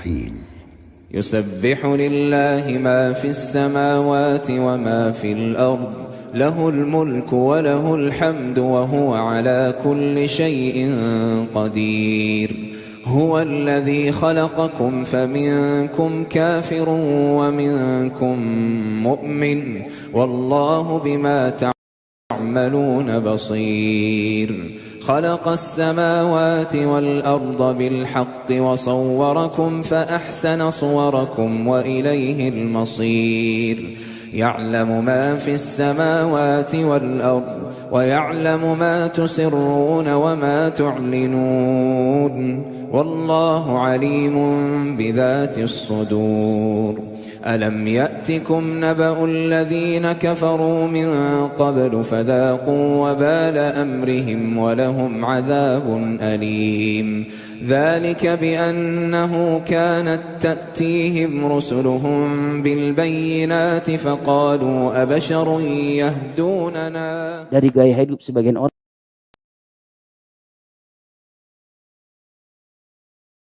الرحيم يسبح لله ما في السماوات وما في الأرض له الملك وله الحمد وهو على كل شيء قدير هو الذي خلقكم فمنكم كافر ومنكم مؤمن والله بما تعملون بصير خلق السماوات والأرض بالحق وصوركم فأحسن صوركم وإليه المصير يعلم ما في السماوات والأرض ويعلم ما تسرون وما تعلنون والله عليم بذات الصدور ألم يأتكم نبأ الذين كفروا من قبل فذاقوا وبال أمرهم ولهم عذاب أليم ذلك بأنه كانت تأتيهم رسلهم بالبينات فقالوا أبشر يهدوننا. Dari gaya hidup sebagian orang.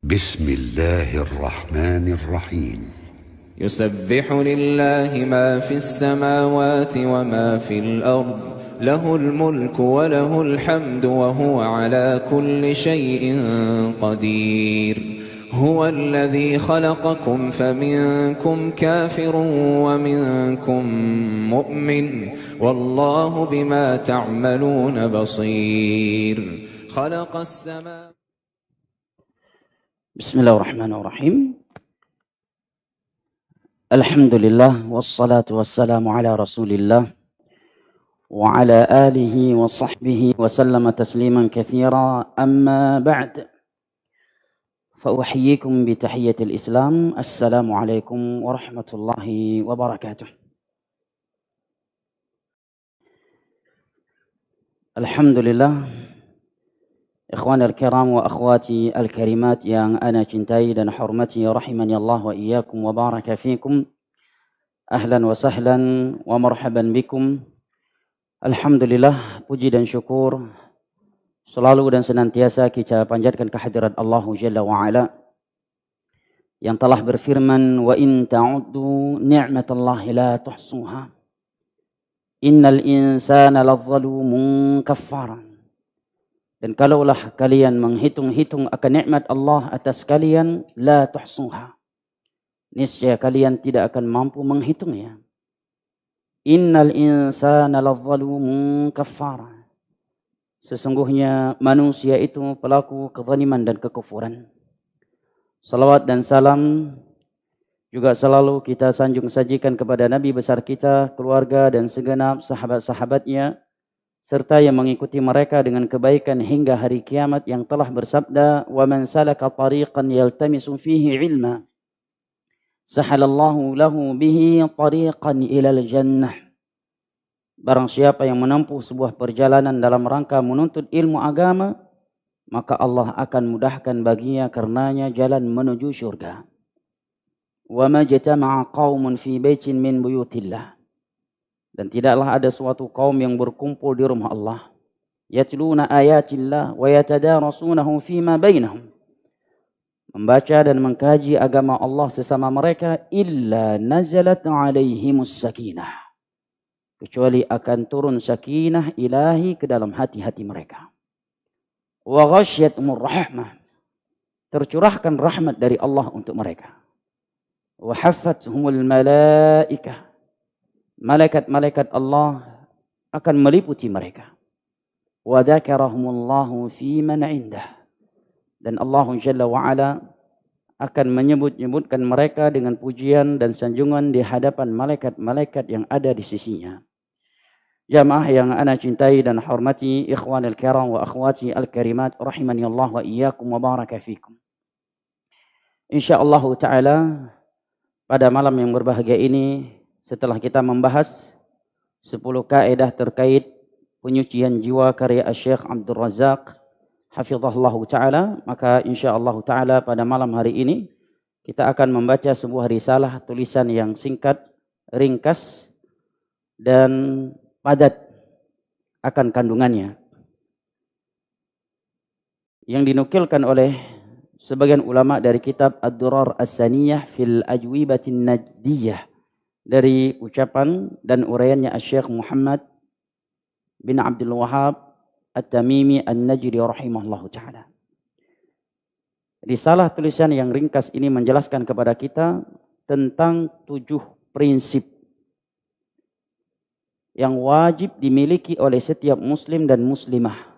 بسم الله الرحمن الرحيم يسبح لله ما في السماوات وما في الأرض له الملك وله الحمد وهو على كل شيء قدير هو الذي خلقكم فمنكم كافر ومنكم مؤمن والله بما تعملون بصير خلق السماء. بسم الله الرحمن الرحيم. Alhamdulillah wassalatu wassalamu ala Rasulillah wa ala alihi wa sahbihi wa sallama tasliman katsira amma ba'd. Fa uhayyikum bi tahiyyatil Islam. Assalamu alaikum warahmatullahi wabarakatuh. Alhamdulillah, ikhwan al-kiram wa akhwati al-karimat yang ana cintai dan hormati, rahimani Allah wa iyyakum wa baraka fikum. Ahlan wa sahlan wa marhaban bikum. Alhamdulillah, puji dan syukur selalu dan senantiasa kita panjatkan kehadirat Allah Jalla wa Ala yang telah berfirman, wa in ta'uddu ni'matallahi la tuhsuha innal insana ladzalumun kaffar. Dan kalaulah kalian menghitung-hitung akan nikmat Allah atas kalian, la tuhsuha, niscaya kalian tidak akan mampu menghitungnya. Innal insana ladzalumun kaffar. Sesungguhnya manusia itu pelaku kezaliman dan kekufuran. Salawat dan salam juga selalu kita sanjung sajikan kepada Nabi besar kita, keluarga dan segenap sahabat-sahabatnya, serta yang mengikuti mereka dengan kebaikan hingga hari kiamat, yang telah bersabda, wa man salaka tariqan yaltamisu fihi ilma sahalallahu lahu bihi tariqan ilal jannah. Barang siapa yang menempuh sebuah perjalanan dalam rangka menuntut ilmu agama, maka Allah akan mudahkan baginya karenanya jalan menuju syurga. Wa ma jatama'a qaumun fi baitin min buyutillah. Dan tidaklah ada suatu kaum yang berkumpul di rumah Allah, yatluna ayatillah wa yatadarasunahu fima bainahum, membaca dan mengkaji agama Allah sesama mereka, illa nazalat alaihimus sakinah, kecuali akan turun sakinah ilahi ke dalam hati-hati mereka. Wa ghasyyatumur rahmah, tercurahkan rahmat dari Allah untuk mereka. Wa haffathumul malaikah, malaikat-malaikat Allah akan meliputi mereka. Wa dzakarahumullahu fi man indah, dan Allah Jalla wa Ala akan menyebut-nyebutkan mereka dengan pujian dan sanjungan di hadapan malaikat-malaikat yang ada di sisinya. Jamaah yang ana cintai dan hormati, ikhwanul kiram wa akhwati al-karimat, rahimani Allah wa iyyakum wa baraka fikum. Insyaallah taala pada malam yang berbahagia ini, setelah kita membahas 10 kaidah terkait penyucian jiwa karya Syekh Abdul Razak hafizahullah taala, maka insyaallah taala pada malam hari ini kita akan membaca sebuah risalah tulisan yang singkat, ringkas dan padat akan kandungannya, yang dinukilkan oleh sebagian ulama dari kitab Ad-Durar As-Saniyah fil Ajwibatin Najdiyah dari ucapan dan uraiannya Syekh Muhammad bin Abdul Wahhab At-Tamimi An-Najdi rahimahullahu ta'ala. Risalah tulisan yang ringkas ini menjelaskan kepada kita tentang 7 prinsip yang wajib dimiliki oleh setiap muslim dan muslimah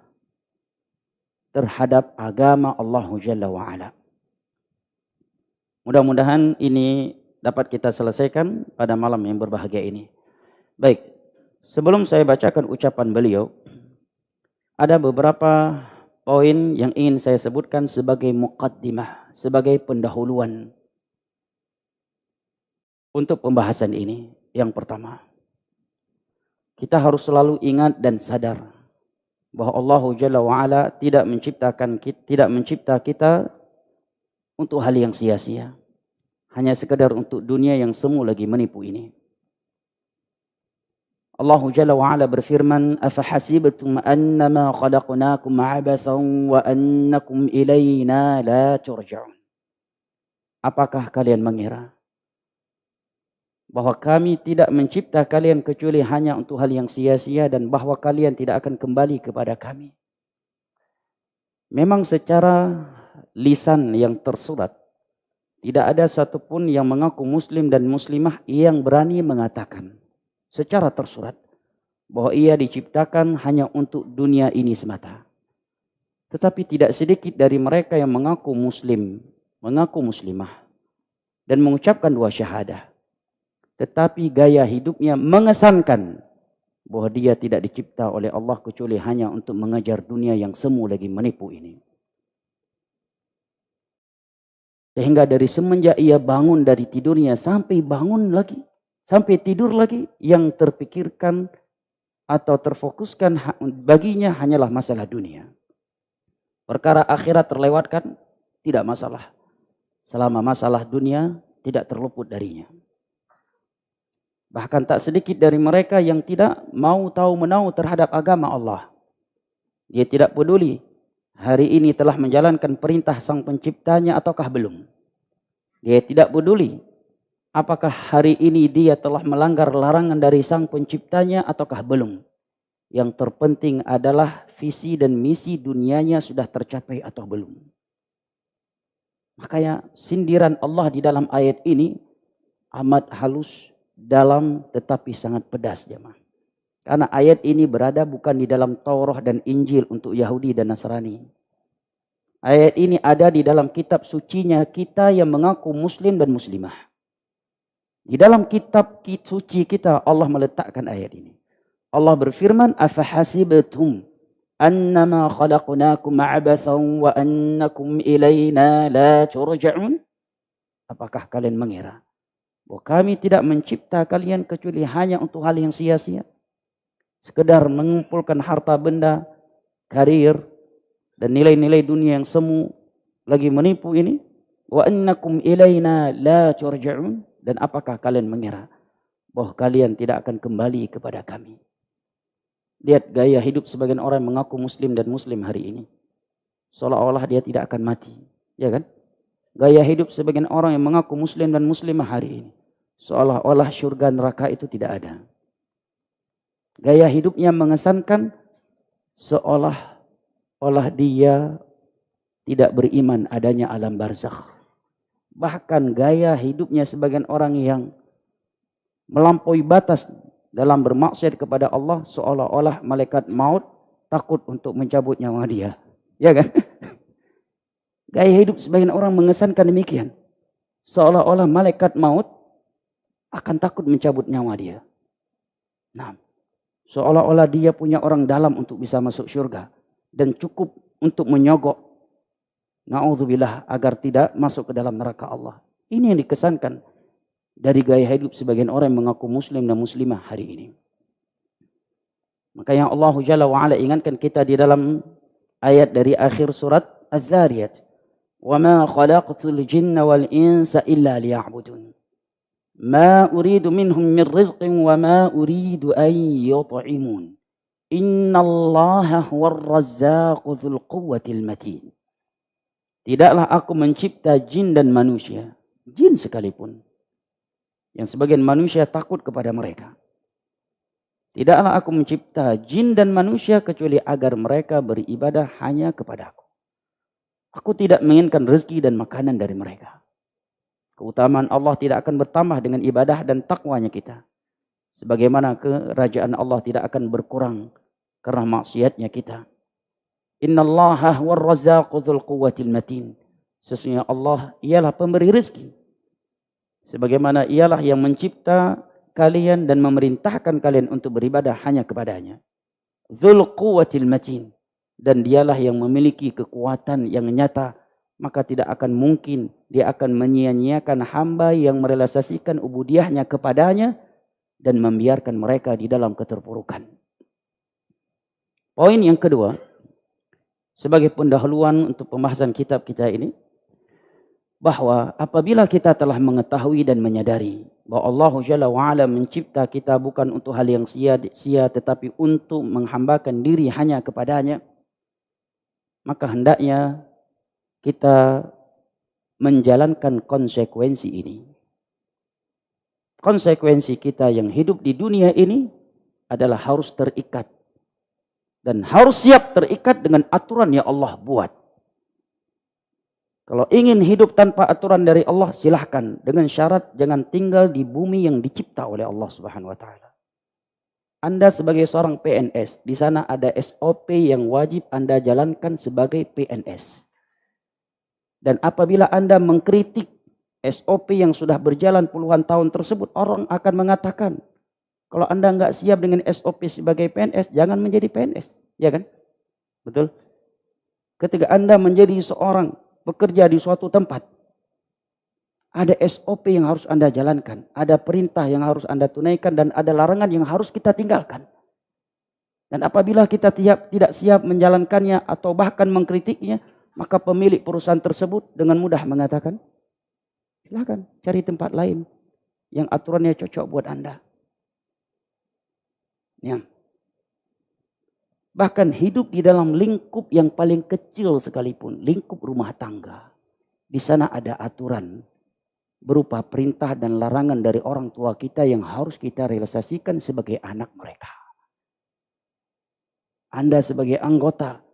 terhadap agama Allah Jalla wa'ala. Mudah-mudahan ini dapat kita selesaikan pada malam yang berbahagia ini. Baik, sebelum saya bacakan ucapan beliau, ada beberapa poin yang ingin saya sebutkan sebagai muqaddimah, sebagai pendahuluan untuk pembahasan ini. Yang pertama, kita harus selalu ingat dan sadar bahwa Allah Jalla wa'ala tidak mencipta kita untuk hal yang sia-sia. Hanya sekedar untuk dunia yang semu lagi menipu ini. Allah Jalla wa'ala berfirman, "Afahasibtum annama khalaqnakum 'abathan wa annakum ilayna la turja'un." Apakah kalian mengira bahwa kami tidak mencipta kalian kecuali hanya untuk hal yang sia-sia dan bahwa kalian tidak akan kembali kepada kami? Memang secara lisan yang tersurat, tidak ada satupun yang mengaku muslim dan muslimah yang berani mengatakan secara tersurat bahwa ia diciptakan hanya untuk dunia ini semata. Tetapi tidak sedikit dari mereka yang mengaku muslim, mengaku muslimah, dan mengucapkan 2 syahadah. Tetapi gaya hidupnya mengesankan bahwa dia tidak dicipta oleh Allah kecuali hanya untuk mengejar dunia yang semu lagi menipu ini. Sehingga dari semenjak ia bangun dari tidurnya sampai bangun lagi, sampai tidur lagi, yang terpikirkan atau terfokuskan baginya hanyalah masalah dunia. Perkara akhirat terlewatkan, tidak masalah. Selama masalah dunia tidak terluput darinya. Bahkan tak sedikit dari mereka yang tidak mau tahu menahu terhadap agama Allah. Dia tidak peduli hari ini telah menjalankan perintah sang penciptanya ataukah belum. Dia tidak peduli apakah hari ini dia telah melanggar larangan dari sang penciptanya ataukah belum. Yang terpenting adalah visi dan misi dunianya sudah tercapai atau belum. Makanya sindiran Allah di dalam ayat ini amat halus, dalam tetapi sangat pedas, jemaah. Karena ayat ini berada bukan di dalam Taurat dan Injil untuk Yahudi dan Nasrani. Ayat ini ada di dalam kitab sucinya kita yang mengaku muslim dan muslimah. Di dalam kitab suci kita Allah meletakkan ayat ini. Allah berfirman, "Afahasibtum annama khalaqnakum 'abathan wa annakum ilayna la turja'un?" Apakah kalian mengira bahwa kami tidak mencipta kalian kecuali hanya untuk hal yang sia-sia? Sekedar mengumpulkan harta benda, karir, dan nilai-nilai dunia yang semu lagi menipu ini. Wa annakum ilaina la turja'un. Dan apakah kalian mengira bahwa kalian tidak akan kembali kepada kami? Lihat gaya hidup sebagian orang yang mengaku muslim dan muslim hari ini. Seolah-olah dia tidak akan mati. Ya kan? Gaya hidup sebagian orang yang mengaku muslim dan muslimah hari ini. Seolah-olah syurga neraka itu tidak ada. Gaya hidupnya mengesankan seolah-olah dia tidak beriman adanya alam barzakh. Bahkan gaya hidupnya sebagian orang yang melampaui batas dalam bermaksiat kepada Allah, seolah-olah malaikat maut takut untuk mencabut nyawa dia. Ya kan? Gaya hidup sebagian orang mengesankan demikian. Seolah-olah malaikat maut akan takut mencabut nyawa dia. Nah, seolah-olah dia punya orang dalam untuk bisa masuk surga. Dan cukup untuk menyogok, na'udzubillah, agar tidak masuk ke dalam neraka Allah. Ini yang dikesankan dari gaya hidup sebagian orang yang mengaku muslim dan muslimah hari ini. Maka yang Allah Jalla wa'ala ingatkan kita di dalam ayat dari akhir surat Az-Zariyat. وَمَا خَلَقْتُ الْجِنَّ وَالْإِنسَ إِلَّا لِيَعْبُدُونَ مَا أُرِيدُ مِنْهُمْ مِنْ رِزْقٍ وَمَا أُرِيدُ أَنْ يُطْعِمُونَ إِنَّ اللَّهَ هُوَ الرَّزَّاقُ ذُو الْقُوَّةِ الْمَتِينُ. Tidaklah aku mencipta jin dan manusia. Jin sekalipun. Yang sebagian manusia takut kepada mereka. Tidaklah aku mencipta jin dan manusia kecuali agar mereka beribadah hanya kepadaku. Aku tidak menginginkan rezeki dan makanan dari mereka. Keutamaan Allah tidak akan bertambah dengan ibadah dan takwanya kita. Sebagaimana kerajaan Allah tidak akan berkurang karena maksiatnya kita. Innallaha huwar razzaqu dzul quwwatil matin. Sesungguhnya Allah ialah pemberi rezeki. Sebagaimana ialah yang mencipta kalian dan memerintahkan kalian untuk beribadah hanya kepadanya. Dzul quwwatil matin. Dan dialah yang memiliki kekuatan yang nyata. Maka tidak akan mungkin dia akan menyia-nyiakan hamba yang merealisasikan ubudiyahnya kepadanya dan membiarkan mereka di dalam keterpurukan. Poin yang kedua, sebagai pendahuluan untuk pembahasan kitab kita ini, bahwa apabila kita telah mengetahui dan menyadari bahwa Allah Jalla wa'ala mencipta kita bukan untuk hal yang sia-sia tetapi untuk menghambakan diri hanya kepadanya, maka hendaknya kita menjalankan konsekuensi ini. Konsekuensi kita yang hidup di dunia ini adalah harus terikat. Dan harus siap terikat dengan aturan yang Allah buat. Kalau ingin hidup tanpa aturan dari Allah, silahkan. Dengan syarat jangan tinggal di bumi yang dicipta oleh Allah Subhanahu wa Ta'ala. Anda sebagai seorang PNS, di sana ada SOP yang wajib Anda jalankan sebagai PNS. Dan apabila Anda mengkritik SOP yang sudah berjalan puluhan tahun tersebut, orang akan mengatakan, kalau Anda nggak siap dengan SOP sebagai PNS, jangan menjadi PNS. Ya kan? Betul? Ketika Anda menjadi seorang bekerja di suatu tempat, ada SOP yang harus Anda jalankan. Ada perintah yang harus Anda tunaikan dan ada larangan yang harus kita tinggalkan. Dan apabila kita tidak siap menjalankannya atau bahkan mengkritiknya, maka pemilik perusahaan tersebut dengan mudah mengatakan, silakan cari tempat lain yang aturannya cocok buat Anda. Ya. Bahkan hidup di dalam lingkup yang paling kecil sekalipun, lingkup rumah tangga. Di sana ada aturan berupa perintah dan larangan dari orang tua kita yang harus kita realisasikan sebagai anak mereka. Anda sebagai anggota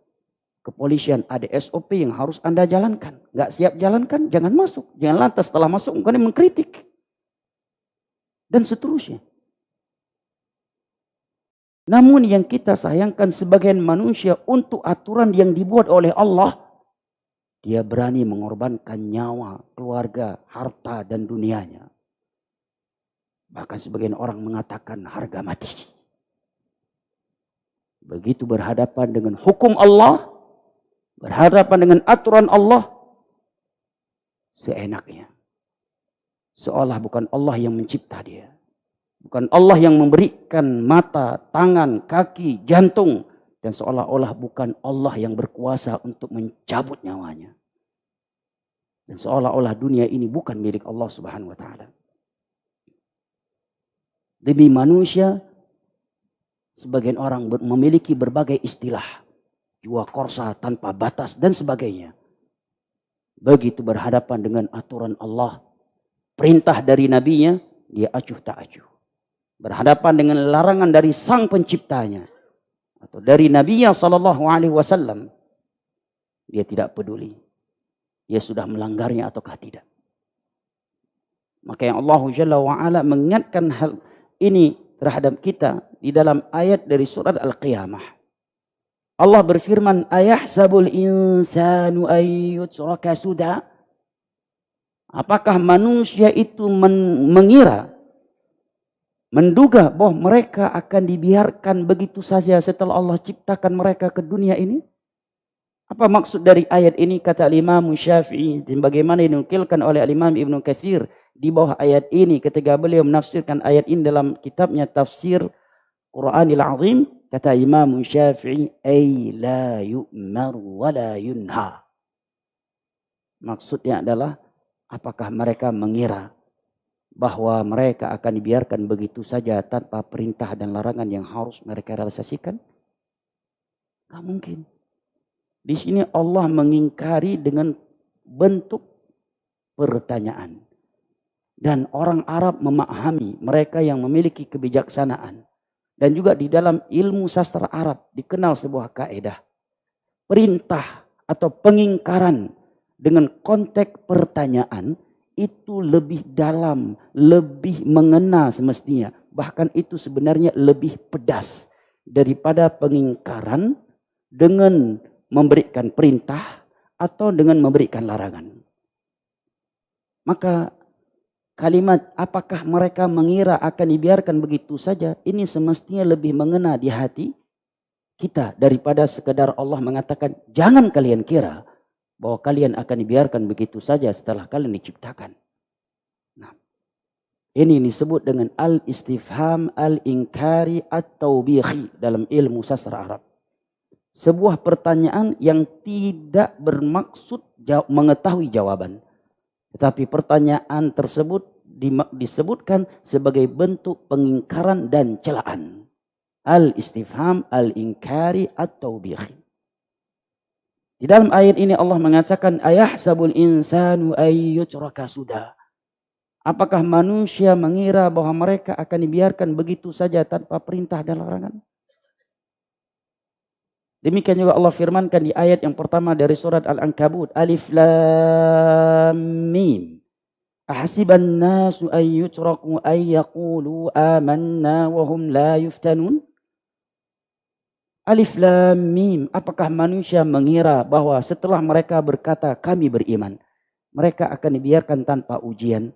kepolisian ada SOP yang harus Anda jalankan. Nggak siap jalankan, jangan masuk. Jangan lantas setelah masuk mungkin mengkritik. Dan seterusnya. Namun yang kita sayangkan sebagian manusia untuk aturan yang dibuat oleh Allah, dia berani mengorbankan nyawa, keluarga, harta, dan dunianya. Bahkan sebagian orang mengatakan harga mati. Begitu berhadapan dengan hukum Allah, berhadapan dengan aturan Allah, seenaknya. Seolah bukan Allah yang mencipta dia. Bukan Allah yang memberikan mata, tangan, kaki, jantung. Dan seolah-olah bukan Allah yang berkuasa untuk mencabut nyawanya. Dan seolah-olah dunia ini bukan milik Allah Subhanahu wa Ta'ala. Demi manusia, sebagian orang memiliki berbagai istilah. Jua korsa tanpa batas dan sebagainya. Begitu berhadapan dengan aturan Allah, perintah dari nabinya, dia acuh tak acuh. Berhadapan dengan larangan dari sang penciptanya atau dari Nabi sallallahu alaihi wasallam, dia tidak peduli. Dia sudah melanggarnya ataukah tidak. Maka yang Allah Jalla wa Ala mengingatkan hal ini terhadap kita di dalam ayat dari surat Al-Qiyamah. Allah berfirman, ayahsabul insanu ayyutraka suda? Apakah manusia itu menduga bahwa mereka akan dibiarkan begitu saja setelah Allah ciptakan mereka ke dunia ini? Apa maksud dari ayat ini? Kata Imam Syafi'i, dan bagaimana dinukilkan oleh Imam Ibnu Katsir di bawah ayat ini ketika beliau menafsirkan ayat ini dalam kitabnya Tafsir Quranil Azim, kata Imam Syafi'i, ay la yu'mar wa la yunha. Maksudnya adalah apakah mereka mengira bahwa mereka akan dibiarkan begitu saja tanpa perintah dan larangan yang harus mereka realisasikan? Tidak mungkin. Di sini Allah mengingkari dengan bentuk pertanyaan. Dan orang Arab memahami, mereka yang memiliki kebijaksanaan. Dan juga di dalam ilmu sastra Arab dikenal sebuah kaidah. Perintah atau pengingkaran dengan konteks pertanyaan itu lebih dalam, lebih mengena semestinya. Bahkan itu sebenarnya lebih pedas daripada pengingkaran dengan memberikan perintah atau dengan memberikan larangan. Maka kalimat apakah mereka mengira akan dibiarkan begitu saja, ini semestinya lebih mengena di hati kita daripada sekedar Allah mengatakan jangan kalian kira bahwa kalian akan dibiarkan begitu saja setelah kalian diciptakan. Nah, ini disebut dengan al-istifham al-inkari at-taubihi dalam ilmu sastra Arab. Sebuah pertanyaan yang tidak bermaksud mengetahui jawaban. Tetapi pertanyaan tersebut disebutkan sebagai bentuk pengingkaran dan celaan. Al-istifham al-inkari at-taubihi. Di dalam ayat ini Allah mengatakan ayahsabul insanu ayyutraka sudah. Apakah manusia mengira bahwa mereka akan dibiarkan begitu saja tanpa perintah dan larangan? Demikian juga Allah firmankan di ayat yang pertama dari surat Al-Ankabut. Alif Lam Mim. Ahasiban nasu ayyutraku ayyaqulu amanna wahum la yuftanun. Alif Lam Mim. Apakah manusia mengira bahwa setelah mereka berkata kami beriman, mereka akan dibiarkan tanpa ujian.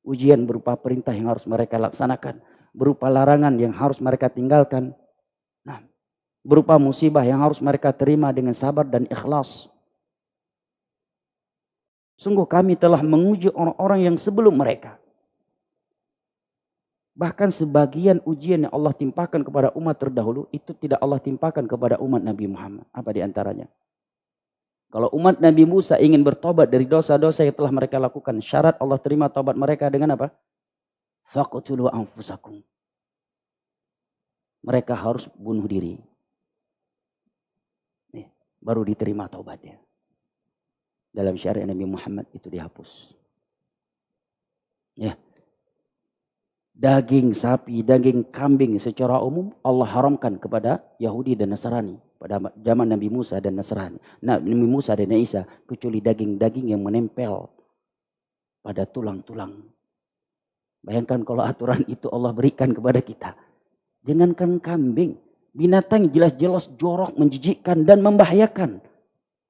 Ujian berupa perintah yang harus mereka laksanakan. Berupa larangan yang harus mereka tinggalkan. Nah, berupa musibah yang harus mereka terima dengan sabar dan ikhlas. Sungguh kami telah menguji orang-orang yang sebelum mereka. Bahkan sebagian ujian yang Allah timpakan kepada umat terdahulu itu tidak Allah timpakan kepada umat Nabi Muhammad. Apa di antaranya? Kalau umat Nabi Musa ingin bertobat dari dosa-dosa yang telah mereka lakukan, syarat Allah terima tobat mereka dengan apa? Faqtulu anfusakum. Mereka harus bunuh diri. Baru diterima taubatnya. Dalam syariat Nabi Muhammad itu dihapus. Ya. Daging sapi, daging kambing secara umum Allah haramkan kepada Yahudi dan Nasrani pada zaman Nabi Musa dan Nasrani. Nabi Musa dan Isa, kecuali daging-daging yang menempel pada tulang-tulang. Bayangkan kalau aturan itu Allah berikan kepada kita. Jangankan kambing, binatang jelas-jelas jorok, menjijikkan dan membahayakan.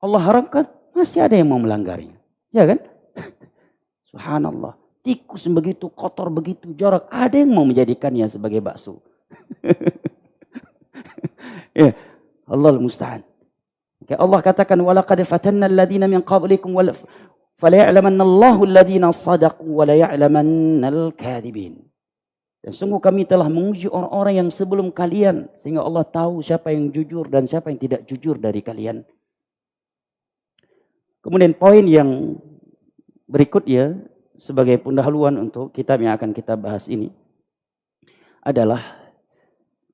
Allah haramkan, masih ada yang mau melanggarnya. Ya kan? Subhanallah. Tikus begitu kotor, begitu jorok. Ada yang mau menjadikannya sebagai bakso. Ya, Allah musta'an. Allah katakan, وَلَقَدْ فَتَنَّا الَّذِينَ مِنْ قَبْلِكُمْ فَلَيَعْلَمَنَّ اللَّهُ الَّذِينَ صَدَقُوا وَلَيَعْلَمَنَّ الْكَاذِبِينَ. Dan sungguh kami telah menguji orang-orang yang sebelum kalian. Sehingga Allah tahu siapa yang jujur dan siapa yang tidak jujur dari kalian. Kemudian poin yang berikutnya sebagai pendahuluan untuk kitab yang akan kita bahas ini adalah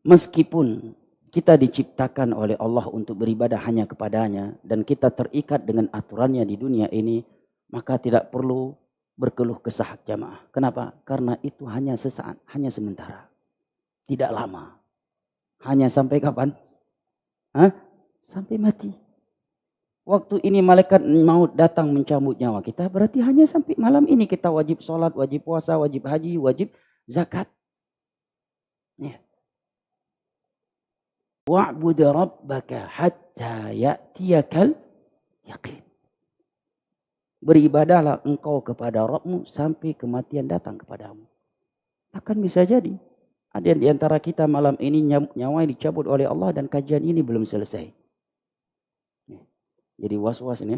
meskipun kita diciptakan oleh Allah untuk beribadah hanya kepadanya dan kita terikat dengan aturannya di dunia ini, maka tidak perlu berkeluh kesah jamaah. Kenapa? Karena itu hanya sesaat, hanya sementara. Tidak lama. Hanya sampai kapan? Sampai mati. Waktu ini malaikat maut datang mencabut nyawa kita, berarti hanya sampai malam ini kita wajib sholat, wajib puasa, wajib haji, wajib zakat. Ya. Wa'bud rabbaka hatta ya'tiyakal yaqin. Beribadahlah engkau kepada Rabbmu sampai kematian datang kepadamu. Akan bisa jadi ada di antara kita malam ini nyawa dicabut oleh Allah dan kajian ini belum selesai. Jadi was-was ini.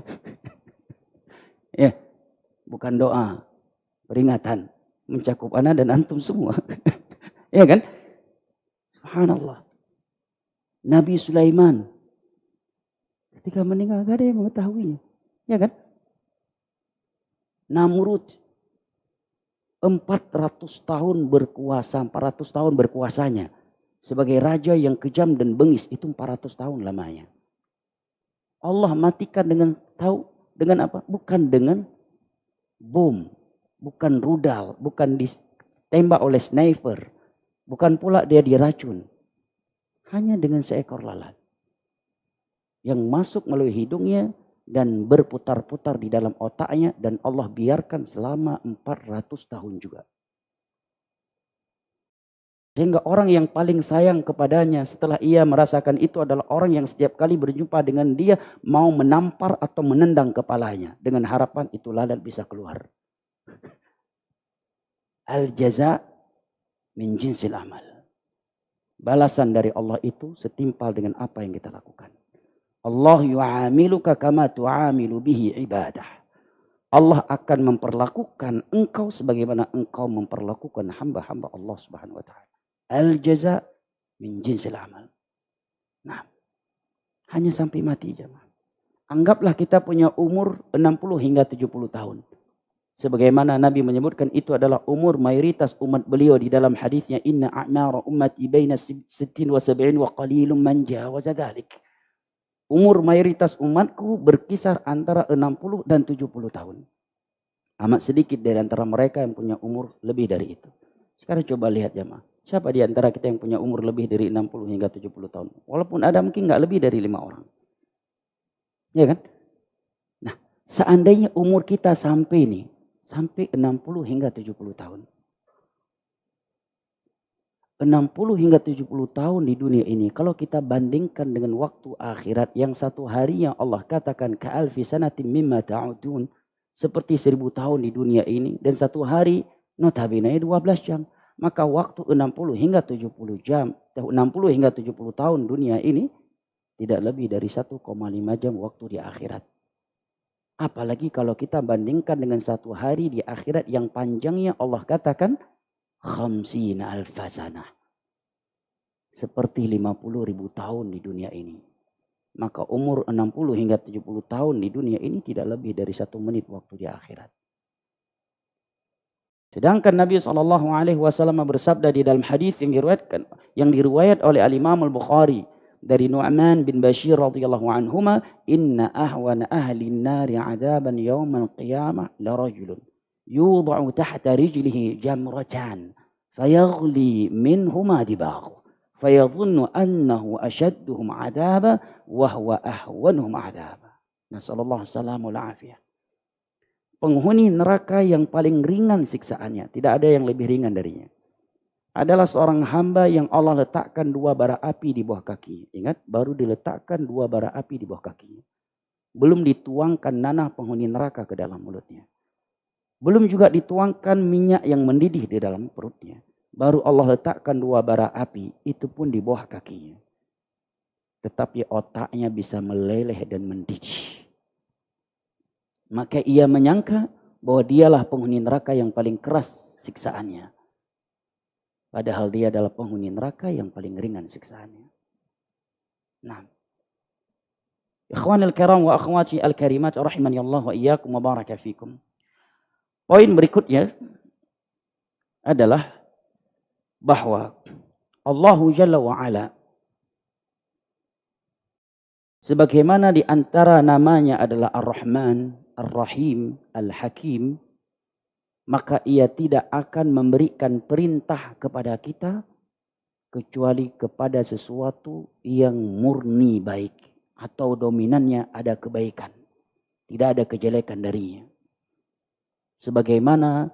Ya, bukan doa, peringatan, mencakup ana dan antum semua. Ya kan? Subhanallah. Nabi Sulaiman ketika meninggal gak ada yang mengetahuinya. Ya kan? Namrud 400 tahun berkuasa, 400 tahun berkuasanya. Sebagai raja yang kejam dan bengis itu 400 tahun lamanya. Allah matikan dengan tahu Dengan apa? Bukan dengan bom, bukan rudal, bukan ditembak oleh sniper, bukan pula dia diracun. Hanya dengan seekor lalat yang masuk melalui hidungnya dan berputar-putar di dalam otaknya, dan Allah biarkan selama 400 tahun juga. Sehingga orang yang paling sayang kepadanya setelah ia merasakan itu adalah orang yang setiap kali berjumpa dengan dia mau menampar atau menendang kepalanya. Dengan harapan itu lalat bisa keluar. Al-jaza min jinsil amal. Balasan dari Allah itu setimpal dengan apa yang kita lakukan. Allah yu'amiluka kama tu'amilu bihi ibadah. Allah akan memperlakukan engkau sebagaimana engkau memperlakukan hamba-hamba Allah Subhanahu wa ta'ala. Al-jaza min jinsil amal. Nah, hanya sampai mati jemaah. Anggaplah kita punya umur 60 hingga 70 tahun. Sebagaimana Nabi menyebutkan itu adalah umur mayoritas umat beliau di dalam hadisnya, inna a'mara ummati baina 60 wa 70 wa qalilun man jawaza dzalik. Umur mayoritas umatku berkisar antara 60 dan 70 tahun. Amat sedikit dari antara mereka yang punya umur lebih dari itu. Sekarang coba lihat jemaah. Siapa di antara kita yang punya umur lebih dari 60 hingga 70 tahun? Walaupun ada mungkin nggak lebih dari 5 orang. Ya kan? Nah, seandainya umur kita sampai 60 hingga 70 tahun. 60 hingga 70 tahun di dunia ini, kalau kita bandingkan dengan waktu akhirat yang satu hari yang Allah katakan ka'alfi sanatim mimma ta'udun, seperti 1000 tahun di dunia ini, dan satu hari notabene 12 jam. Maka waktu 60 hingga 70 jam, 60 hingga 70 tahun dunia ini tidak lebih dari 1,5 jam waktu di akhirat. Apalagi kalau kita bandingkan dengan satu hari di akhirat yang panjangnya Allah katakan khamsina alfasana. Seperti 50.000 tahun di dunia ini. Maka umur 60 hingga 70 tahun di dunia ini tidak lebih dari 1 menit waktu di akhirat. Sedangkan Nabi SAW bersabda di dalam hadis yang diriwayat oleh Al-Imam Al-Bukhari dari Nu'man bin Bashir radhiyallahu anhuma, inna ahwana ahli an-nari 'adaban yawm al-qiyamah la rajulun yudha'u tahta rijlihi jamratan fayaghli minhuma dibaghu fayadhunnu annahu ashadduhum 'adaba wa huwa ahwanuhum 'adaba. Nasallallahu salamul afiyah. Penghuni neraka yang paling ringan siksaannya, tidak ada yang lebih ringan darinya, adalah seorang hamba yang Allah letakkan 2 bara api di bawah kaki. Ingat, baru diletakkan 2 bara api di bawah kakinya. Belum dituangkan nanah penghuni neraka ke dalam mulutnya. Belum juga dituangkan minyak yang mendidih di dalam perutnya. Baru Allah letakkan 2 bara api, itu pun di bawah kakinya. Tetapi otaknya bisa meleleh dan mendidih. Maka ia menyangka bahwa dialah penghuni neraka yang paling keras siksaannya. Padahal dia adalah penghuni neraka yang paling ringan siksaannya. Nah. Ikhwanil kiram wa akhwati al-karimat rahimani Allah wa iyyakum wa baraka fikum. Poin berikutnya adalah bahwa Allah Jalla wa Ala, sebagaimana di antara namanya adalah Ar-Rahman, Ar-Rahim, Al-Hakim, maka ia tidak akan memberikan perintah kepada kita kecuali kepada sesuatu yang murni baik atau dominannya ada kebaikan, tidak ada kejelekan darinya. Sebagaimana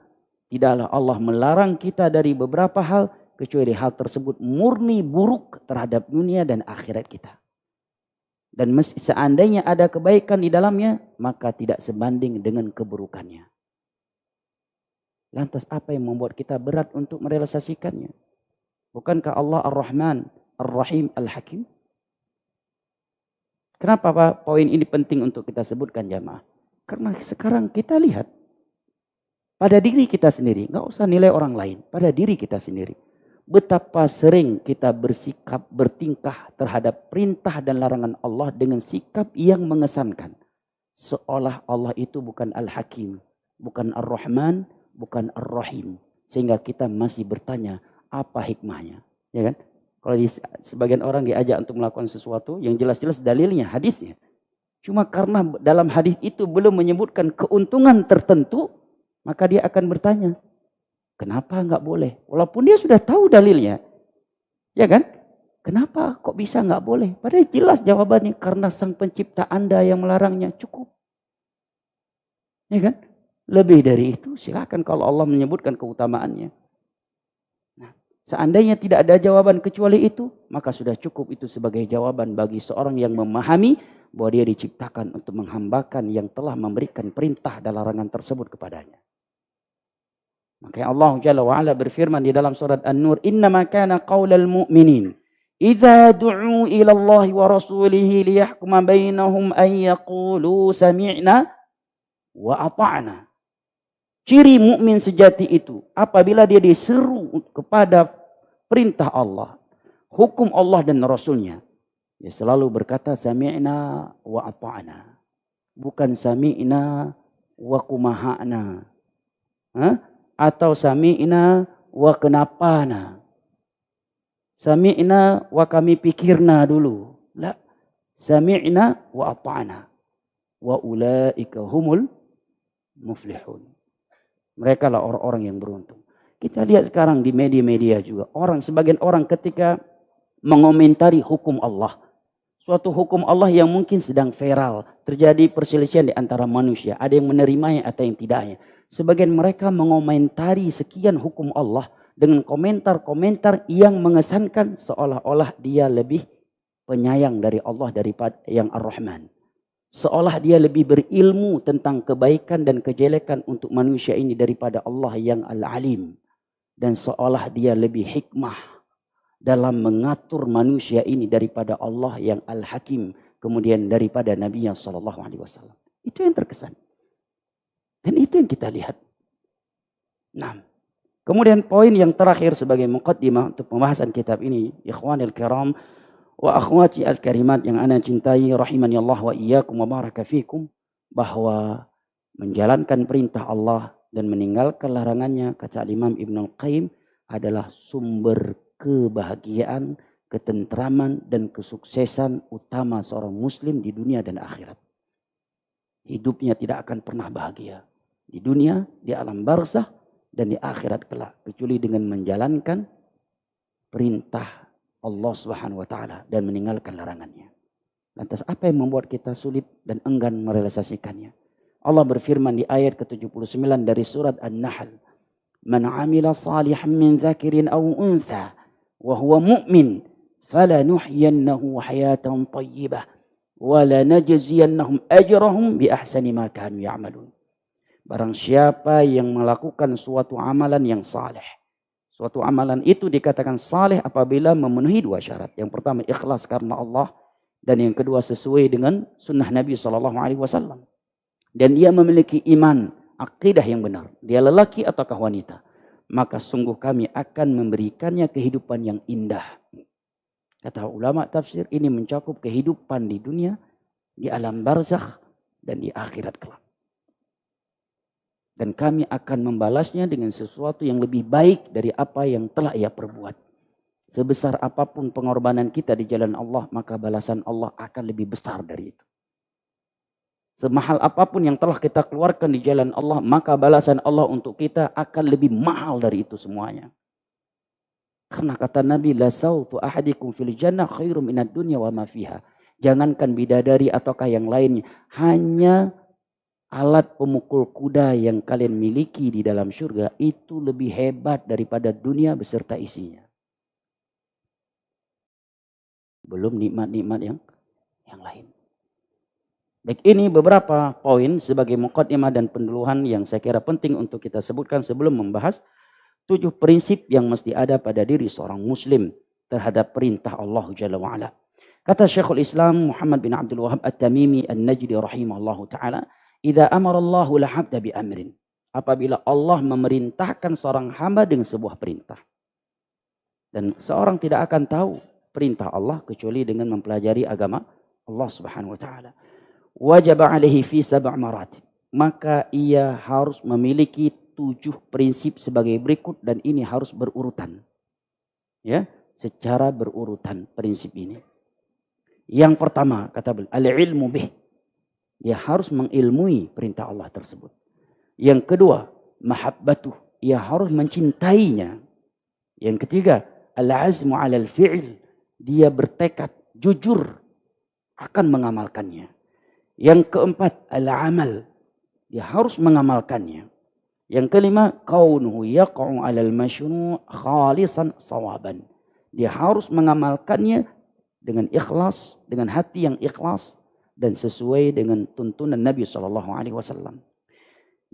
tidaklah Allah melarang kita dari beberapa hal kecuali hal tersebut murni buruk terhadap dunia dan akhirat kita. Dan seandainya ada kebaikan di dalamnya, maka tidak sebanding dengan keburukannya. Lantas apa yang membuat kita berat untuk merealisasikannya? Bukankah Allah Ar-Rahman, Ar-Rahim, Al-Hakim? Kenapa Pak poin ini penting untuk kita sebutkan jamaah? Karena sekarang kita lihat pada diri kita sendiri, nggak usah nilai orang lain, pada diri kita sendiri. Betapa sering kita bersikap, bertingkah terhadap perintah dan larangan Allah dengan sikap yang mengesankan. Seolah Allah itu bukan Al-Hakim, bukan Ar-Rahman, bukan Ar-Rahim. Sehingga kita masih bertanya, apa hikmahnya? Ya kan? Kalau sebagian orang diajak untuk melakukan sesuatu yang jelas-jelas dalilnya, hadisnya. Cuma karena dalam hadis itu belum menyebutkan keuntungan tertentu, maka dia akan bertanya, kenapa enggak boleh? Walaupun dia sudah tahu dalilnya. Ya kan? Kenapa kok bisa enggak boleh? Padahal jelas jawabannya, karena sang pencipta Anda yang melarangnya, cukup. Ya kan? Lebih dari itu silakan kalau Allah menyebutkan keutamaannya. Nah, seandainya tidak ada jawaban kecuali itu, maka sudah cukup itu sebagai jawaban bagi seorang yang memahami bahwa dia diciptakan untuk menghambakan yang telah memberikan perintah dan larangan tersebut kepadanya. Makanya Allah Jalla wa'ala berfirman di dalam surat An-Nur, "Innama kana qaulal mu'minin idza du'u ila Allah wa rasulihi liyahkuma bainahum an yaqulu sami'na wa ata'na." Ciri mukmin sejati itu apabila dia diseru kepada perintah Allah, hukum Allah dan Rasulnya, dia selalu berkata sami'na wa ata'na. Bukan sami'na wa kumaha'na. Atau sami'na wa kenapana. Sami'na wa kami pikirna dulu. La. Sami'na wa ata'na. Wa ulaika humul muflihun. Mereka lah orang-orang yang beruntung. Kita lihat sekarang di media-media juga. Sebagian orang ketika mengomentari hukum Allah. Suatu hukum Allah yang mungkin sedang viral. Terjadi perselisihan di antara manusia. Ada yang menerimanya atau yang tidaknya. Sebagian mereka mengomentari sekian hukum Allah dengan komentar-komentar yang mengesankan seolah-olah dia lebih penyayang dari Allah daripada yang Ar-Rahman. Seolah dia lebih berilmu tentang kebaikan dan kejelekan untuk manusia ini daripada Allah yang Al-Alim. Dan seolah dia lebih hikmah dalam mengatur manusia ini daripada Allah yang Al-Hakim. Kemudian daripada Nabi SAW. Itu yang terkesan. Dan itu yang kita lihat. Nah, kemudian poin yang terakhir sebagai muqaddimah untuk pembahasan kitab ini. Ikhwanil kiram wa akhwati al-karimat yang ana cintai rahimani Allah wa iyyakum wa baraka fikum, bahwa menjalankan perintah Allah dan meninggalkan larangannya, kata Imam Ibn Al-Qayyim, adalah sumber kebahagiaan, ketentraman dan kesuksesan utama seorang muslim di dunia dan akhirat. Hidupnya tidak akan pernah bahagia di dunia, di alam barzakh dan di akhirat kelak, kecuali dengan menjalankan perintah Allah Subhanahu wa taala dan meninggalkan larangannya. Lantas apa yang membuat kita sulit dan enggan merealisasikannya? Allah berfirman di ayat ke-79 dari surat An-Nahl, "Man 'amila salihan min dzakarin aw untha wa huwa mu'min, falanuhyiyannahu hayatan thayyibah wa lanajziyannahum ajrahum bi ahsani ma kanu ya'malun." Barang siapa yang melakukan suatu amalan yang saleh. Suatu amalan itu dikatakan saleh apabila memenuhi dua syarat. Yang pertama ikhlas karena Allah, dan yang kedua sesuai dengan sunnah Nabi SAW. Dan dia memiliki iman, akidah yang benar. Dia lelaki ataukah wanita. Maka sungguh kami akan memberikannya kehidupan yang indah. Kata ulama tafsir, ini mencakup kehidupan di dunia, di alam barzakh, dan di akhirat kelak. Dan kami akan membalasnya dengan sesuatu yang lebih baik dari apa yang telah ia perbuat. Sebesar apapun pengorbanan kita di jalan Allah, maka balasan Allah akan lebih besar dari itu. Semahal apapun yang telah kita keluarkan di jalan Allah, maka balasan Allah untuk kita akan lebih mahal dari itu semuanya. Karena kata Nabi, la sautu ahadikum fil jannah khairum minad dunya wa ma fiha. Jangankan bidadari ataukah yang lainnya, hanya alat pemukul kuda yang kalian miliki di dalam surga itu lebih hebat daripada dunia beserta isinya. Belum nikmat-nikmat yang lain. Baik, ini beberapa poin sebagai muqaddimah dan penduluhan yang saya kira penting untuk kita sebutkan sebelum membahas 7 prinsip yang mesti ada pada diri seorang muslim terhadap perintah Allah Jalla wa'ala. Kata Syekhul Islam Muhammad bin Abdul Wahab At-Tamimi An-Najdi rahimahullahu ta'ala, idza amara Allahu al-'abda bi amrin, apabila Allah memerintahkan seorang hamba dengan sebuah perintah. Dan seorang tidak akan tahu perintah Allah kecuali dengan mempelajari agama Allah Subhanahu wa taala. Wajib 'alaihi fi 7 maratib. Maka ia harus memiliki 7 prinsip sebagai berikut, dan ini harus berurutan. Ya, secara berurutan prinsip ini. Yang pertama kata beliau, al-ilmu bih. Dia harus mengilmui perintah Allah tersebut. Yang kedua, mahabbatuh. Ia harus mencintainya. Yang ketiga, al-azmu 'alal fi'l. Dia bertekad jujur akan mengamalkannya. Yang keempat, al-amal. Dia harus mengamalkannya. Yang kelima, kaunuhu yaqa'u 'alal masyru' khalisan sawaban. Dia harus mengamalkannya dengan ikhlas, dengan hati yang ikhlas dan sesuai dengan tuntunan Nabi SAW.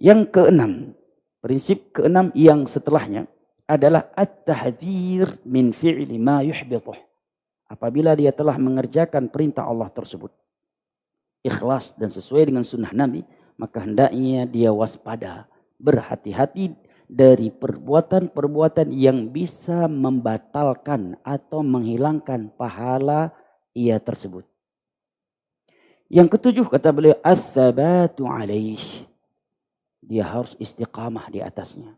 Yang keenam, prinsip keenam yang setelahnya adalah at-tahdzir min fi'li ma yuhbituh. Apabila dia telah mengerjakan perintah Allah tersebut, ikhlas dan sesuai dengan sunnah Nabi, maka hendaknya dia waspada, berhati-hati dari perbuatan-perbuatan yang bisa membatalkan atau menghilangkan pahala ia tersebut. Yang ketujuh kata beliau, as-sabatu alaih. Dia harus istiqamah di atasnya.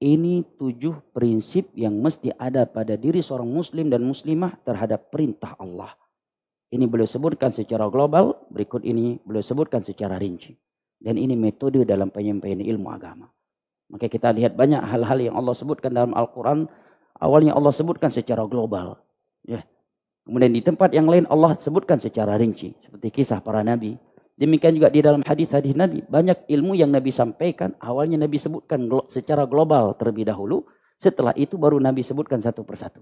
Ini 7 prinsip yang mesti ada pada diri seorang muslim dan muslimah terhadap perintah Allah. Ini beliau sebutkan secara global, berikut ini beliau sebutkan secara rinci. Dan ini metode dalam penyampaian ilmu agama. Maka kita lihat banyak hal-hal yang Allah sebutkan dalam Al-Quran. Awalnya Allah sebutkan secara global. Ya. Kemudian di tempat yang lain Allah sebutkan secara rinci. Seperti kisah para nabi. Demikian juga di dalam hadis-hadis Nabi. Banyak ilmu yang Nabi sampaikan. Awalnya Nabi sebutkan secara global terlebih dahulu. Setelah itu baru Nabi sebutkan satu persatu.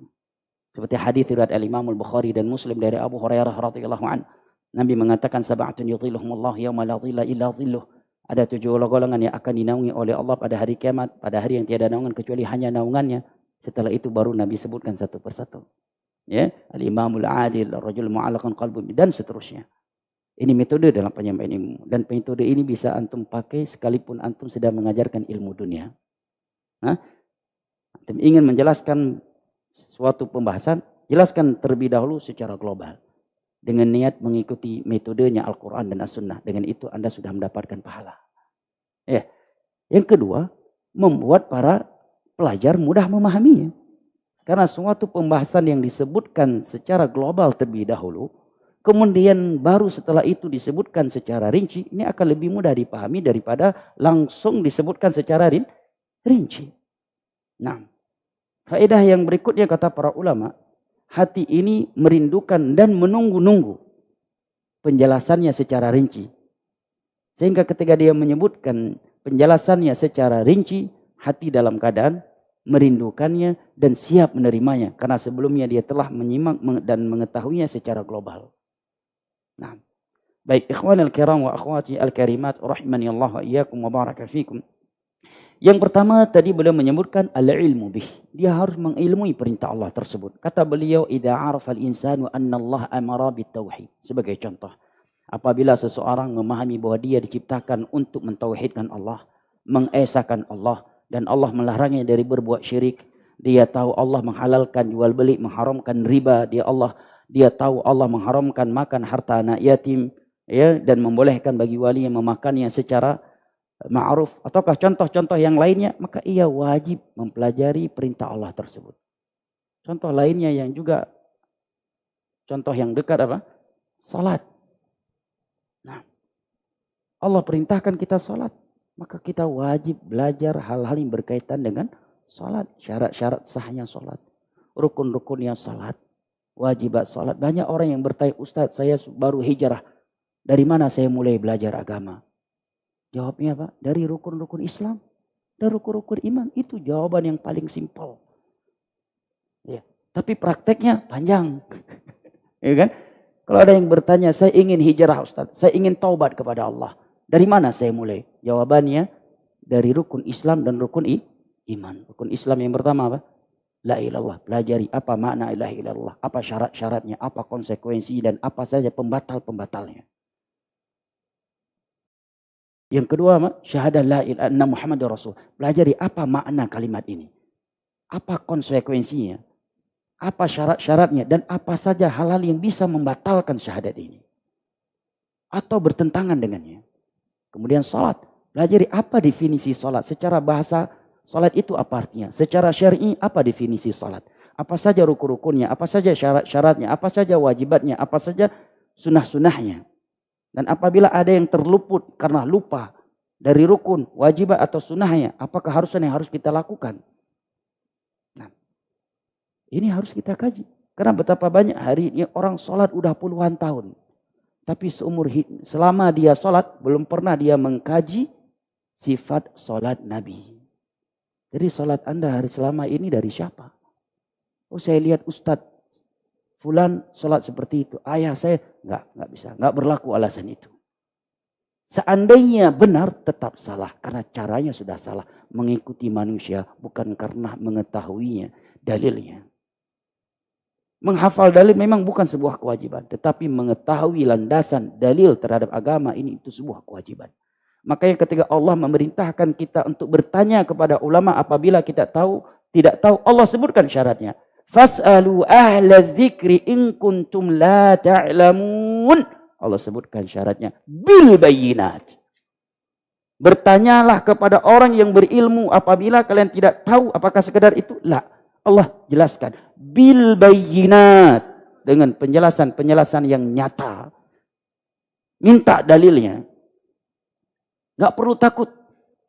Seperti hadis riwayat Al-Imam Al-Bukhari dan Muslim dari Abu Hurairah radhiyallahu anhu. Nabi mengatakan sab'atun yudhilluhumullah yauma la dhilla illa dhilluh. Ada 7 golongan yang akan dinaungi oleh Allah pada hari kiamat. Pada hari yang tiada naungan kecuali hanya naungannya. Setelah itu baru Nabi sebutkan satu persatu. Ya, Al-Imamul Adil, Ar-Rajul Mu'allaqan Qalbu, dan seterusnya. Ini metode dalam penyampaian ilmu. Dan metode ini bisa antum pakai sekalipun antum sedang mengajarkan ilmu dunia. Antum ingin menjelaskan suatu pembahasan, jelaskan terlebih dahulu secara global. Dengan niat mengikuti metodenya Al-Quran dan As-Sunnah. Dengan itu Anda sudah mendapatkan pahala. Ya. Yang kedua, membuat para pelajar mudah memahaminya. Karena suatu pembahasan yang disebutkan secara global terlebih dahulu, kemudian baru setelah itu disebutkan secara rinci, ini akan lebih mudah dipahami daripada langsung disebutkan secara rinci. Nah, faedah yang berikutnya kata para ulama, hati ini merindukan dan menunggu-nunggu penjelasannya secara rinci. Sehingga ketika dia menyebutkan penjelasannya secara rinci, hati dalam keadaan merindukannya dan siap menerimanya. Karena sebelumnya dia telah menyimak dan mengetahuinya secara global. Nah, baik ikhwan al-kiram wa akhwati al-karimat rahimani Allah wa iyyakum wa baraka fikum. Yang pertama tadi beliau menyebutkan al-ilmu bih. Dia harus mengilmui perintah Allah tersebut. Kata beliau, idza arafa al-insanu anna Allah amara bit-tauhid. Sebagai contoh, apabila seseorang memahami bahwa dia diciptakan untuk mentauhidkan Allah, mengesahkan Allah, dan Allah melarangnya dari berbuat syirik. Dia tahu Allah menghalalkan jual beli, mengharamkan riba. Dia tahu Allah mengharamkan makan harta anak yatim, ya, dan membolehkan bagi wali yang memakannya secara ma'ruf, ataukah contoh-contoh yang lainnya, maka ia wajib mempelajari perintah Allah tersebut. Contoh lainnya yang juga contoh yang dekat apa? Salat. Nah, Allah perintahkan kita salat, maka kita wajib belajar hal-hal yang berkaitan dengan salat, syarat-syarat sahnya salat, rukun-rukunnya salat, wajibat salat. Banyak orang yang bertanya, Ustaz, saya baru hijrah, dari mana saya mulai belajar agama? Jawabnya apa? Dari rukun-rukun Islam, dari rukun-rukun iman. Itu jawaban yang paling simpel. Ya. Tapi prakteknya panjang. Ya kan? Kalau ada yang bertanya, saya ingin hijrah Ustaz, saya ingin taubat kepada Allah. Dari mana saya mulai? Jawabannya dari rukun Islam dan rukun iman. Rukun Islam yang pertama apa? La ilaha illallah. Pelajari apa makna la ilaha illallah, apa syarat-syaratnya, apa konsekuensi dan apa saja pembatal-pembatalnya. Yang kedua, syahadah la ilaha illallah Muhammadur Rasul. Pelajari apa makna kalimat ini. Apa konsekuensinya. Apa syarat-syaratnya. Dan apa saja hal-hal yang bisa membatalkan syahadat ini. Atau bertentangan dengannya. Kemudian salat. Pelajari apa definisi salat. Secara bahasa, salat itu apa artinya. Secara syar'i, apa definisi salat. Apa saja rukun-rukunnya. Apa saja syarat-syaratnya. Apa saja wajibatnya. Apa saja sunnah-sunnahnya. Dan apabila ada yang terluput karena lupa dari rukun, wajibat atau sunnahnya, apakah harusnya yang harus kita lakukan? Nah, ini harus kita kaji. Karena betapa banyak hari ini orang sholat udah puluhan tahun. Tapi selama dia sholat, belum pernah dia mengkaji sifat sholat Nabi. Jadi sholat Anda hari selama ini dari siapa? Oh, saya lihat Ustadz fulan sholat seperti itu. Ayah saya nggak bisa, nggak berlaku alasan itu. Seandainya benar tetap salah karena caranya sudah salah, mengikuti manusia bukan karena mengetahuinya dalilnya. Menghafal dalil memang bukan sebuah kewajiban, tetapi mengetahui landasan dalil terhadap agama ini itu sebuah kewajiban. Makanya ketika Allah memerintahkan kita untuk bertanya kepada ulama apabila kita tidak tahu, Allah sebutkan syaratnya. Fas'alu ahla dzikri in kuntum la ta'lamun. Allah sebutkan syaratnya bil bayyinat. Bertanyalah kepada orang yang berilmu apabila kalian tidak tahu apakah sekedar itu. La. Allah jelaskan bil bayyinat dengan penjelasan-penjelasan yang nyata. Minta dalilnya. Enggak perlu takut.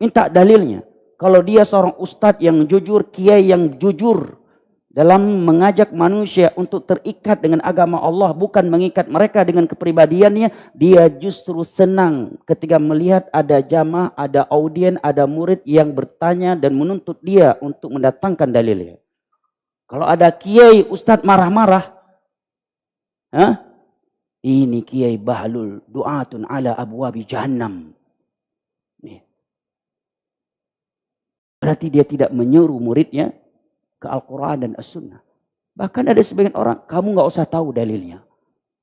Minta dalilnya. Kalau dia seorang ustadz yang jujur, kiai yang jujur dalam mengajak manusia untuk terikat dengan agama Allah, bukan mengikat mereka dengan kepribadiannya, dia justru senang ketika melihat ada jamaah, ada audien, ada murid yang bertanya dan menuntut dia untuk mendatangkan dalilnya. Kalau ada kiai ustadz marah-marah, ini kiai bahlul du'atun ala abwabi jahannam. Berarti dia tidak menyuruh muridnya ke Al-Quran dan As-Sunnah. Bahkan ada sebagian orang, kamu nggak usah tahu dalilnya.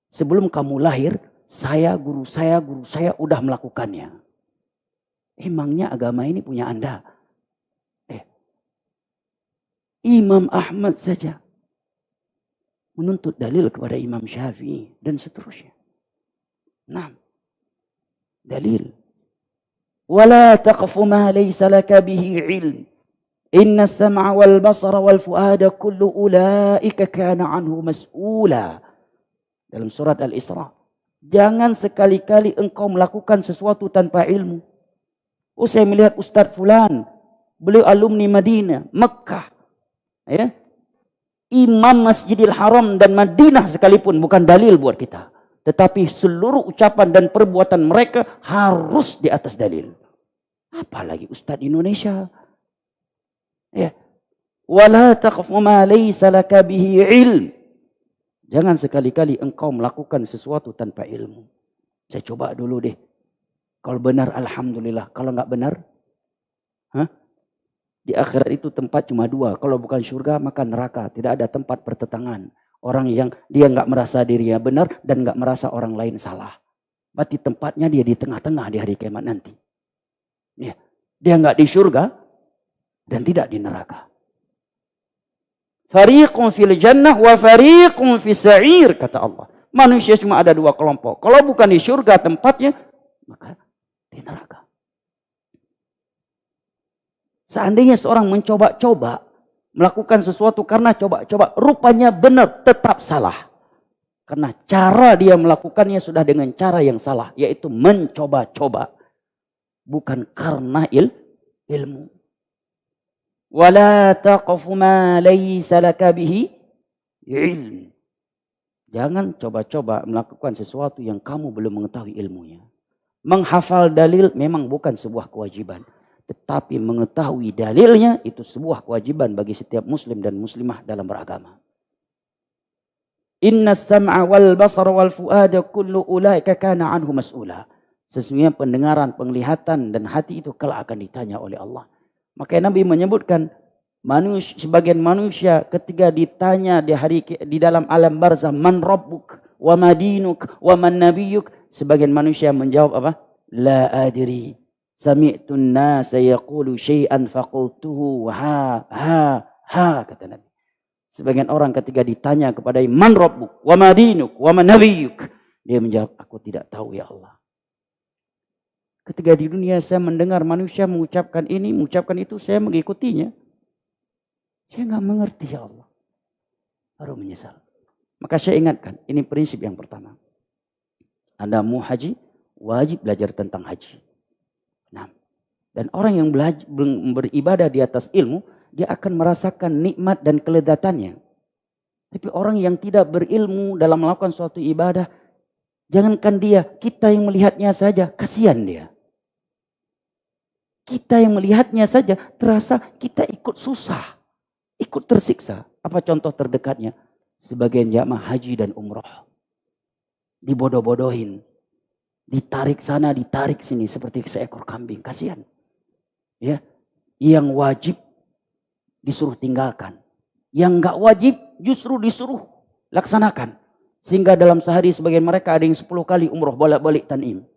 Sebelum kamu lahir, guru saya udah melakukannya. Emangnya agama ini punya Anda? Imam Ahmad saja menuntut dalil kepada Imam Syafi'i dan seterusnya. Nah, dalil. Wala taqfu ma laysa laka bihi ilm. Inna as-sam'a wal basara wal fu'ada kullu ulaika kana anhu mas'ula. Dalam surat Al-Isra. Jangan sekali-kali engkau melakukan sesuatu tanpa ilmu. Oh, saya melihat Ustadz Fulan, beliau alumni Madinah, Mekah. Ya. Imam Masjidil Haram dan Madinah sekalipun bukan dalil buat kita. Tetapi seluruh ucapan dan perbuatan mereka harus di atas dalil. Apalagi Ustadz Indonesia. Ya. Wala taqfu ma laysa laka bihi ilm. Jangan sekali-kali engkau melakukan sesuatu tanpa ilmu. Saya coba dulu deh. Kalau benar alhamdulillah, kalau enggak benar, di akhirat itu tempat cuma dua. Kalau bukan surga, maka neraka. Tidak ada tempat pertentangan. Orang yang dia nggak merasa dirinya benar dan nggak merasa orang lain salah. Berarti tempatnya dia di tengah-tengah di hari kiamat nanti. Ya. Dia nggak di surga dan tidak di neraka. Fariqun fil jannah wa fariqun fis sa'ir, kata Allah. Manusia cuma ada dua kelompok. Kalau bukan di surga tempatnya, maka di neraka. Seandainya seorang mencoba-coba melakukan sesuatu karena coba-coba, rupanya benar, tetap salah. Karena cara dia melakukannya sudah dengan cara yang salah, yaitu mencoba-coba. Bukan karena ilmu. Wala taqfu ma laysa laka bihi ilm. Jangan coba-coba melakukan sesuatu yang kamu belum mengetahui ilmunya. Menghafal dalil memang bukan sebuah kewajiban. Tetapi mengetahui dalilnya itu sebuah kewajiban bagi setiap muslim dan muslimah dalam beragama. Inna as-sam'a wal basara wal fu'ada kullu ulaika kana anhu mas'ula. Sesungguhnya pendengaran, penglihatan dan hati itu kelak akan ditanya oleh Allah. Makanya Nabi menyebutkan sebagian manusia ketika ditanya di dalam alam barzah, man rabbuk wa madinuk wa man nabiyyuk, sebagian manusia menjawab apa? La adri. Sami'tun nasa yaqulu syai'an faqultuhu ha kata Nabi. Sebagian orang ketika ditanya kepada man rabbuk wa madinuk wa man nabiyyuk, dia menjawab, aku tidak tahu ya Allah. Ketika di dunia saya mendengar manusia mengucapkan ini, mengucapkan itu, saya mengikutinya. Saya enggak mengerti ya Allah. Baru menyesal. Maka saya ingatkan, ini prinsip yang pertama. Anda mau haji, wajib belajar tentang haji. Nah, dan orang yang beribadah di atas ilmu, dia akan merasakan nikmat dan kelezatannya. Tapi orang yang tidak berilmu dalam melakukan suatu ibadah, jangankan dia, kita yang melihatnya saja, kasihan dia. Kita yang melihatnya saja, terasa kita ikut susah, ikut tersiksa. Apa contoh terdekatnya? Sebagian jamaah haji dan umroh. Dibodoh-bodohin. Ditarik sana, ditarik sini, seperti seekor kambing. Kasihan. Ya, yang wajib disuruh tinggalkan. Yang enggak wajib justru disuruh laksanakan. Sehingga dalam sehari sebagian mereka ada yang 10 kali umroh bolak-balik Tanim.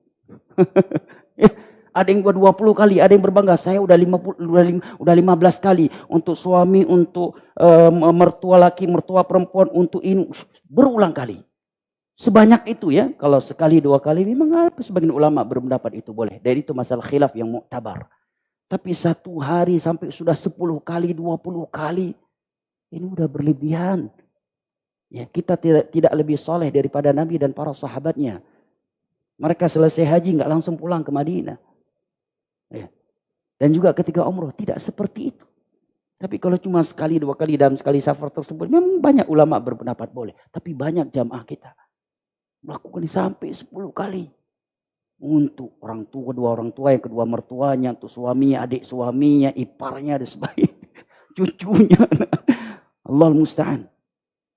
Ada yang buat 20 kali, ada yang berbangga. Saya udah 15 kali untuk suami, untuk mertua laki, mertua perempuan, untuk ini. Berulang kali. Sebanyak itu ya. Kalau sekali 2 kali memang sebagian ulama berpendapat itu boleh. Dan itu masalah khilaf yang muktabar. Tapi 1 hari sampai sudah 10 kali, 20 kali. Ini udah berlebihan. Ya, kita tidak lebih soleh daripada Nabi dan para sahabatnya. Mereka selesai haji nggak langsung pulang ke Madinah. Ya. Dan juga ketika umroh tidak seperti itu. Tapi kalau cuma sekali 2 kali dalam sekali safar tersebut, memang banyak ulama berpendapat boleh. Tapi banyak jamaah kita melakukan sampai 10 kali. Untuk orang tua, kedua orang tua, yang kedua mertuanya, untuk suaminya, adik suaminya, iparnya, dan sebagainya. Cucunya. Allah musta'an.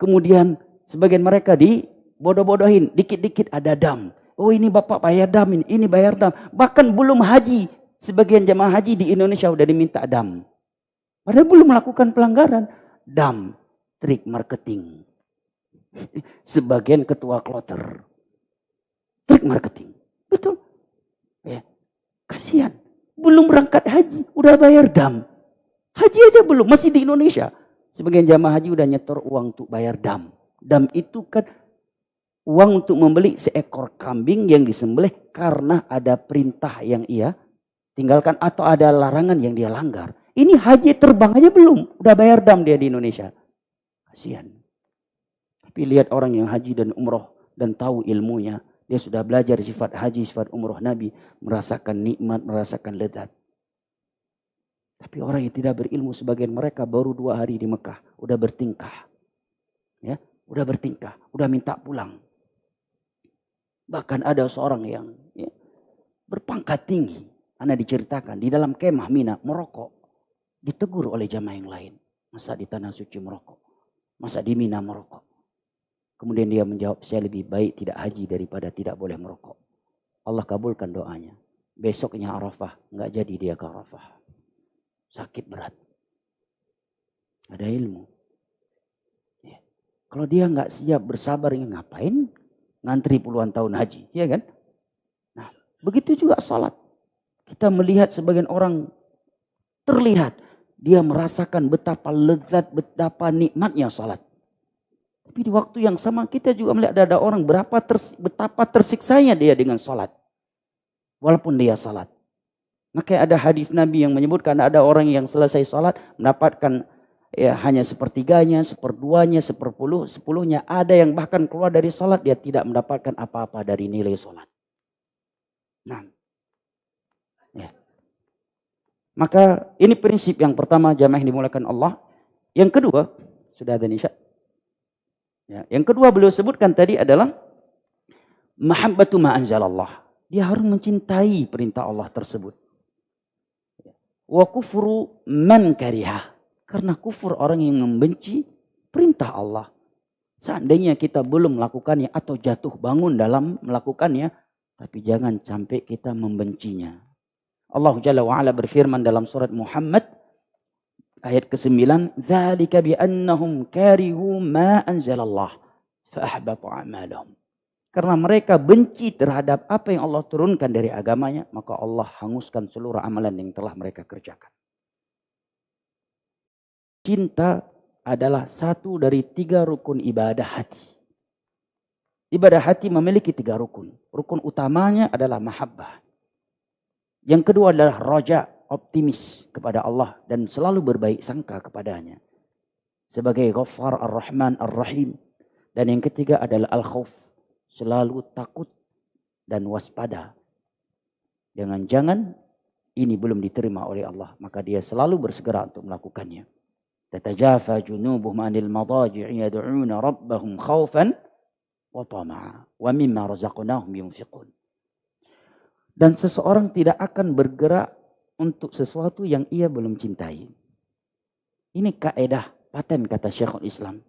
Kemudian sebagian mereka dibodoh-bodohin. Dikit-dikit ada dam. Oh ini bapak bayar dam, ini bayar dam. Bahkan belum haji. Sebagian jamaah haji di Indonesia udah diminta dam. Padahal belum melakukan pelanggaran. Dam. Trik marketing. Sebagian ketua kloter. Trik marketing. Betul. Ya. Kasihan. Belum berangkat haji. Udah bayar dam. Haji aja belum. Masih di Indonesia. Sebagian jamaah haji udah nyetor uang untuk bayar dam. Dam itu kan uang untuk membeli seekor kambing yang disembelih karena ada perintah yang ia tinggalkan atau ada larangan yang dia langgar. Ini haji terbang aja belum. Udah bayar dam dia di Indonesia. Kasihan. Tapi lihat orang yang haji dan umroh dan tahu ilmunya. Dia sudah belajar sifat haji, sifat umroh Nabi. Merasakan nikmat, merasakan lezat. Tapi orang yang tidak berilmu sebagian mereka baru 2 hari di Mekah. Udah bertingkah. Ya, udah bertingkah. Udah minta pulang. Bahkan ada seorang yang ya, berpangkat tinggi. Anda diceritakan di dalam kemah Mina merokok. Ditegur oleh jamaah yang lain. Masa di tanah suci merokok? Masa di Mina merokok? Kemudian dia menjawab, saya lebih baik tidak haji daripada tidak boleh merokok. Allah kabulkan doanya. Besoknya Arafah. Nggak jadi dia ke Arafah. Sakit berat. Ada ilmu. Ya. Kalau dia nggak siap bersabar, ngapain ngantri puluhan tahun haji, ya kan? Nah, begitu juga salat. Kita melihat sebagian orang terlihat dia merasakan betapa lezat, betapa nikmatnya salat. Tapi di waktu yang sama kita juga melihat ada orang betapa tersiksanya dia dengan salat. Walaupun dia salat. Maka ada hadis Nabi yang menyebutkan ada orang yang selesai salat mendapatkan ya hanya sepertiganya, seperduanya, sepuluhnya. Ada yang bahkan keluar dari salat dia tidak mendapatkan apa-apa dari nilai salat. Nah, ya. Maka ini prinsip yang pertama jamaah yang dimuliakan Allah. Yang kedua, sudah ada Nisha. Ya, yang kedua beliau sebutkan tadi adalah mahabbatu ma anzalallah. Dia harus mencintai perintah Allah tersebut. Wa kufru man karihah. Karena kufur orang yang membenci perintah Allah. Seandainya kita belum melakukannya atau jatuh bangun dalam melakukannya. Tapi jangan sampai kita membencinya. Allah Jalla wa'ala berfirman dalam surat Muhammad. Ayat ke-9. Dzalika bi'annahum karihu ma anzalallah. Fa'ahbatu a'malahum. Karena mereka benci terhadap apa yang Allah turunkan dari agamanya. Maka Allah hanguskan seluruh amalan yang telah mereka kerjakan. Cinta adalah satu dari 3 rukun ibadah hati. Ibadah hati memiliki 3 rukun. Rukun utamanya adalah mahabbah. Yang kedua adalah roja, optimis kepada Allah. Dan selalu berbaik sangka kepadanya. Sebagai Ghaffar Ar-Rahman Ar-Rahim. Dan yang ketiga adalah al-khawf. Selalu takut dan waspada Jangan-jangan ini belum diterima oleh Allah. Maka dia selalu bersegera untuk melakukannya. Tatajafa junubuhum anil madaji'i yad'una rabbahum khawfan wa tama'a wa mimma razaqnahum yunfiqun. Dan seseorang tidak akan bergerak untuk sesuatu yang ia belum cintai. Ini kaedah paten kata Syekhul Islam.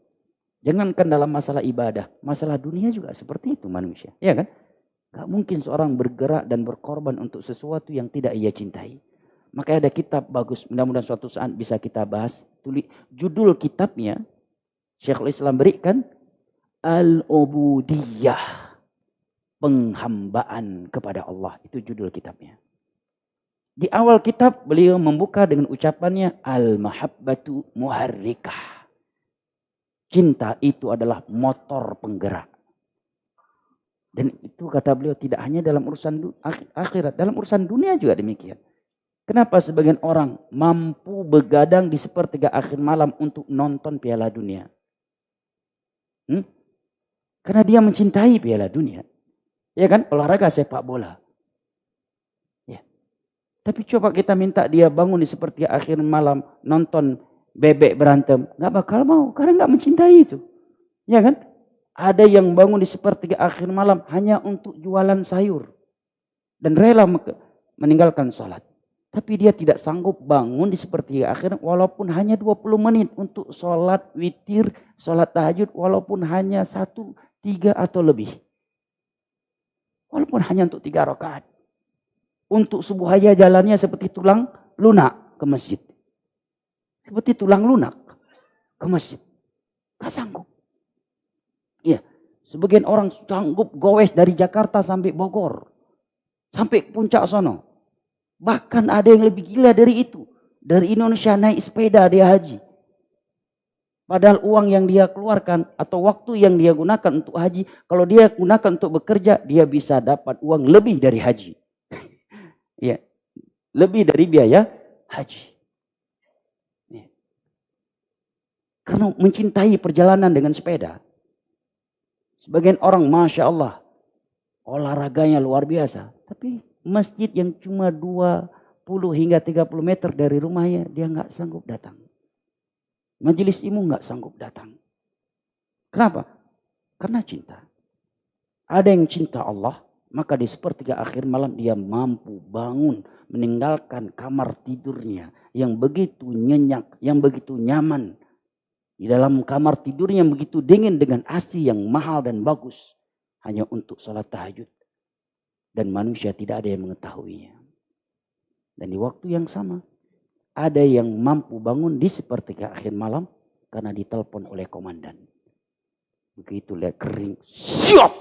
Jangankan dalam masalah ibadah, masalah dunia juga seperti itu manusia. Ya kan? Gak mungkin seorang bergerak dan berkorban untuk sesuatu yang tidak ia cintai. Maka ada kitab bagus, mudah-mudahan suatu saat bisa kita bahas. Judul kitabnya, Syekhul Islam berikan, Al-Ubudiyah. Penghambaan kepada Allah. Itu judul kitabnya. Di awal kitab beliau membuka dengan ucapannya, Al-Mahabbatu Muharrikah. Cinta itu adalah motor penggerak. Dan itu kata beliau tidak hanya dalam urusan akhirat, dalam urusan dunia juga demikian. Kenapa sebagian orang mampu begadang di sepertiga akhir malam untuk nonton Piala Dunia? Karena dia mencintai Piala Dunia. Ya kan? Olahraga sepak bola. Ya. Tapi coba kita minta dia bangun di sepertiga akhir malam nonton bebek berantem. Gak bakal mau karena gak mencintai itu. Ya kan? Ada yang bangun di sepertiga akhir malam hanya untuk jualan sayur. Dan rela meninggalkan sholat. Tapi dia tidak sanggup bangun di sepertiga akhir walaupun hanya 20 menit untuk sholat witir, sholat tahajud walaupun hanya 1, 3 atau lebih. Walaupun hanya untuk 3 rakaat. Untuk subuh aja jalannya seperti tulang lunak ke masjid. Seperti tulang lunak ke masjid. Gak sanggup. Iya, sebagian orang sanggup gowes dari Jakarta sampai Bogor. Sampai puncak sono. Bahkan ada yang lebih gila dari itu. Dari Indonesia naik sepeda dia haji. Padahal uang yang dia keluarkan atau waktu yang dia gunakan untuk haji. Kalau dia gunakan untuk bekerja, dia bisa dapat uang lebih dari haji. Ya, lebih dari biaya haji. Ya. Karena mencintai perjalanan dengan sepeda. Sebagian orang Masya Allah. Olahraganya luar biasa. Tapi masjid yang cuma 20 hingga 30 meter dari rumahnya. Dia gak sanggup datang. Majelis ilmu gak sanggup datang. Kenapa? Karena cinta. Ada yang cinta Allah. Maka di sepertiga akhir malam dia mampu bangun. Meninggalkan kamar tidurnya. Yang begitu nyenyak. Yang begitu nyaman. Di dalam kamar tidurnya yang begitu dingin dengan AC yang mahal dan bagus. Hanya untuk sholat tahajud. Dan manusia tidak ada yang mengetahuinya. Dan di waktu yang sama. Ada yang mampu bangun di sepertiga akhir malam. Karena ditelepon oleh komandan. Begitu lihat kering. Siap!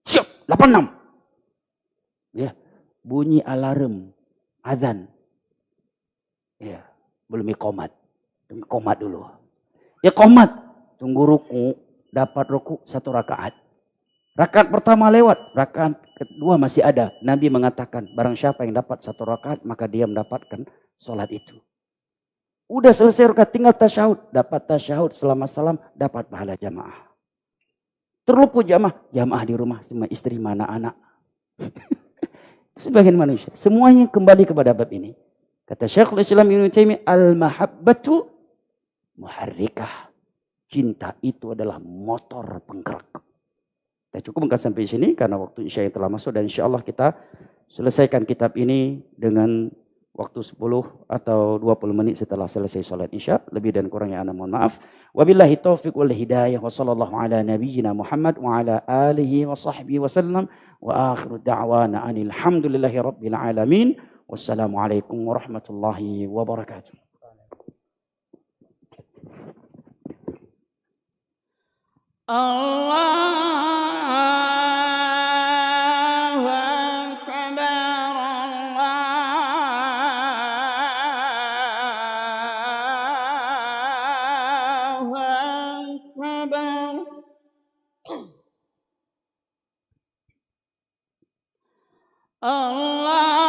Siap! 86! Ya, bunyi alarm. Azan. Ya, belum komat. Komat dulu. Ya komat. Tunggu ruku. Dapat ruku 1 rakaat. Rakaat pertama lewat. Rakaat kedua masih ada. Nabi mengatakan. Barang siapa yang dapat 1 rakaat. Maka dia mendapatkan sholat itu. Udah selesai rakaat. Tinggal tasyahud. Dapat tasyahud selama salam. Dapat pahala jamaah. Terlupa jamaah. Jamaah di rumah. Sama istri mana anak. Sebagian manusia. Semuanya kembali kepada bab ini. Kata Syekhul Islam Ibnu Taimiyah. Al-mahabbatu muharrikah. Cinta itu adalah motor penggerak. Kita cukupkan sampai sini karena waktu Isya yang telah masuk. Dan insya Allah kita selesaikan kitab ini dengan waktu 10 atau 20 menit setelah selesai sholat Isya. Lebih dan kurangnya ana mohon maaf. Wabillahi taufiq wal hidayah. Wa sallallahu ala nabiyyina Muhammad wa ala alihi wa sahbihi wa sallam. Wa akhiru da'wana anil hamdulillahi rabbil alamin. Wassalamualaikum warahmatullahi wabarakatuh. Allahu Akbar, Allahu Akbar. Allahu Akbar,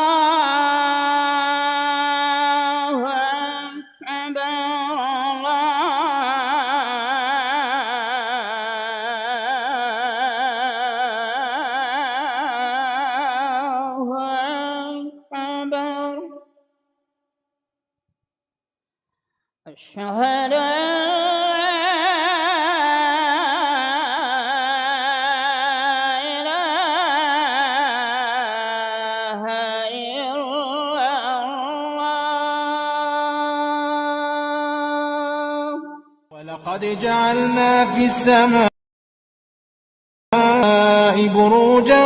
أشهد أن لا إله إلا الله. ولقد جعلنا في السماء بروجا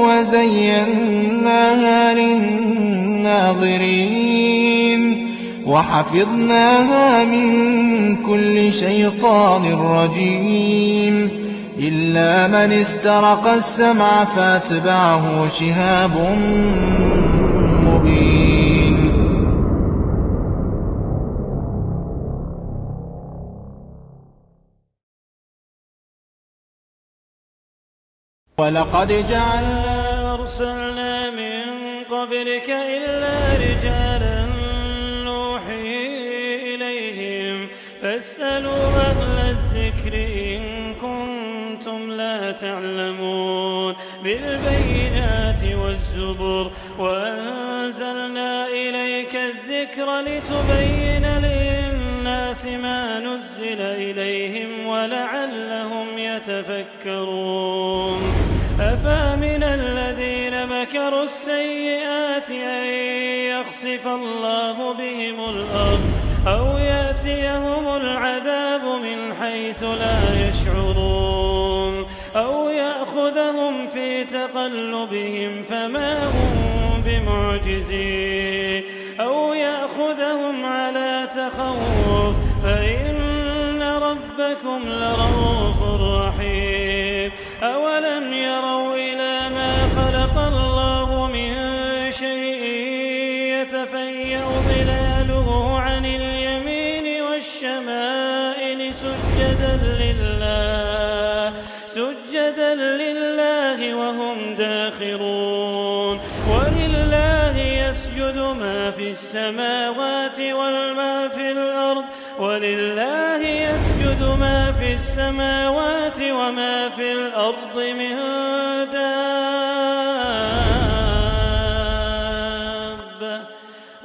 وزيناها للناظرين وحفظناها من كل شيطان رجيم إلا من استرق السمع فاتبعه شهاب مبين. ولقد جعلنا أرسلنا من قبلك إلا رجالا نوحي إليهم فاسألوا أهل الذكر إن كنتم لا تعلمون. بالبينات والزبر وأنزلنا إليك الذكر لتبين للناس ما نزل إليهم ولعلهم يتفكرون. أفامن الذين مكروا السيئات أن يخسف الله بهم الأرض أو يأتيهم العذاب من حيث لا يشعرون أو يأخذهم في تقلبهم فما هم بمعجزين أو يأخذهم على تخوف فإن ربكم لرؤوف رحيم. أولم يروا إلى ما خلق الله من شيء يتفيأ ظلاله عن اليمين والشمائل سجدا لله وهم داخرون. ولله يسجد ما في السماوات وما في الأرض ولله يسجد ما في السماوات وما في الأرض من دابة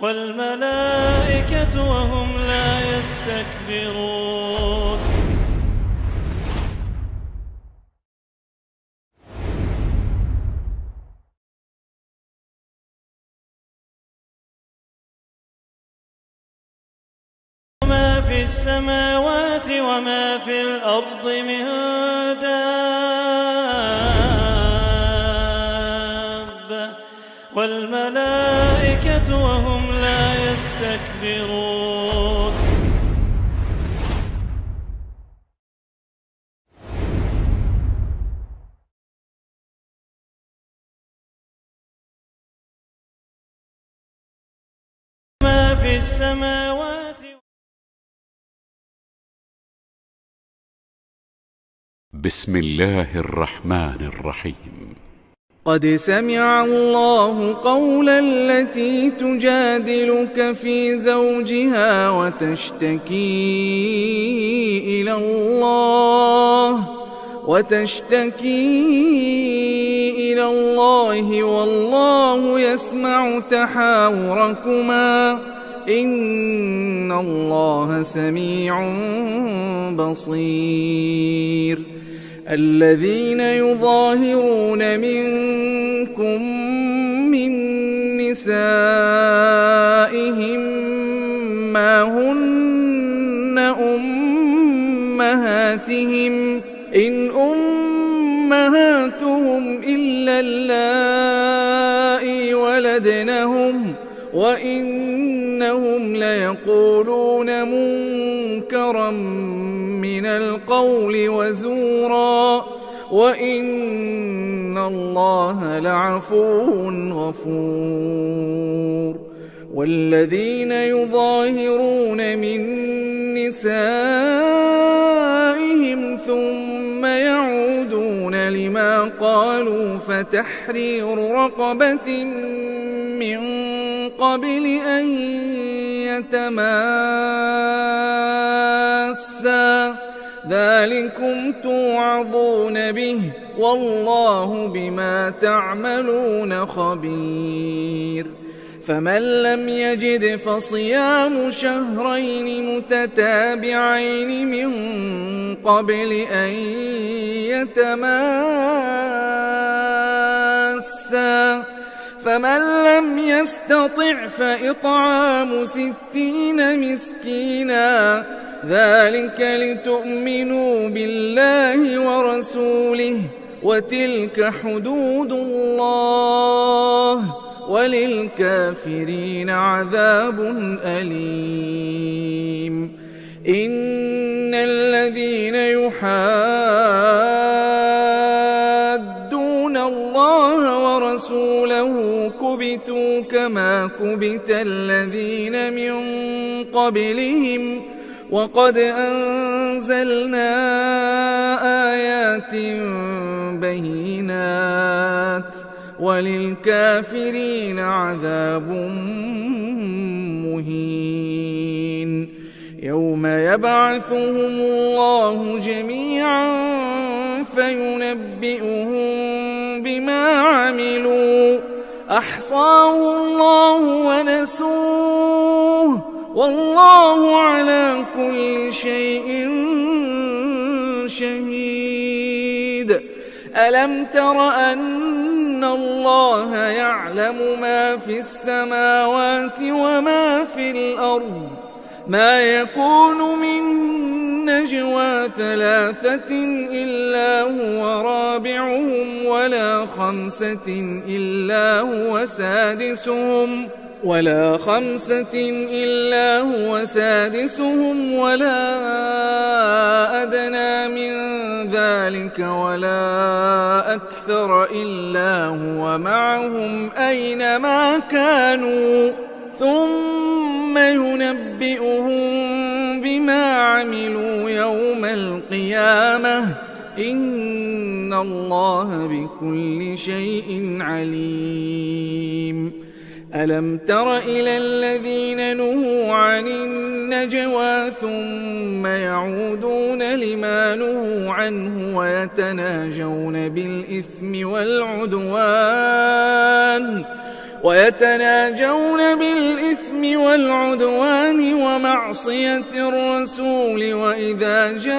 والملائكة وهم لا يستكبرون. ما في السماوات وما في الأرض من دابة والملائكة وهم لا يستكبرون. ما في السماوات. بسم الله الرحمن الرحيم. قد سمع الله قول التي تجادلك في زوجها وتشتكي إلى الله والله يسمع تحاوركما إن الله سميع بصير. الذين يظاهرون منكم من نسائهم ما هن أمهاتهم إن أمهاتهم إلا اللائي ولدنهم وإنهم ليقولون منكرا من القول وزورا وإن الله لعفو غفور. والذين يظاهرون من نسائهم ثم يعودون لما قالوا فتحرير رقبة من قبل أن يتماسا ذلكم توعظون به والله بما تعملون خبير. فمن لم يجد فصيام شهرين متتابعين من قبل أن يتماسا فمن لم يستطع فإطعام 60 مسكينا ذلك لتؤمنوا بالله ورسوله وتلك حدود الله وللكافرين عذاب أليم إن الذين يحادون الله ورسوله كبتوا كما كبت الذين من قبلهم وقد أنزلنا آيات بينات وللكافرين عذاب مهين يوم يبعثهم الله جميعا فينبئهم بما عملوا أحصاه الله ونسوه والله على كل شيء شهيد ألم تر أن الله يعلم ما في السماوات وما في الأرض ما يكون من نجوى 3 إلا هو رابعهم ولا 5 إلا هو سادسهم ولا أدنى من ذلك ولا أكثر إلا هو معهم أينما كانوا ثم ينبئهم بما عملوا يوم القيامة إن الله بكل شيء عليم ألم تر إلى الذين نهوا عن النجوى ثم يعودون لما نهوا عنه ويتناجون بالإثم والعدوان ومعصية الرسول وإذا جاءوك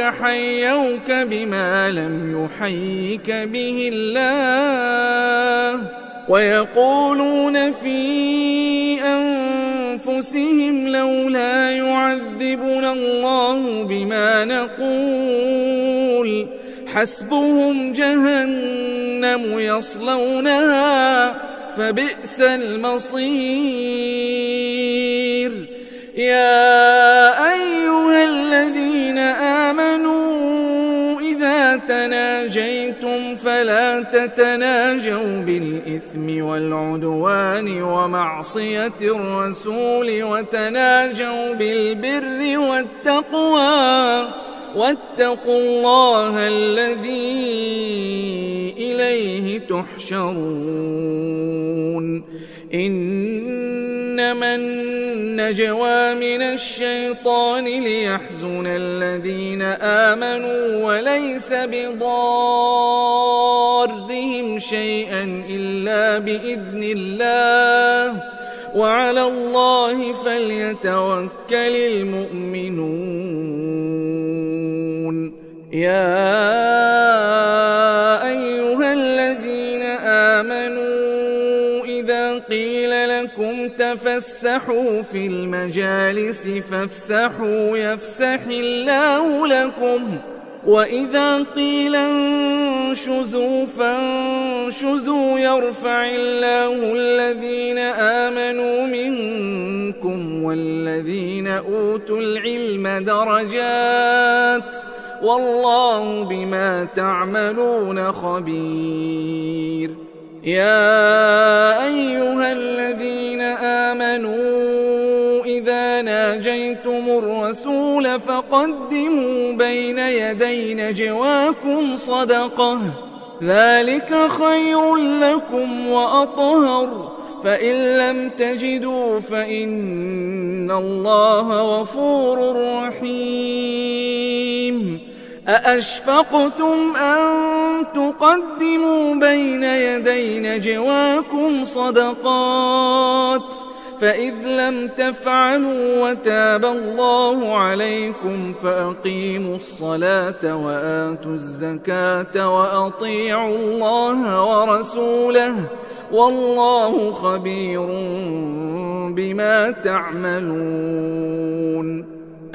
حيوك بما لم يحيك به الله ويقولون في أنفسهم لولا يعذبنا الله بما نقول حسبهم جهنم يصلونها فبئس المصير يا أيها الذين آمنوا إذا تناجيتم فلا تتناجوا بالإثم والعدوان ومعصية الرسول وتناجوا بالبر والتقوى واتقوا الله الذي إليه تحشرون إنما النجوى من الشيطان ليحزن الذين آمنوا وليس بضارهم شيئا إلا بإذن الله وعلى الله فليتوكل المؤمنون يا أيها الذين آمنوا إذا قيل لكم تفسحوا في المجالس فافسحوا يفسح الله لكم وإذا قيل انشزوا فانشزوا يرفع الله الذين آمنوا منكم والذين أوتوا العلم درجات والله بما تعملون خبير يا أيها الذين آمنوا إذا ناجيتم الرسول فقدموا بين يدي نجواكم صدقة ذلك خير لكم وأطهر فإن لم تجدوا فإن الله غفور رحيم أأشفقتم أن تقدموا بين يدي نجواكم صدقات فإذ لم تفعلوا وتاب الله عليكم فأقيموا الصلاة وآتوا الزكاة وأطيعوا الله ورسوله والله خبير بما تعملون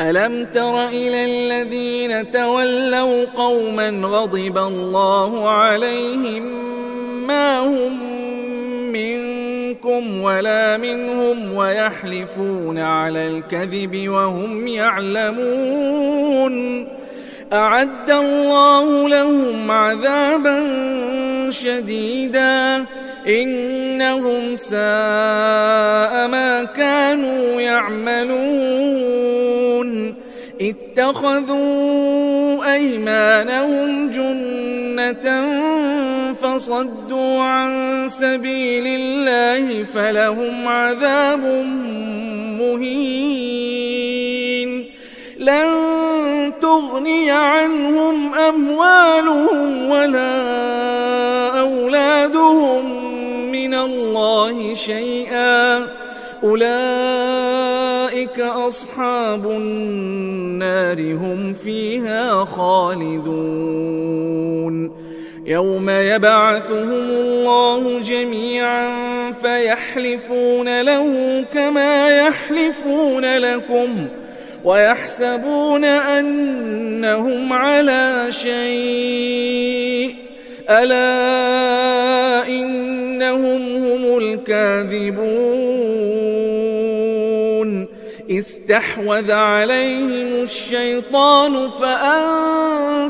ألم تر إلى الذين تولوا قوما غضب الله عليهم ما هم منكم ولا منهم ويحلفون على الكذب وهم يعلمون أعد الله لهم عذابا شديدا إنهم ساء ما كانوا يعملون اتخذوا أيمانهم جنة فصدوا عن سبيل الله فلهم عذاب مهين لن تغني عنهم أموالهم ولا أولادهم من الله شيئا أولئك أصحاب النار هم فيها خالدون يوم يبعثهم الله جميعا فيحلفون له كما يحلفون لكم ويحسبون أنهم على شيء ألا إنهم هم الكاذبون استحوذ عليهم الشيطان فأنساهم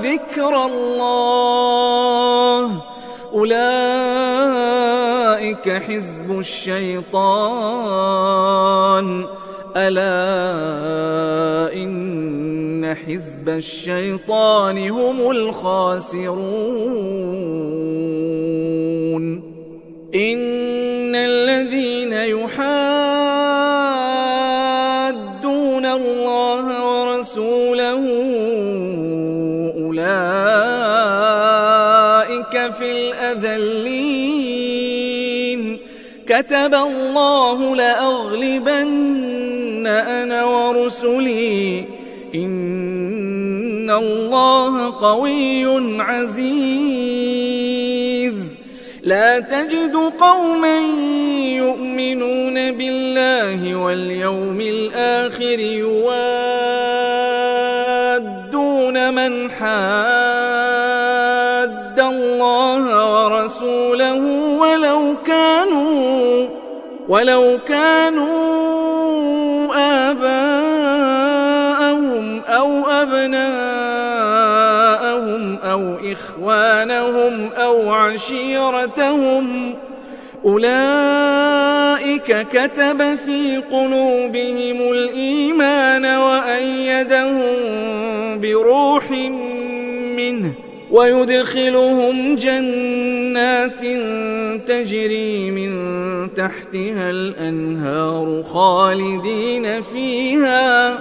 ذكر الله أولئك حزب الشيطان ألا إن حزب الشيطان هم الخاسرون إن الذين يحادون الله ورسوله أولئك في الأذلين كتب الله لأغلبن أنا ورسلي إن الله قوي عزيز لا تجد قوما يؤمنون بالله واليوم الآخر يوادون من حاد الله ورسوله ولو كانوا آباءهم أو أبناءهم أو إخوانهم أو عشيرتهم أولئك كتب في قلوبهم الإيمان وأيدهم بروح منه ويدخلهم جنات تجري من تحتها الأنهار خالدين فيها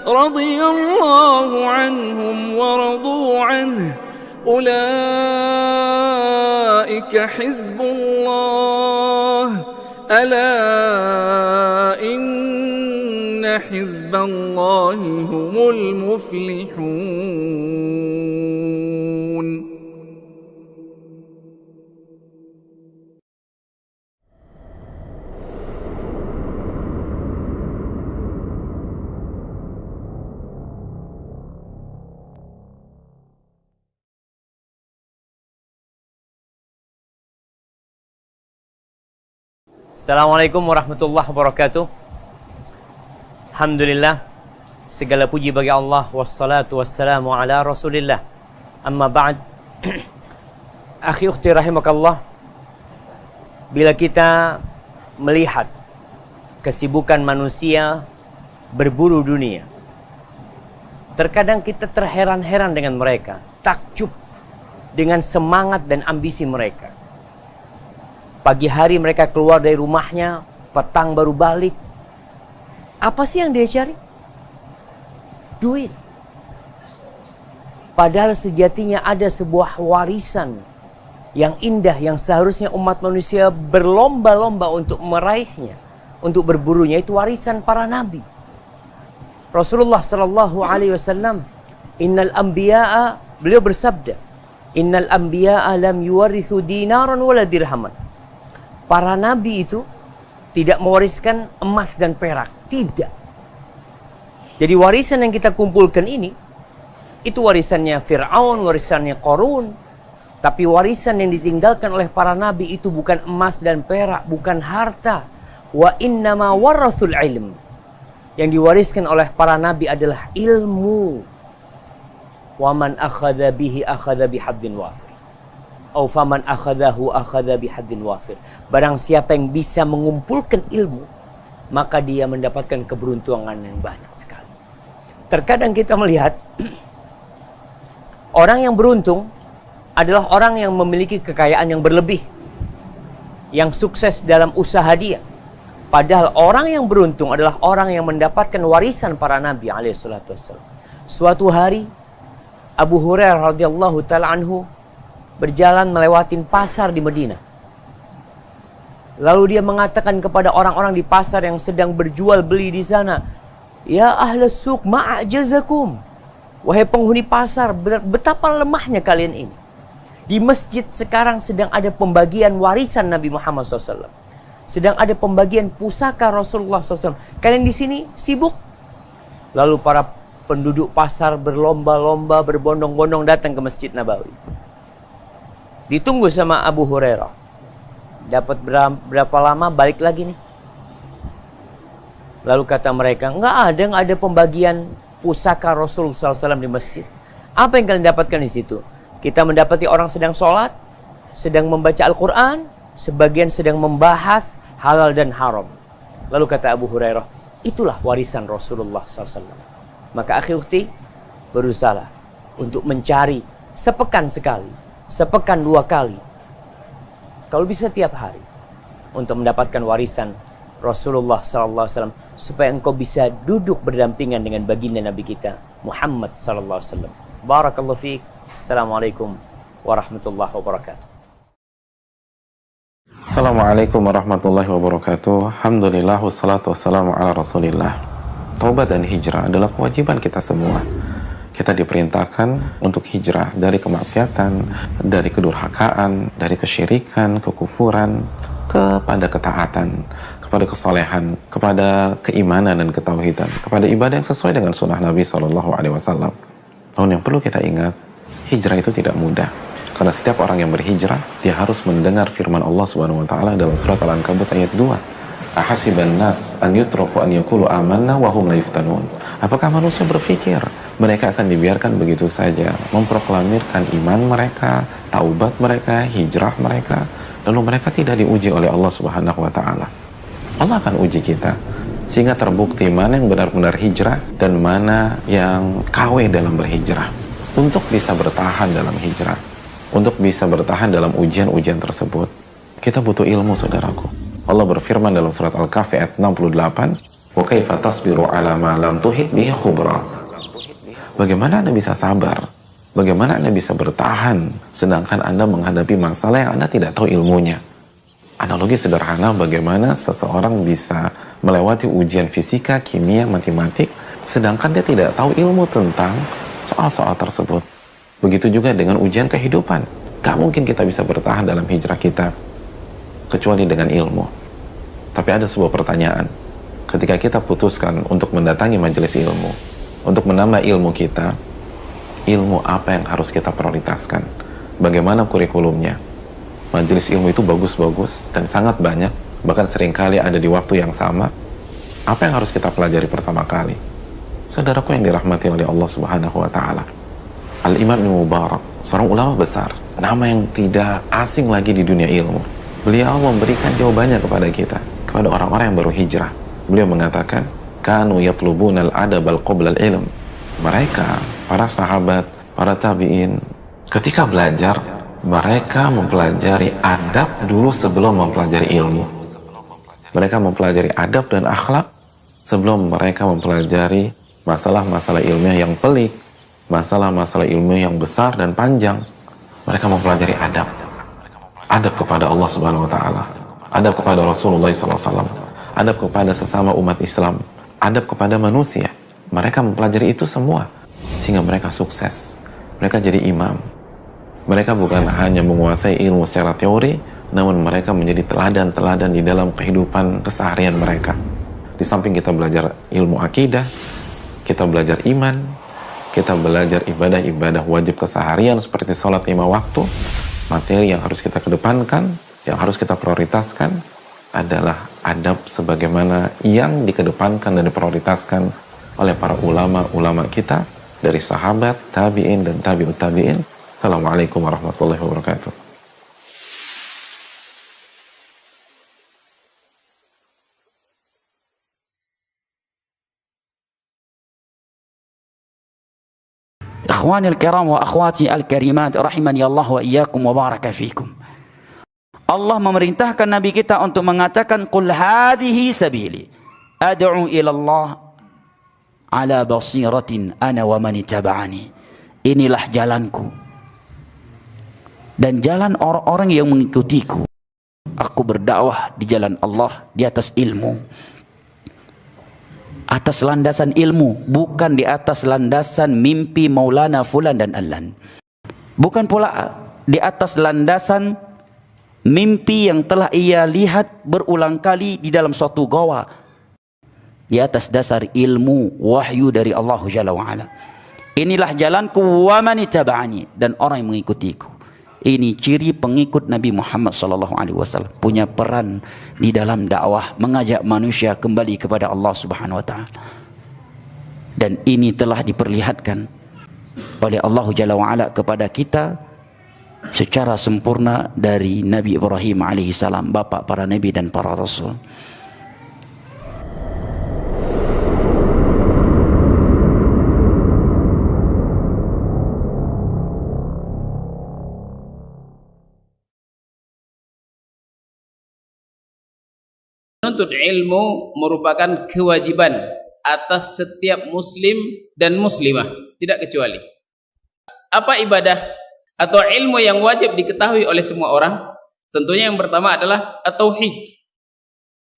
رضي الله عنهم ورضوا عنه أولئك حزب الله ألا إن حزب الله هم المفلحون. Assalamualaikum warahmatullahi wabarakatuh. Alhamdulillah, segala puji bagi Allah, wassalatu wassalamu ala Rasulillah. Amma ba'd. Akhi ukhti rahimakallah, bila kita melihat kesibukan manusia berburu dunia, terkadang kita terheran-heran dengan mereka, takjub dengan semangat dan ambisi mereka. Pagi hari mereka keluar dari rumahnya, petang baru balik. Apa sih yang dia cari? Duit. Padahal sejatinya ada sebuah warisan yang indah yang seharusnya umat manusia berlomba-lomba untuk meraihnya, untuk berburunya, itu warisan para nabi. Rasulullah sallallahu alaihi wasallam, innal anbiya'a, beliau bersabda, innal anbiya'a lam yuwarithu dinaran wala dirhaman. Para nabi itu tidak mewariskan emas dan perak, tidak. Jadi warisan yang kita kumpulkan ini, itu warisannya Fir'aun, warisannya Qarun. Tapi warisan yang ditinggalkan oleh para nabi itu bukan emas dan perak, bukan harta. Wa innama warathul ilm. Yang diwariskan oleh para nabi adalah ilmu. Wa man akhadha bihi akhadha bihaddin wafir. Au faman akhadahu akhadha bihaddin wafir. Barang siapa yang bisa mengumpulkan ilmu, maka dia mendapatkan keberuntungan yang banyak sekali. Terkadang kita melihat orang yang beruntung adalah orang yang memiliki kekayaan yang berlebih, yang sukses dalam usaha dia. Padahal orang yang beruntung adalah orang yang mendapatkan warisan para nabi alaihissalatu wassalam. Suatu hari Abu Hurairah radhiyallahu ta'ala anhu berjalan melewati pasar di Madinah. Lalu dia mengatakan kepada orang-orang di pasar yang sedang berjual beli di sana, "Ya ahlus suq, ma'ajazakum." Wahai penghuni pasar, betapa lemahnya kalian ini. Di masjid sekarang sedang ada pembagian warisan Nabi Muhammad SAW. Sedang ada pembagian pusaka Rasulullah SAW. Kalian di sini sibuk. Lalu para penduduk pasar berlomba-lomba, berbondong-bondong datang ke Masjid Nabawi. Ditunggu sama Abu Hurairah. Dapat berapa lama, balik lagi nih. Lalu kata mereka, nggak ada pembagian pusaka Rasulullah SAW di masjid. Apa yang kalian dapatkan di situ? Kita mendapati orang sedang sholat, sedang membaca Al-Quran, sebagian sedang membahas halal dan haram. Lalu kata Abu Hurairah, itulah warisan Rasulullah SAW. Maka akhi ukhti, berusaha untuk mencari sepekan sekali, sepekan 2 kali, kalau bisa tiap hari, untuk mendapatkan warisan Rasulullah SAW, supaya engkau bisa duduk berdampingan dengan baginda Nabi kita Muhammad SAW. Barakallahu fiik. Assalamualaikum warahmatullahi wabarakatuh. Assalamualaikum warahmatullahi wabarakatuh. Alhamdulillah wassalatu wassalamu ala rasulillah. Taubat dan hijrah adalah kewajiban kita semua. Kita diperintahkan untuk hijrah dari kemaksiatan, dari kedurhakaan, dari kesyirikan, kekufuran, kepada ketaatan, kepada kesolehan, kepada keimanan dan ketauhidan, kepada ibadah yang sesuai dengan sunnah Nabi SAW. Namun yang perlu kita ingat, hijrah itu tidak mudah. Karena setiap orang yang berhijrah, dia harus mendengar firman Allah SWT dalam surat Al-Ankabut ayat 2. Ahasiban nas an yutraku an yaqulu amanna wa hum la yuftanun. Apakah manusia berpikir mereka akan dibiarkan begitu saja memproklamirkan iman mereka, taubat mereka, hijrah mereka, lalu mereka tidak diuji oleh Allah Subhanahu wa taala? Allah akan uji kita sehingga terbukti mana yang benar-benar hijrah dan mana yang KW dalam berhijrah. Untuk bisa bertahan dalam hijrah, untuk bisa bertahan dalam ujian-ujian tersebut, kita butuh ilmu, saudaraku. Allah berfirman dalam surat Al-Kahfi ayat 68, "Wa kaifa tasbiru 'ala ma lam tuhit bihi khubra." Bagaimana Anda bisa sabar? Bagaimana Anda bisa bertahan sedangkan Anda menghadapi masalah yang Anda tidak tahu ilmunya? Analogi sederhana bagaimana seseorang bisa melewati ujian fisika, kimia, matematik sedangkan dia tidak tahu ilmu tentang soal-soal tersebut. Begitu juga dengan ujian kehidupan. Gak mungkin kita bisa bertahan dalam hijrah kita kecuali dengan ilmu. Tapi ada sebuah pertanyaan. Ketika kita putuskan untuk mendatangi majelis ilmu, untuk menambah ilmu kita, ilmu apa yang harus kita prioritaskan? Bagaimana kurikulumnya? Majelis ilmu itu bagus-bagus dan sangat banyak, bahkan seringkali ada di waktu yang sama. Apa yang harus kita pelajari pertama kali? Saudaraku yang dirahmati oleh Allah Subhanahu wa taala, Al-Imam Ibnu Mubarak, seorang ulama besar, nama yang tidak asing lagi di dunia ilmu. Beliau memberikan jawabannya kepada kita, kepada orang-orang yang baru hijrah. Beliau mengatakan, "Kanu yatlubuna al-adab al-qabla al-ilm." Mereka, para sahabat, para tabi'in, ketika belajar, mereka mempelajari adab dulu sebelum mempelajari ilmu. Mereka mempelajari adab dan akhlak sebelum mereka mempelajari masalah-masalah ilmiah yang pelik, masalah-masalah ilmu yang besar dan panjang. Mereka mempelajari adab. Adab kepada Allah Subhanahu wa taala, adab kepada Rasulullah SAW, adab kepada sesama umat Islam, adab kepada manusia. Mereka mempelajari itu semua sehingga mereka sukses. Mereka jadi imam. Mereka bukan hanya menguasai ilmu secara teori, namun mereka menjadi teladan-teladan di dalam kehidupan keseharian mereka. Di samping kita belajar ilmu akidah, kita belajar iman, kita belajar ibadah-ibadah wajib keseharian seperti sholat 5 waktu. Materi yang harus kita kedepankan, yang harus kita prioritaskan adalah adab sebagaimana yang dikedepankan dan diprioritaskan oleh para ulama-ulama kita dari sahabat, tabi'in, dan tabi'ut tabi'in. Assalamualaikum warahmatullahi wabarakatuh. Ikhwani al-kiram wa akhwati al-karimat rahimani Allah wa iyyakum wa baraka fikum. Allah memerintahkan Nabi kita untuk mengatakan qul hadhihi sabili ad'u ila Allah ala basiratin ana wa man ittaba'ani. Inilah jalanku dan jalan orang-orang yang mengikutiku. Aku berdakwah di jalan Allah di atas ilmu, atas landasan ilmu, bukan di atas landasan mimpi Maulana Fulan dan Allan. Bukan pula di atas landasan mimpi yang telah ia lihat berulang kali di dalam suatu goa. Di atas dasar ilmu wahyu dari Allah Jalla wa'ala. Inilah jalanku wa man ittaba'ani, dan orang yang mengikutiku. Ini ciri pengikut Nabi Muhammad SAW, punya peran di dalam dakwah, mengajak manusia kembali kepada Allah Subhanahu wa taala. Dan ini telah diperlihatkan oleh Allah Jalla wa ala kepada kita secara sempurna dari Nabi Ibrahim alaihissalam, bapak para nabi dan para rasul. Menuntut ilmu merupakan kewajiban atas setiap muslim dan muslimah, tidak kecuali. Apa ibadah atau ilmu yang wajib diketahui oleh semua orang? Tentunya yang pertama adalah at-tauhid.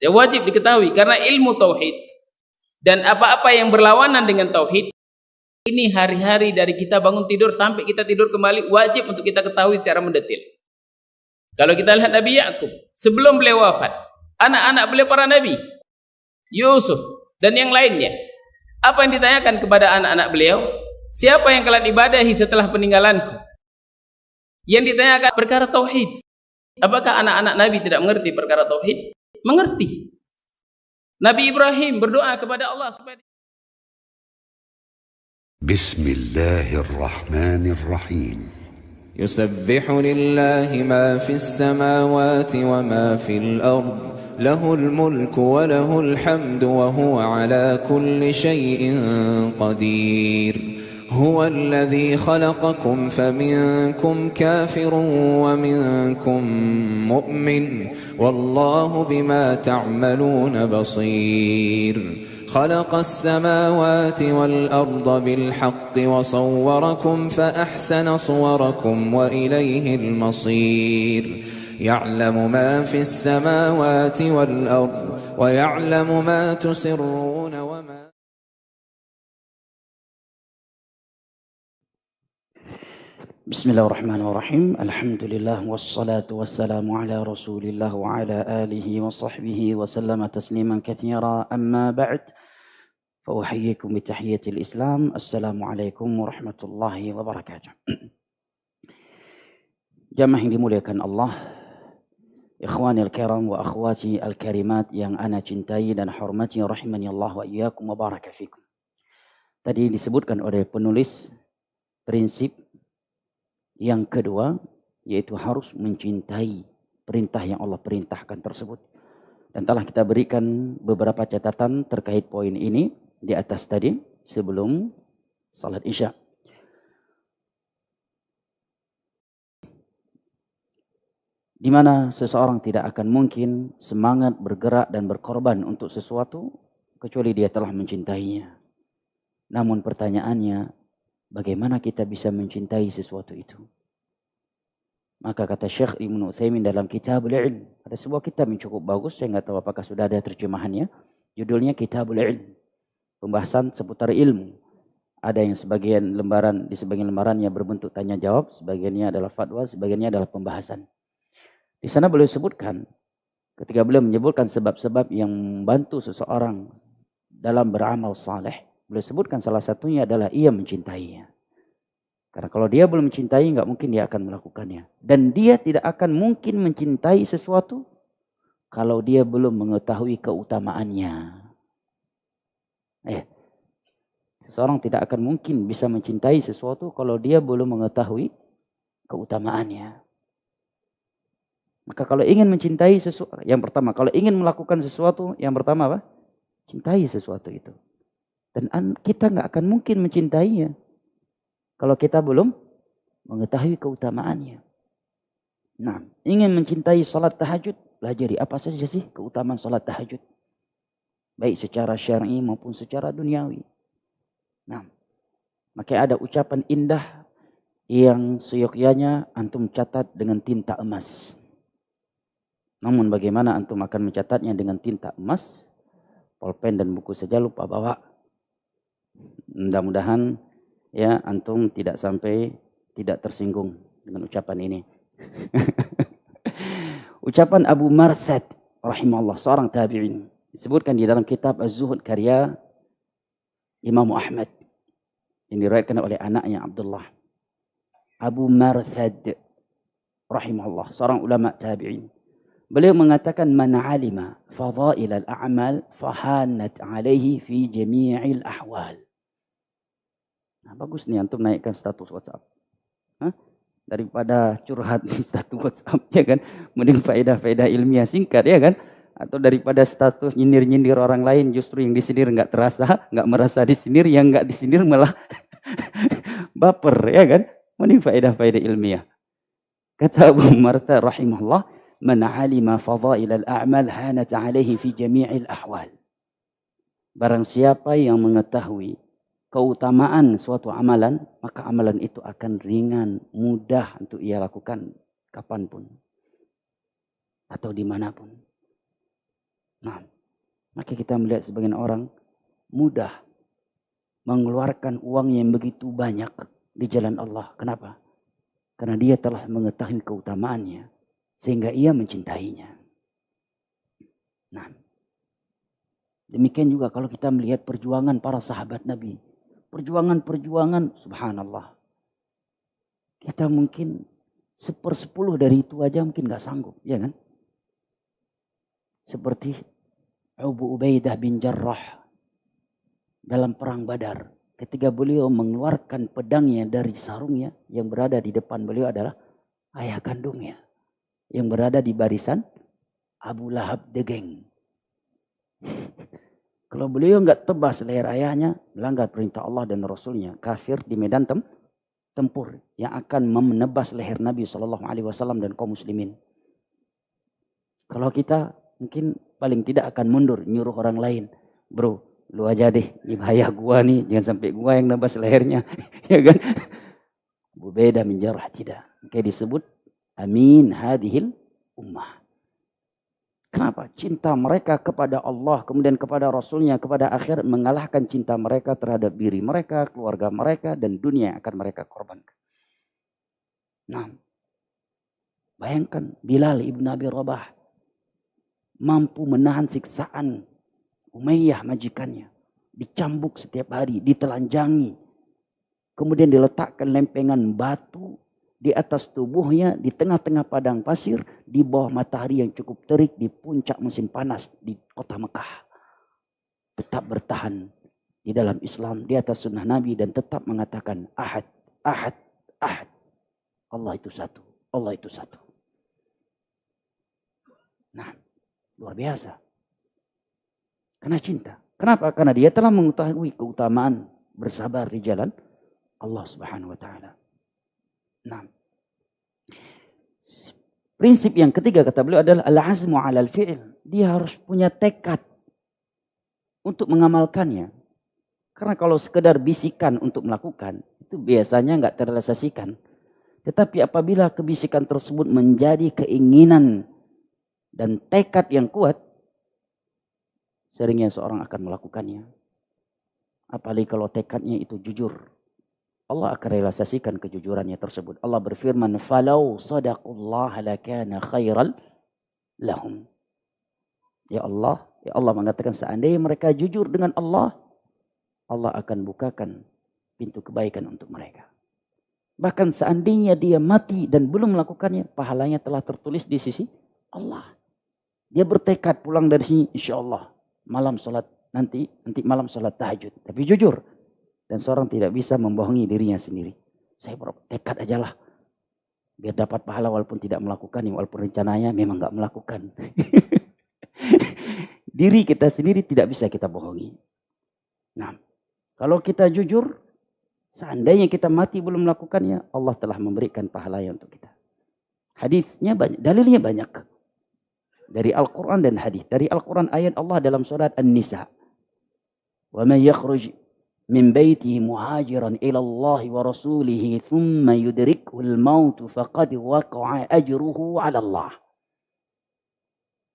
Ya, wajib diketahui karena ilmu tauhid dan apa-apa yang berlawanan dengan tauhid ini hari-hari dari kita bangun tidur sampai kita tidur kembali wajib untuk kita ketahui secara mendetil. Kalau kita lihat Nabi Yakub sebelum beliau wafat, anak-anak beliau para nabi, Yusuf dan yang lainnya, apa yang ditanyakan kepada anak-anak beliau? Siapa yang kalian ibadahi setelah peninggalanku? Yang ditanyakan perkara tauhid. Apakah anak-anak nabi tidak mengerti perkara tauhid? Mengerti. Nabi Ibrahim berdoa kepada Allah supaya Bismillahirrahmanirrahim. يسبح لله ما في السماوات وما في الأرض له الملك وله الحمد وهو على كل شيء قدير هو الذي خلقكم فمنكم كافر ومنكم مؤمن والله بما تعملون بصير خلق السماوات والأرض بالحق وصوركم فأحسن صوركم وإليه المصير يعلم ما في السماوات والأرض ويعلم ما تسرون وما بسم الله الرحمن الرحيم الحمد لله والصلاة والسلام على رسول الله وعلى آله وصحبه وسلم تسليما كثيرا أما بعد فأحييكم بتحية الإسلام السلام عليكم ورحمة الله وبركاته. Jamaah yang dimuliakan Allah, ikhwani al-kiram wa akhwati al-karimat yang ana cintai dan hormati rahimani Allah wa iyyakum wa baraka fikum. Tadi disebutkan oleh penulis prinsip yang kedua, yaitu harus mencintai perintah yang Allah perintahkan tersebut. Dan telah kita berikan beberapa catatan terkait poin ini di atas tadi sebelum salat Isya. Di mana seseorang tidak akan mungkin semangat bergerak dan berkorban untuk sesuatu kecuali dia telah mencintainya. Namun pertanyaannya, Bagaimana kita bisa mencintai sesuatu itu? Maka kata Syekh Ibnu Utsaimin dalam Kitabul Ilm, ada sebuah kitab yang cukup bagus, saya nggak tahu apakah sudah ada terjemahannya. Judulnya Kitabul Ilm, pembahasan seputar ilmu. Ada yang sebagian lembaran, di sebagian lembarannya berbentuk tanya jawab, sebagiannya adalah fatwa, sebagiannya adalah pembahasan. Di sana beliau sebutkan, ketika beliau menyebutkan sebab-sebab yang membantu seseorang dalam beramal saleh, beliau sebutkan salah satunya adalah ia mencintainya. Karena kalau dia belum mencintai, nggak mungkin dia akan melakukannya. Dan dia tidak akan mungkin mencintai sesuatu kalau dia belum mengetahui keutamaannya. Seseorang tidak akan mungkin bisa mencintai sesuatu kalau dia belum mengetahui keutamaannya. Maka kalau ingin mencintai sesuatu, yang pertama, kalau ingin melakukan sesuatu, yang pertama apa? Cintai sesuatu itu. Dan kita nggak akan mungkin mencintainya kalau kita belum mengetahui keutamaannya. Nah, ingin mencintai salat tahajud, pelajari apa saja sih keutamaan salat tahajud. Baik secara syar'i maupun secara duniawi. Nah, maka ada ucapan indah yang seyogyanya antum catat dengan tinta emas. Namun bagaimana antum akan mencatatnya dengan tinta emas? Pulpen dan buku saja lupa bawa. Mudah-mudahan ya antum tidak sampai tidak tersinggung dengan ucapan ini. Ucapan Abu Marthad rahimahullah, seorang tabi'in, disebutkan di dalam kitab Az-Zuhud karya Imam Ahmad yang diriwayatkan oleh anaknya Abdullah. Abu Marthad rahimahullah, seorang ulama tabi'in. Beliau mengatakan, man alima fadail al-a'mal fahanat alaihi fi jami'il ahwal. Nah, bagus nih antum naikkan status WhatsApp. Daripada curhat di status WhatsApp, ya kan? Mending faedah-faedah ilmiah singkat, ya kan? Atau daripada status nyindir-nyindir orang lain, justru yang disindir nggak terasa, nggak merasa disindir, yang nggak disindir malah baper, ya kan? Mending faedah-faedah ilmiah. Kata Abu Marthad rahimahullah, man alima fadail al-a'mal hanat alaihi fi jami'il ahwal. Barang siapa yang mengetahui keutamaan suatu amalan, maka amalan itu akan ringan, mudah untuk ia lakukan kapanpun atau dimanapun. Nah, maka kita melihat sebagian orang mudah mengeluarkan uang yang begitu banyak di jalan Allah. Kenapa? Karena dia telah mengetahui keutamaannya, sehingga ia mencintainya. Nah, demikian juga kalau kita melihat perjuangan para sahabat Nabi. Perjuangan-perjuangan, subhanallah. Kita mungkin 1/10 dari itu aja mungkin gak sanggup, ya kan? Seperti Abu Ubaidah bin Jarrah dalam perang Badar. Ketika beliau mengeluarkan pedangnya dari sarungnya, yang berada di depan beliau adalah ayah kandungnya, yang berada di barisan Abu Lahab the Gang. Kalau beliau nggak tebas leher ayahnya, melanggar perintah Allah dan Rasulnya, kafir di medan tempur yang akan menebas leher Nabi SAW dan kaum muslimin. Kalau kita mungkin paling tidak akan mundur, nyuruh orang lain, bro, lu aja deh, ini bahaya gua nih, jangan sampai gua yang nebas lehernya, ya kan? Beda min Jarrah tidak. Kayak disebut amin hadhil ummah. Kenapa? Cinta mereka kepada Allah, kemudian kepada Rasulnya, kepada akhirat, mengalahkan cinta mereka terhadap diri mereka, keluarga mereka, dan dunia yang akan mereka korbankan. Nah, bayangkan Bilal ibn Abi Rabah mampu menahan siksaan Umayyah majikannya. Dicambuk setiap hari, ditelanjangi. Kemudian diletakkan lempengan batu di atas tubuhnya, di tengah-tengah padang pasir, di bawah matahari yang cukup terik, di puncak musim panas di kota Mekah. Tetap bertahan di dalam Islam, di atas sunnah Nabi, dan tetap mengatakan ahad, ahad, ahad. Allah itu satu, Allah itu satu. Nah, luar biasa. Karena cinta. Kenapa? Karena dia telah mengetahui keutamaan bersabar di jalan Allah Subhanahu wa taala. Nah, prinsip yang ketiga kata beliau adalah al-azmu 'alal fi'l. Dia harus punya tekad untuk mengamalkannya. Karena kalau sekedar bisikan untuk melakukan, itu biasanya nggak terrealisasikan. Tetapi apabila kebisikan tersebut menjadi keinginan dan tekad yang kuat, seringnya seorang akan melakukannya. Apalagi kalau tekadnya itu jujur. Allah akan realisasikan kejujurannya tersebut. Allah berfirman, "Falau sadaqullah lakana khairal lahum." Ya Allah mengatakan seandainya mereka jujur dengan Allah, Allah akan bukakan pintu kebaikan untuk mereka. Bahkan seandainya dia mati dan belum melakukannya, pahalanya telah tertulis di sisi Allah. Dia bertekad pulang dari sini, insya Allah malam sholat nanti malam sholat tahajud. Tapi jujur. Dan seorang tidak bisa membohongi dirinya sendiri. Saya bertekad aja lah. Biar dapat pahala walaupun tidak melakukannya. Walaupun rencananya memang gak melakukan. Diri kita sendiri tidak bisa kita bohongi. Nah, kalau kita jujur, seandainya kita mati belum melakukannya, Allah telah memberikan pahalanya untuk kita. Hadisnya banyak, dalilnya banyak. Dari Al-Quran dan hadis. Dari Al-Quran ayat Allah dalam surat An-Nisa. Wa man yakhruj min baitihi muhajiran ila Allah wa rasulihi thumma yudrikul maut faqad waqa'a ajruhu 'ala Allah.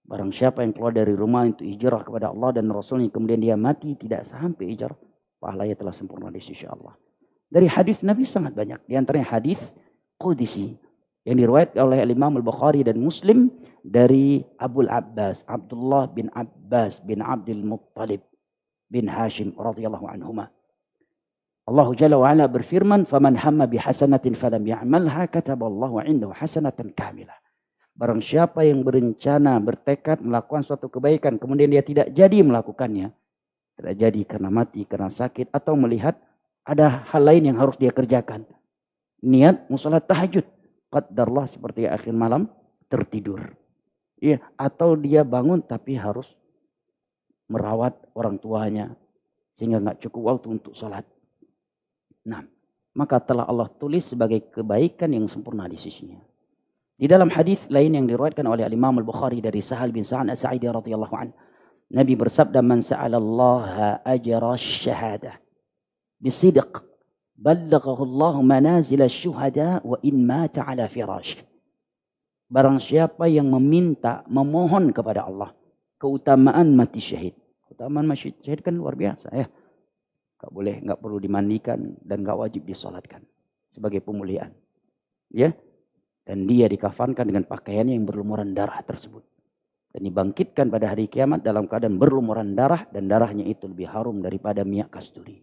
Barang siapa yang keluar dari rumah itu hijrah kepada Allah dan Rasulnya, kemudian dia mati tidak sampai hijrah, pahalanya telah sempurna di sisi Allah. Dari hadis Nabi sangat banyak. Di antaranya hadis Qudsi yang diriwayatkan oleh Imam Al-Bukhari dan Muslim dari Abul Abbas, Abdullah bin Abbas bin Abdul Muttalib bin Hashim radhiyallahu anhuma. Allah Jalla wa Ala berfirman, "Faman hamma bihasanatin falam ya'malha kataballahu 'indahu hasanatan kamilah." Barang siapa yang berencana, bertekad melakukan suatu kebaikan, kemudian dia tidak jadi melakukannya. Tidak jadi karena mati, karena sakit, atau melihat ada hal lain yang harus dia kerjakan. Niat musalat tahajud. Qaddarlah seperti akhir malam tertidur. Ya, atau dia bangun tapi harus merawat orang tuanya. Sehingga nggak cukup waktu untuk sholat. Nah, maka telah Allah tulis sebagai kebaikan yang sempurna di sisinya. Di dalam hadis lain yang diriwayatkan oleh Imam Al-Bukhari dari Sahal bin Sa'ad As-Sa'idi radhiyallahu anhu, Nabi bersabda, "Man sa'ala Allah ajra asy-syahadah bisidq, ballaghahu Allah manazil asy-syuhada wa in mata 'ala firash." Barang siapa yang memohon kepada Allah keutamaan mati syahid. Keutamaan mati syahid kan luar biasa ya. Nggak perlu dimandikan dan nggak wajib disolatkan sebagai pemuliaan. Ya. Dan dia dikafankan dengan pakaian yang berlumuran darah tersebut. Dan dibangkitkan pada hari kiamat dalam keadaan berlumuran darah. Dan darahnya itu lebih harum daripada minyak kasturi.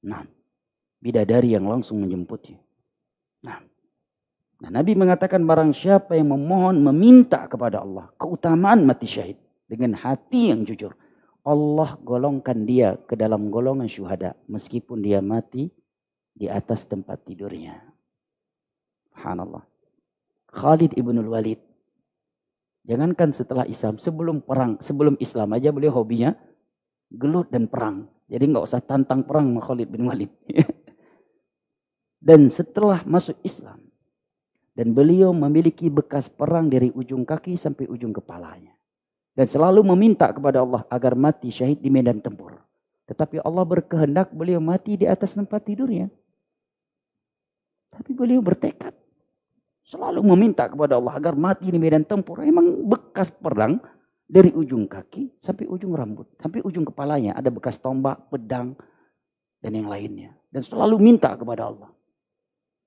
Nah, bidadari yang langsung menjemputnya. Nah, Nabi mengatakan barang siapa yang memohon, meminta kepada Allah keutamaan mati syahid. Dengan hati yang jujur. Allah golongkan dia ke dalam golongan syuhada. Meskipun dia mati di atas tempat tidurnya. Subhanallah. Khalid ibnul Walid. Jangankan setelah Islam, sebelum Islam aja beliau hobinya gelut dan perang. Jadi nggak usah tantang perang sama Khalid bin Walid. Dan setelah masuk Islam, dan beliau memiliki bekas perang dari ujung kaki sampai ujung kepalanya. Dan selalu meminta kepada Allah agar mati syahid di medan tempur. Tetapi Allah berkehendak beliau mati di atas tempat tidurnya. Tapi beliau bertekad. Selalu meminta kepada Allah agar mati di medan tempur. Emang bekas perang dari ujung kaki sampai ujung rambut. Sampai ujung kepalanya ada bekas tombak, pedang, dan yang lainnya. Dan selalu minta kepada Allah.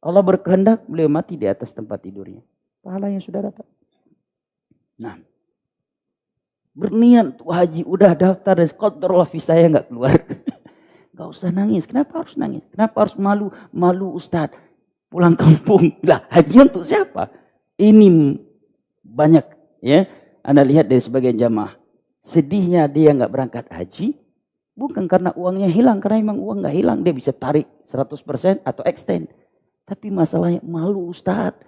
Allah berkehendak beliau mati di atas tempat tidurnya. Pahalanya sudah dapat. Nah. Berniat untuk haji. Udah daftar dan qadarullah visa saya nggak keluar. Gak usah nangis. Kenapa harus nangis? Kenapa harus malu? Malu Ustaz. Pulang kampung. Lah, haji untuk siapa? Ini banyak ya. Anda lihat dari sebagian jamaah. Sedihnya dia nggak berangkat haji. Bukan karena uangnya hilang. Karena memang uang nggak hilang. Dia bisa tarik 100% atau extend. Tapi masalahnya malu Ustaz.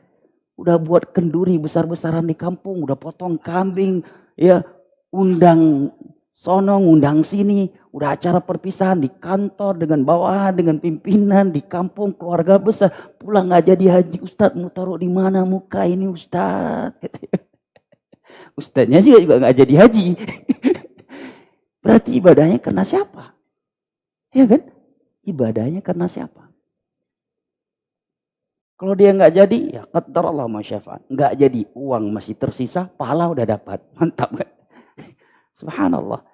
Udah buat kenduri besar-besaran di kampung. Udah potong kambing. Ya, undang sono, undang sini. Udah acara perpisahan di kantor dengan bawahan, dengan pimpinan, di kampung, keluarga besar. Pulang nggak jadi haji. Ustaz mau taruh di mana muka ini Ustaz? Ustaznya juga nggak jadi haji. Berarti ibadahnya karena siapa? Ya kan? Ibadahnya karena siapa? Kalau dia nggak jadi, ya qadarallah ma syaa. Nggak jadi, uang masih tersisa, pahala udah dapat. Mantap kan? Subhanallah.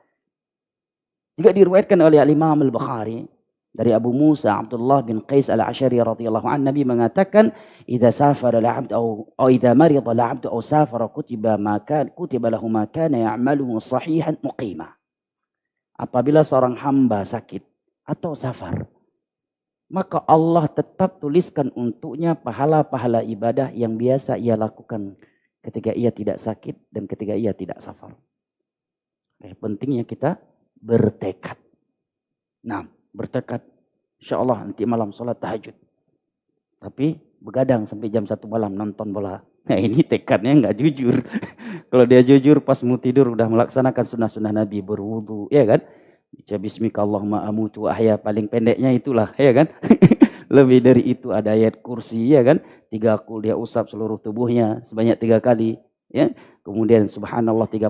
Juga diriwayatkan oleh Imam Al-Bukhari dari Abu Musa Abdullah bin Qais Al-Asy'ari radhiyallahu anhu, Nabi mengatakan, "Idza safara al-'abd aw idza marida al-'abd aw safara kutiba lahu ma kana ya'maluhu sahihan muqima." Apabila seorang hamba sakit atau safar, maka Allah tetap tuliskan untuknya pahala-pahala ibadah yang biasa ia lakukan ketika ia tidak sakit dan ketika ia tidak safar. Pentingnya kita bertekad. Nah, bertekad, insya Allah nanti malam sholat tahajud. Tapi begadang sampai jam 1 malam nonton bola. Nah ini tekadnya nggak jujur. Kalau dia jujur pas mau tidur udah melaksanakan sunnah-sunnah Nabi, berwudu, ya kan? Baca bismika Allahumma amutu ahya, paling pendeknya itulah, ya kan? Lebih dari itu ada ayat kursi, ya kan? 3 kul dia usap seluruh tubuhnya sebanyak 3 kali, ya. Kemudian subhanallah 30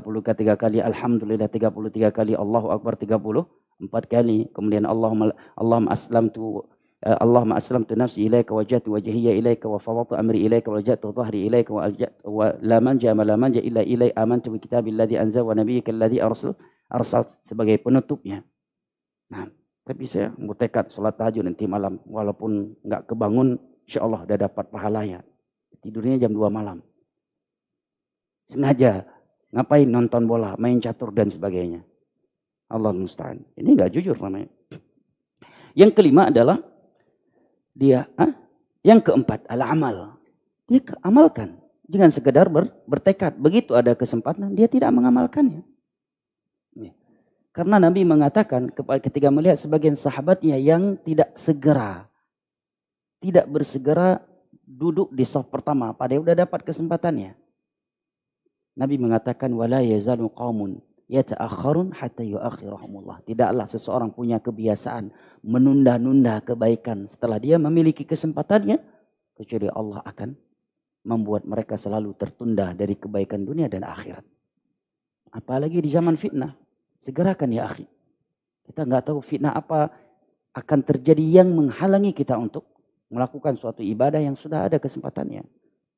kali, alhamdulillah 33 kali, Allahu akbar 34 kali. Kemudian Allahumma aslamtu nafsi ilaika wajjahtu wajhiya ilaika wa fawwadtu amri ilaika wa wajjahtu dhahri ilaika wa la manja illa ilaika amantu bi kitabilladzi anzala wa nabiyyika alladzi arsal sebagai penutupnya. Nah, tapi saya mau tekad sholat tahajud nanti malam, walaupun nggak kebangun, insya Allah udah dapat pahalanya. Tidurnya jam 2 malam. Sengaja ngapain? Nonton bola, main catur dan sebagainya. Allah musta'an. Ini nggak jujur namanya. Yang kelima adalah yang keempat, al-amal. Dia amalkan. Jangan sekedar bertekad. Begitu ada kesempatan, dia tidak mengamalkannya. Karena Nabi mengatakan ketika melihat sebagian sahabatnya yang tidak bersegera duduk di saf pertama, padahal sudah dapat kesempatannya. Nabi mengatakan, wala yazalu qaumun yata'akhkharun hatta yu'akhirahumullah. Tidaklah seseorang punya kebiasaan menunda-nunda kebaikan setelah dia memiliki kesempatannya, kecuali Allah akan membuat mereka selalu tertunda dari kebaikan dunia dan akhirat. Apalagi di zaman fitnah. Segerakan ya akhi. Kita nggak tahu fitnah apa akan terjadi yang menghalangi kita untuk melakukan suatu ibadah yang sudah ada kesempatannya.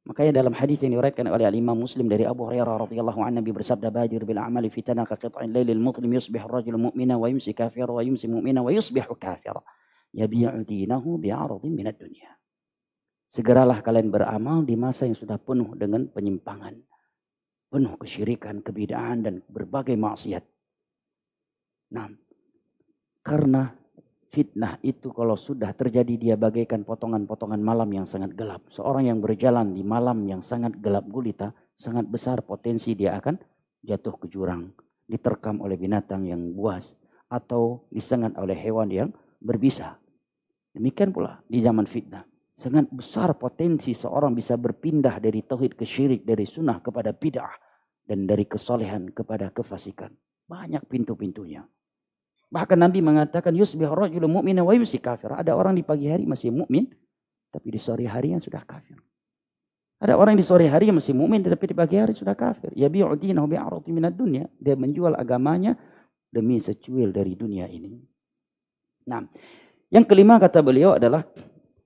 Makanya dalam hadis yang diriwayatkan oleh Imam Muslim dari Abu Hurairah radhiyallahu anhu, Nabi bersabda, "Badir bil a'mali fitana ka qit'il lailil mudlim yusbihu ar-rajulu mu'mina wa yumsi kafira wa yumsi mu'mina wa yusbihu kafira. Yabi'u dinahu bi'aradin minad dunya." Segeralah kalian beramal di masa yang sudah penuh dengan penyimpangan, penuh kesyirikan, kebid'ahan dan berbagai maksiat. Nah, karena fitnah itu kalau sudah terjadi dia bagaikan potongan-potongan malam yang sangat gelap. Seorang yang berjalan di malam yang sangat gelap gulita, sangat besar potensi dia akan jatuh ke jurang, diterkam oleh binatang yang buas, atau disengat oleh hewan yang berbisa. Demikian pula di zaman fitnah. Sangat besar potensi seorang bisa berpindah dari tauhid ke syirik, dari sunnah kepada bid'ah, dan dari kesolehan kepada kefasikan. Banyak pintu-pintunya. Bahkan Nabi mengatakan yusbihu rajulu mu'mina wa yumsi kafir. Ada orang di pagi hari masih mukmin, tapi di sore hari yang sudah kafir. Ada orang di sore hari yang masih mukmin, tapi di pagi hari sudah kafir. Yabi'u dinahu bi'aradin minad dunya. Dia menjual agamanya demi secuil dari dunia ini. Nah, yang kelima kata beliau adalah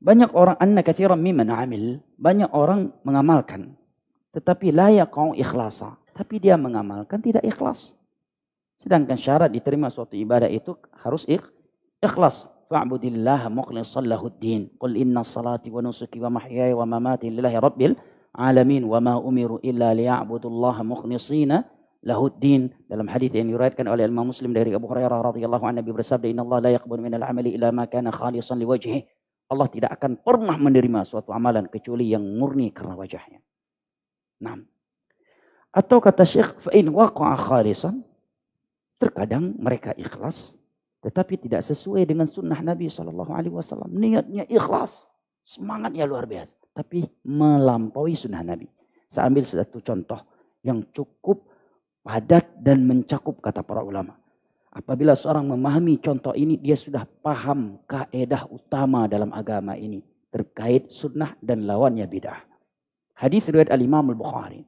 banyak orang anna katsiran mimman amil, banyak orang mengamalkan tetapi la yaqau ikhlasa, tapi dia mengamalkan tidak ikhlas. Sedangkan syarat diterima suatu ibadah itu harus ikhlas. Fa'budillaha mukhlishan lahuddin. Qul inna salati wa nusuki wa mahyaya wa mamati lillahi rabbil alamin wa ma umiru illa liya'budullaha mukhlishina lahuddin. Dalam hadis yang diriwayatkan oleh Imam Muslim dari Abu Hurairah radhiyallahu anhu, Nabi bersabda, "Innallaha la yaqbalu minal amali illa ma kana khalisan liwajhihi." Allah tidak akan pernah menerima suatu amalan kecuali yang murni karena wajahnya. Nah, atau kata Syekh, fa in waqa'a khalisan, terkadang mereka ikhlas, tetapi tidak sesuai dengan sunnah Nabi SAW. Niatnya ikhlas, semangatnya luar biasa, tapi melampaui sunnah Nabi. Saya ambil satu contoh yang cukup padat dan mencakup kata para ulama. Apabila seorang memahami contoh ini, dia sudah paham kaedah utama dalam agama ini terkait sunnah dan lawannya bid'ah. Hadis riwayat Al-Imam Al-Bukhari.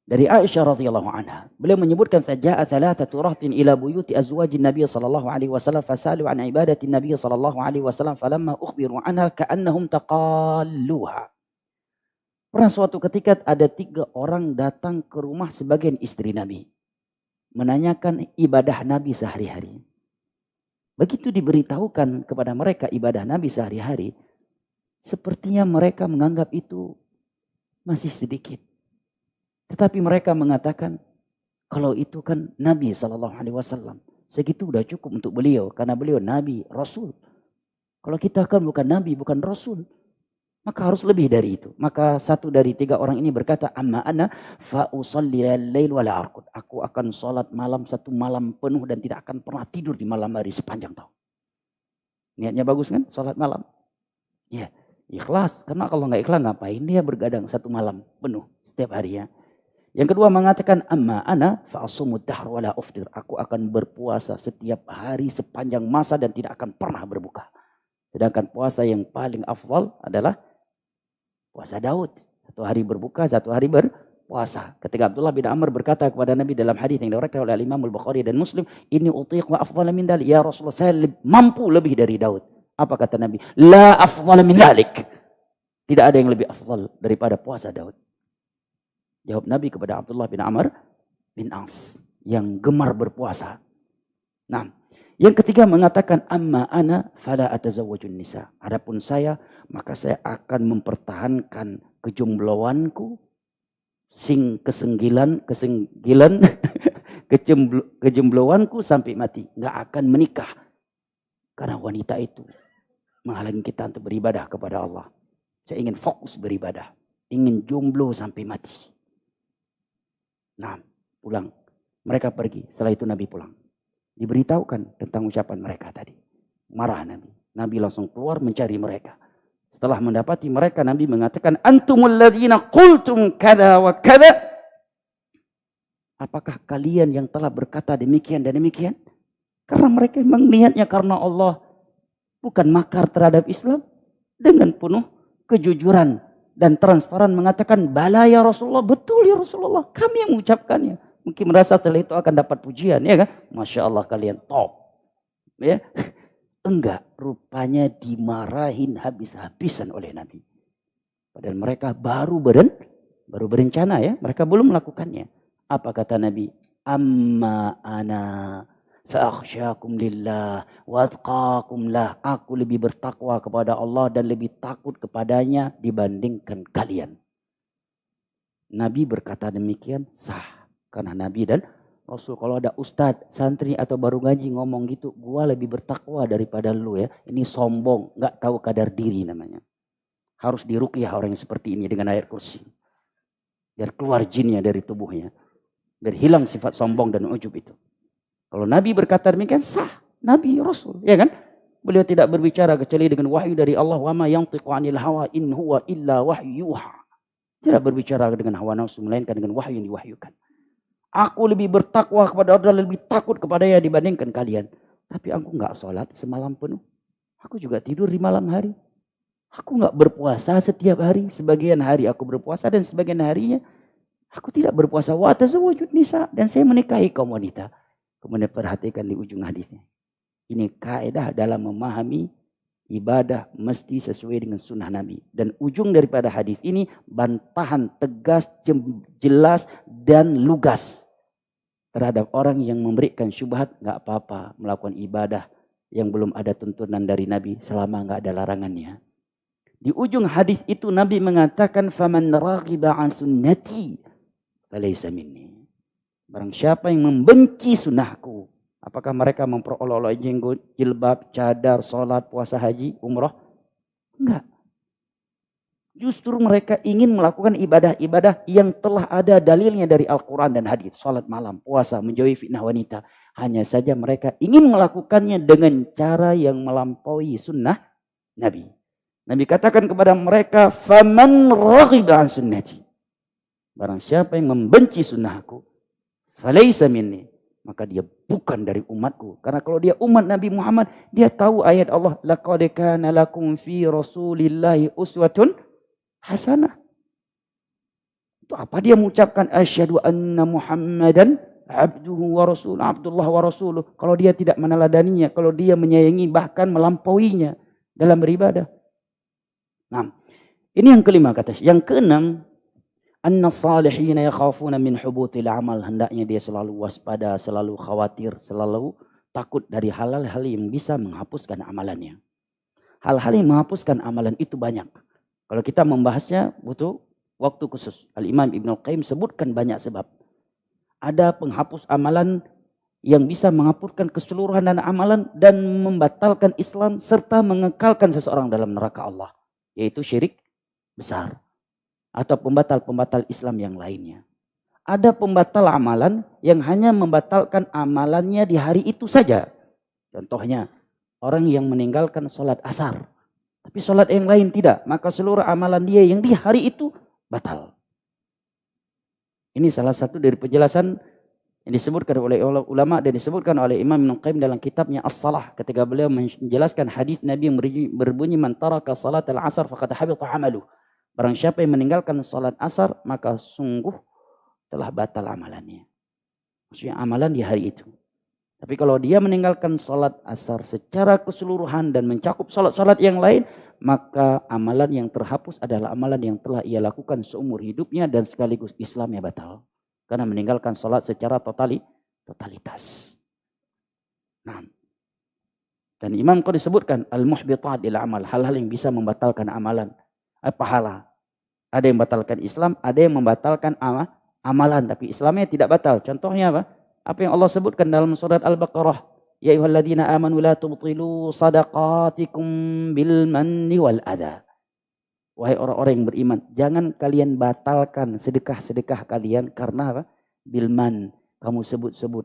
Dari Aisyah radhiyallahu anha, beliau menyebutkan saja'a thalathatu rahtin ila buyuti azwajin Nabi sallallahu alaihi wasallam fasalu an ibadati Nabi sallallahu alaihi wasallam falamma ukhbiru anha ka'annahum taqalluha. Pernah suatu ketika ada 3 orang datang ke rumah sebagian istri Nabi, menanyakan ibadah Nabi sehari-hari. Begitu diberitahukan kepada mereka ibadah Nabi sehari-hari, sepertinya mereka menganggap itu masih sedikit. Tetapi mereka mengatakan, kalau itu kan Nabi SAW. Segitu udah cukup untuk beliau. Karena beliau Nabi, Rasul. Kalau kita kan bukan Nabi, bukan Rasul. Maka harus lebih dari itu. Maka satu dari 3 orang ini berkata, amma ana fa'usalli al-lail wa la arqud. Aku akan sholat malam 1 malam penuh dan tidak akan pernah tidur di malam hari sepanjang tahun. Niatnya bagus kan? Sholat malam. Ya, ikhlas. Karena kalau nggak ikhlas ngapain dia bergadang 1 malam penuh setiap harinya. Yang kedua mengatakan, amma ana fa'asumud dahr wa la uftir. Aku akan berpuasa setiap hari sepanjang masa dan tidak akan pernah berbuka. Sedangkan puasa yang paling afdal adalah puasa Daud. 1 hari berbuka, 1 hari berpuasa. Ketika Abdullah bin Amr berkata kepada Nabi dalam hadis yang diriwayatkan oleh Imam Al-Bukhari dan Muslim, "Inni utiq wa afdal min dzalik." Ya Rasulullah, saya mampu lebih dari Daud. Apa kata Nabi? La afdal min dzalik. Tidak ada yang lebih afdal daripada puasa Daud. Jawab Nabi kepada Abdullah bin Amr bin As yang gemar berpuasa. Nah, yang ketiga mengatakan, amma ana fala atazawwajun nisa. Adapun saya, maka saya akan mempertahankan kejombloanku, kejombloanku sampai mati. Nggak akan menikah. Karena wanita itu menghalangi kita untuk beribadah kepada Allah. Saya ingin fokus beribadah. Ingin jomblo sampai mati. Nah, pulang. Mereka pergi. Setelah itu Nabi pulang. Diberitahukan tentang ucapan mereka tadi. Marah Nabi. Nabi langsung keluar mencari mereka. Setelah mendapati mereka, Nabi mengatakan, antumul ladzina qultum kada wa kada. Apakah kalian yang telah berkata demikian dan demikian? Karena mereka memang niatnya karena Allah. Bukan makar terhadap Islam. Dengan penuh kejujuran dan transparan mengatakan, bala ya Rasulullah, betul ya Rasulullah, kami yang mengucapkannya. Mungkin merasa setelah itu akan dapat pujian, ya kan? Masya Allah kalian top. Ya, enggak, rupanya dimarahin habis-habisan oleh Nabi. Padahal mereka baru berencana ya, mereka belum melakukannya. Apa kata Nabi? Amma ana fa'akhsyakum lillah wa atqakum lah. Aku lebih bertakwa kepada Allah dan lebih takut kepadanya dibandingkan kalian. Nabi berkata demikian sah. Karena Nabi dan Rasul, kalau ada ustadz, santri atau baru ngaji ngomong gitu, gua lebih bertakwa daripada lu ya. Ini sombong, nggak tahu kadar diri namanya. Harus diruqyah orang yang seperti ini dengan ayat kursi. Biar keluar jinnya dari tubuhnya. Biar hilang sifat sombong dan ujub itu. Kalau Nabi berkata demikian sah, Nabi Rasul, ya kan? Beliau tidak berbicara kecuali dengan wahyu dari Allah, wa ma yantiqu 'anil hawa in huwa illa wahyuha. Tidak berbicara dengan hawa nafsu melainkan dengan wahyu yang diwahyukan. Aku lebih bertakwa kepada Allah, lebih takut kepadanya dibandingkan kalian. Tapi aku enggak sholat semalam penuh. Aku juga tidur di malam hari. Aku enggak berpuasa setiap hari. Sebagian hari aku berpuasa dan sebagian harinya aku tidak berpuasa. Wa tazawwajun nisa, dan saya menikahi kaum wanita. Kemudian perhatikan di ujung hadisnya. Ini kaidah dalam memahami ibadah mesti sesuai dengan sunnah Nabi. Dan ujung daripada hadis ini bantahan tegas, jelas dan lugas terhadap orang yang memberikan syubhat. Nggak apa-apa melakukan ibadah yang belum ada tuntunan dari Nabi selama nggak ada larangannya. Di ujung hadis itu Nabi mengatakan, faman raghiba an sunnati falaysa minni. Barang siapa yang membenci sunnahku. Apakah mereka memperolok-olok jenggot, jilbab, cadar, sholat, puasa, haji, umrah? Enggak. Justru mereka ingin melakukan ibadah-ibadah yang telah ada dalilnya dari Al-Quran dan hadis. Sholat malam, puasa, menjauhi fitnah wanita. Hanya saja mereka ingin melakukannya dengan cara yang melampaui sunnah Nabi. Nabi katakan kepada mereka, faman raghiba an sunnati. Barang siapa yang membenci sunnahku, falaysa minni, maka dia bukan dari umatku. Karena kalau dia umat Nabi Muhammad, dia tahu ayat Allah, laqad kana lakum fi rasulillahi uswatun hasanah. Untuk apa dia mengucapkan asyhadu anna Muhammadan abduhu wa rasul, Abdullah wa rasuluh, kalau dia tidak meneladaninya, kalau dia menyayangi bahkan melampauinya dalam beribadah. Nah, ini yang kelima kata. Yang keenam, anna salihina yakhafuna min hubutil amal, hendaknya dia selalu waspada, selalu khawatir, selalu takut dari hal-hal yang bisa menghapuskan amalannya. Hal-hal yang menghapuskan amalan itu banyak. Kalau kita membahasnya butuh waktu khusus. Al-Imam Ibn Al-Qayyim sebutkan banyak sebab. Ada penghapus amalan yang bisa menghapuskan keseluruhan dan amalan dan membatalkan Islam serta mengekalkan seseorang dalam neraka Allah. Yaitu syirik besar. Atau pembatal-pembatal Islam yang lainnya. Ada pembatal amalan yang hanya membatalkan amalannya di hari itu saja. Contohnya, orang yang meninggalkan sholat asar. Tapi sholat yang lain tidak. Maka seluruh amalan dia yang di hari itu batal. Ini salah satu dari penjelasan yang disebutkan oleh ulama dan disebutkan oleh Imam Ibn Qayyim dalam kitabnya As-Salah. Ketika beliau menjelaskan hadis Nabi yang berbunyi, man taraka salat al-asar faqad habita amaluh. Barang siapa yang meninggalkan salat asar, maka sungguh telah batal amalannya. Maksudnya amalan di hari itu. Tapi kalau dia meninggalkan salat asar secara keseluruhan dan mencakup salat-salat yang lain, maka amalan yang terhapus adalah amalan yang telah ia lakukan seumur hidupnya dan sekaligus Islamnya batal. Karena meninggalkan salat secara totalitas. Nah. Dan Imam kau disebutkan al-muhbitat ila amal, hal-hal yang bisa membatalkan amalan. Pahala. Ada yang membatalkan Islam, ada yang membatalkan amalan, tapi Islamnya tidak batal. Contohnya apa? Apa yang Allah sebutkan dalam surat Al-Baqarah. Ya ayyuhalladzina amanu la tubtilu sadaqatikum bil manni wal adha. Wahai orang-orang yang beriman, jangan kalian batalkan sedekah-sedekah kalian karena apa? Bil man, kamu sebut-sebut.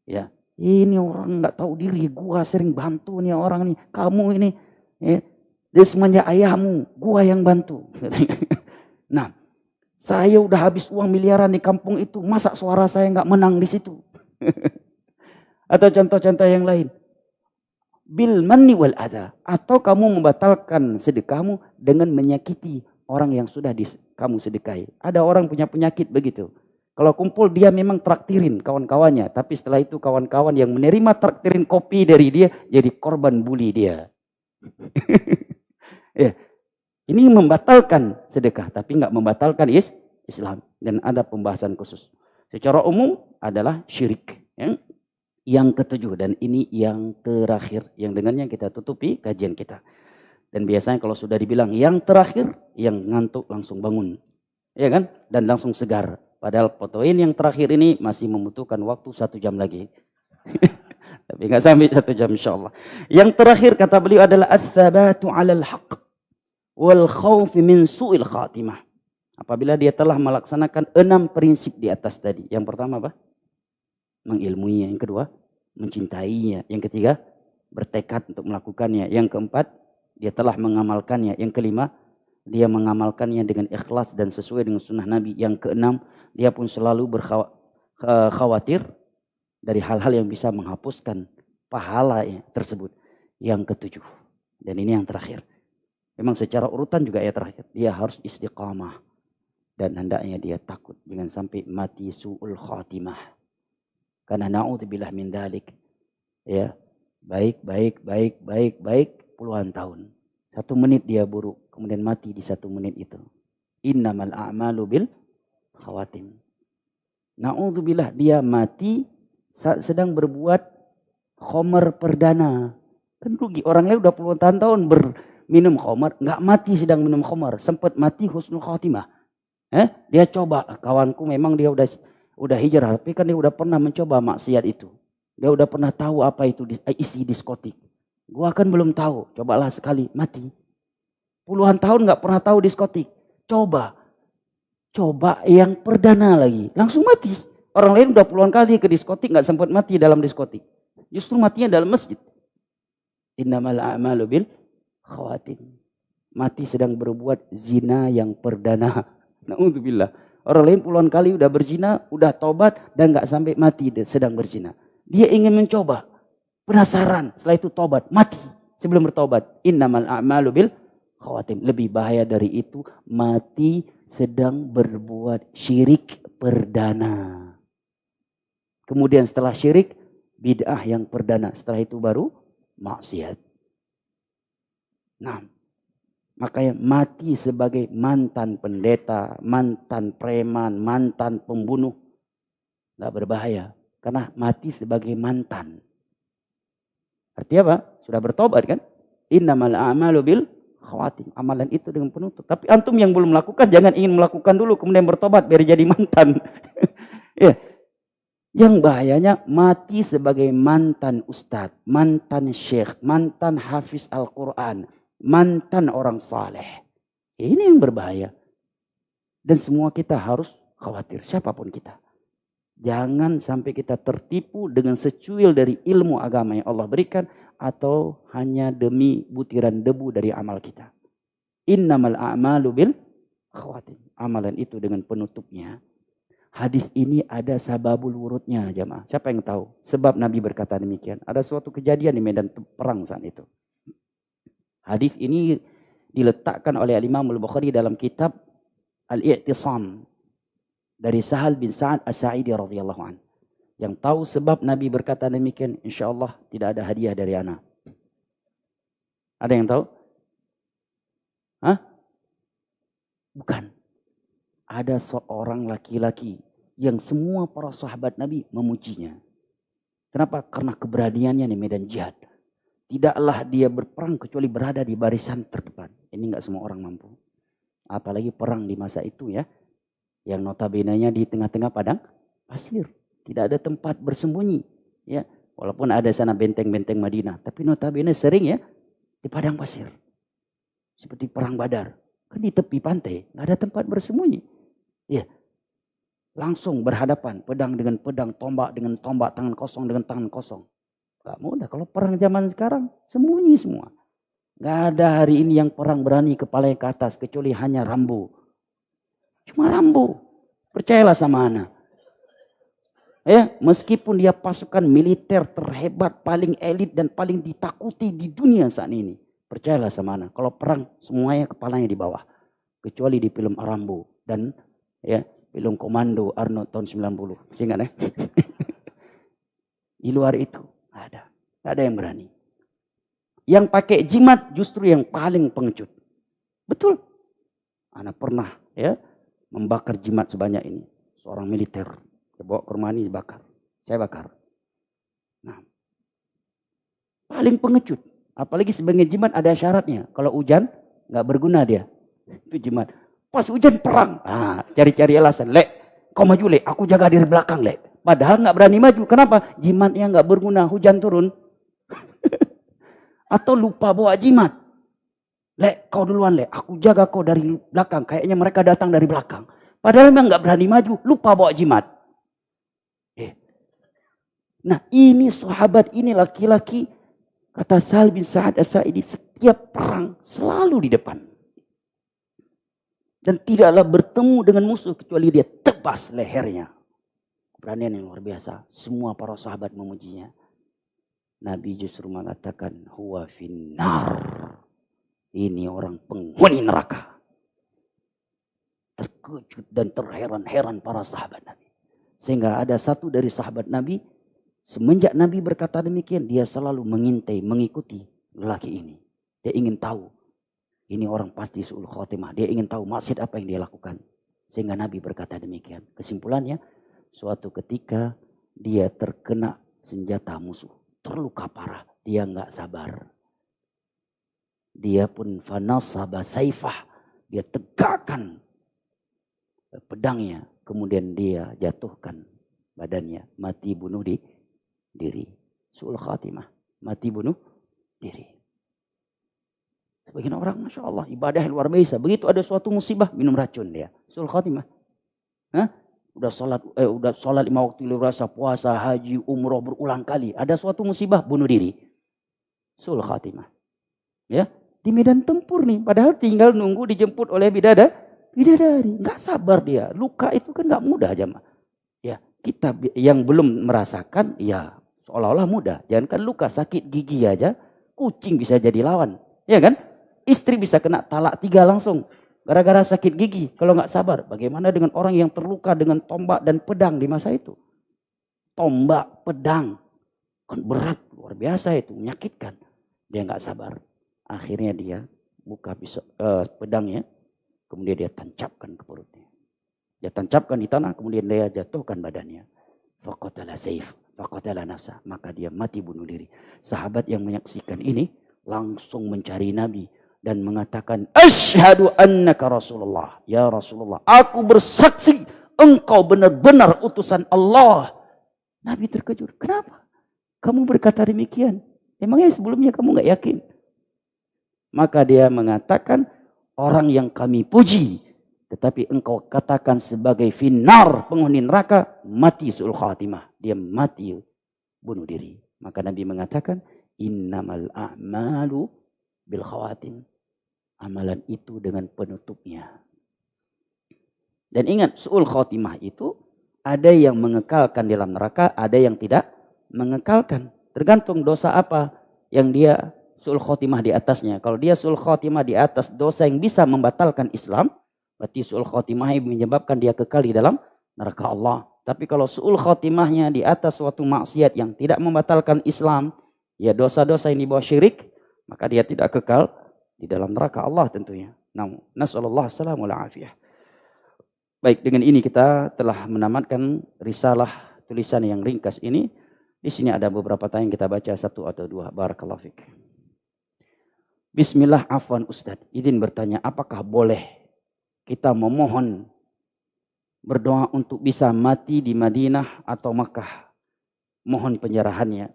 Ya, ini orang enggak tahu diri, gua sering bantu nih orang nih. Kamu ini dia semenjak ayahmu, gua yang bantu. Nah, saya udah habis uang miliaran di kampung itu, masa suara saya enggak menang di situ? Atau contoh-contoh yang lain. Bil manni wal adha. Atau kamu membatalkan sedekahmu dengan menyakiti orang yang sudah kamu sedekahi. Ada orang punya penyakit begitu. Kalau kumpul dia memang traktirin kawan-kawannya. Tapi setelah itu kawan-kawan yang menerima traktirin kopi dari dia jadi korban bully dia. Ya. Ini membatalkan sedekah. Tapi enggak membatalkan Islam. Dan ada pembahasan khusus. Secara umum adalah syirik. Ya. Yang ketujuh, dan ini yang terakhir, yang dengannya kita tutupi kajian kita. Dan biasanya kalau sudah dibilang yang terakhir, yang ngantuk langsung bangun. Ya kan? Dan langsung segar. Padahal fotoin yang terakhir ini masih membutuhkan waktu 1 jam lagi. Tapi nggak sampai 1 jam insyaAllah. Yang terakhir kata beliau adalah as-sabatu 'alal haqq wal khawf min su'il khatimah. Apabila dia telah melaksanakan 6 prinsip di atas tadi. Yang pertama apa? Mengilmuinya. Yang kedua, mencintainya. Yang ketiga, bertekad untuk melakukannya. Yang keempat, dia telah mengamalkannya. Yang kelima, dia mengamalkannya dengan ikhlas dan sesuai dengan sunnah Nabi. Yang keenam, dia pun selalu khawatir dari hal-hal yang bisa menghapuskan pahala tersebut. Yang ketujuh, dan ini yang terakhir. Memang secara urutan juga yang terakhir. Dia harus istiqamah. Dan hendaknya dia takut dengan sampai mati su'ul khatimah. Karena na'udzubillah min dzalik. Ya, baik puluhan tahun. 1 menit dia buruk, kemudian mati di 1 menit itu. Innamal a'malu bil khawatim. Na'udzubillah, dia mati saat sedang berbuat khamar perdana. Kan rugi, orang lain udah puluhan tahun berminum khamar, enggak mati sedang minum khamar, sempat mati husnul khatimah. Dia coba, kawanku memang dia udah hijrah, tapi kan dia udah pernah mencoba maksiat itu. Dia udah pernah tahu apa itu isi diskotik. Gua kan belum tahu, cobalah sekali, mati. Puluhan tahun gak pernah tahu diskotik. Coba yang perdana lagi, langsung mati. Orang lain udah puluhan kali ke diskotik gak sempat mati dalam diskotik. Justru matinya dalam masjid. Innamal a'malu bil khawatim. Mati sedang berbuat zina yang perdana. Na'udzubillah. Orang lain puluhan kali udah berzina, udah tobat dan gak sampai mati sedang berzina. Dia ingin mencoba, penasaran, setelah itu tobat, mati sebelum bertobat. Innamal a'malu bil khawatim. Lebih bahaya dari itu, mati sedang berbuat syirik perdana. Kemudian setelah syirik, bid'ah yang perdana. Setelah itu baru maksiat. Nah, makanya mati sebagai mantan pendeta, mantan preman, mantan pembunuh. Tidak berbahaya. Karena mati sebagai mantan. Artinya apa? Sudah bertobat kan? Innamal a'malu bil khawatim. Amalan itu dengan penutup. Tapi antum yang belum melakukan, jangan ingin melakukan dulu kemudian bertobat biar jadi mantan. Ya. Yang bahayanya mati sebagai mantan ustadz, mantan syekh, mantan hafiz Al-Quran, mantan orang saleh. Ini yang berbahaya. Dan semua kita harus khawatir, siapapun kita. Jangan sampai kita tertipu dengan secuil dari ilmu agama yang Allah berikan, atau hanya demi butiran debu dari amal kita. Innamal a'malu bil khawatim. Amalan itu dengan penutupnya. Hadis ini ada sababul wurudnya, jamaah. Siapa yang tahu? Sebab Nabi berkata demikian. Ada suatu kejadian di medan perang saat itu. Hadis ini diletakkan oleh Imam Al-Bukhari dalam kitab Al-I'tisam dari Sahal bin Sa'ad As-Sa'idi radhiyallahu anhu. Yang tahu sebab Nabi berkata demikian, insyaallah tidak ada hadiah dari ana. Ada yang tahu? Hah? Bukan. Ada seorang laki-laki yang semua para sahabat Nabi memujinya. Kenapa? Karena keberaniannya di medan jihad. Tidaklah dia berperang kecuali berada di barisan terdepan. Ini enggak semua orang mampu. Apalagi perang di masa itu ya. Yang notabene-nya di tengah-tengah padang pasir. Tidak ada tempat bersembunyi. Ya. Walaupun ada sana benteng-benteng Madinah. Tapi notabene sering ya di padang pasir. Seperti perang Badar. Kan di tepi pantai. Nggak ada tempat bersembunyi. Ya, langsung berhadapan, pedang dengan pedang, tombak dengan tombak, tangan kosong dengan tangan kosong. Gak mudah. Kalau perang zaman sekarang, sembunyi semua. Gak ada hari ini yang perang berani kepalanya ke atas, kecuali hanya Rambo. Cuma Rambo. Percayalah sama ana. Ya, meskipun dia pasukan militer terhebat, paling elit dan paling ditakuti di dunia saat ini. Percayalah sama ana. Kalau perang, semuanya kepalanya di bawah. Kecuali di film Rambo dan ya, film Komando Arnold tahun 90. Masih ingat ya? Di luar itu ada. Gak ada yang berani. Yang pakai jimat justru yang paling pengecut. Betul. Anak pernah ya membakar jimat sebanyak ini. Seorang militer. Dia bawa ke rumah ini dibakar. Saya bakar. Nah. Paling pengecut. Apalagi sebagai jimat ada syaratnya. Kalau hujan gak berguna dia. Itu jimat. Pas hujan perang. Ah, cari-cari alasan. Lek, kau maju lek. Aku jaga dari belakang lek. Padahal nggak berani maju. Kenapa? Jimatnya nggak berguna. Hujan turun. Atau lupa bawa jimat. Lek, kau duluan lek. Aku jaga kau dari belakang. Kayaknya mereka datang dari belakang. Padahal memang nggak berani maju. Lupa bawa jimat. Nah ini sahabat ini laki-laki. Kata Sahal bin Sa'ad As-Sa'idi. Setiap perang selalu di depan. Dan tidaklah bertemu dengan musuh kecuali dia tebas lehernya. Keberanian yang luar biasa. Semua para sahabat memujinya. Nabi justru mengatakan, huwa finnar. Ini orang penghuni neraka. Terkejut dan terheran-heran para sahabat Nabi. Sehingga ada satu dari sahabat Nabi, semenjak Nabi berkata demikian, dia selalu mengintai, mengikuti lelaki ini. Dia ingin tahu. Ini orang pasti su'ul khotimah. Dia ingin tahu maksud apa yang dia lakukan. Sehingga Nabi berkata demikian. Kesimpulannya, suatu ketika dia terkena senjata musuh. Terluka parah. Dia enggak sabar. Dia pun fanasaba saifah. Dia tegakkan pedangnya. Kemudian dia jatuhkan badannya. Mati bunuh diri. Su'ul khatimah. Mati bunuh diri. Sebagian orang, Masya Allah, ibadah luar biasa. Begitu ada suatu musibah, minum racun dia. Su'ul khatimah. Hah? Udah sholat 5 waktu luasa, puasa, haji, umroh berulang kali. Ada suatu musibah, bunuh diri. Su'ul khatimah. Ya, di medan tempur nih. Padahal tinggal nunggu dijemput oleh bidadari. Nggak sabar dia. Luka itu kan nggak mudah jamaah. Ya, kita yang belum merasakan, ya seolah-olah mudah. Jangan kan luka, sakit gigi aja, kucing bisa jadi lawan. Ya kan? Istri bisa kena talak 3 langsung. Gara-gara sakit gigi, kalau nggak sabar. Bagaimana dengan orang yang terluka dengan tombak dan pedang di masa itu? Tombak, pedang. Kan berat, luar biasa itu, menyakitkan. Dia nggak sabar. Akhirnya dia buka pedangnya, kemudian dia tancapkan ke perutnya. Dia tancapkan di tanah, kemudian dia jatuhkan badannya. Faqatala saif, faqatala nafsa. Maka dia mati bunuh diri. Sahabat yang menyaksikan ini langsung mencari Nabi dan mengatakan, Asyhadu annaka Rasulullah. Ya Rasulullah, aku bersaksi engkau benar-benar utusan Allah. Nabi terkejut. Kenapa kamu berkata demikian? Emangnya sebelumnya kamu nggak yakin? Maka dia mengatakan, orang yang kami puji, tetapi engkau katakan sebagai finnar, penghuni neraka, mati su'ul khatimah. Dia mati bunuh diri. Maka Nabi mengatakan, innamal a'malu bil khawatim. Amalan itu dengan penutupnya. Dan ingat, su'ul khatimah itu ada yang mengekalkan di dalam neraka, ada yang tidak mengekalkan. Tergantung dosa apa yang dia su'ul khatimah di atasnya. Kalau dia su'ul khatimah di atas dosa yang bisa membatalkan Islam, berarti su'ul khatimah menyebabkan dia kekal di dalam neraka Allah. Tapi kalau su'ul khatimahnya di atas suatu maksiat yang tidak membatalkan Islam, ya dosa-dosa yang di bawah syirik, maka dia tidak kekal di dalam neraka Allah tentunya. Namun, nasallallahu salamu alaihi. Baik, dengan ini kita telah menamatkan risalah tulisan yang ringkas ini. Di sini ada beberapa tanya yang kita baca, satu atau dua. Barakallahu fiik. Bismillah, afwan Ustadz. Izin bertanya, apakah boleh kita memohon berdoa untuk bisa mati di Madinah atau Makkah? Mohon pencerahannya.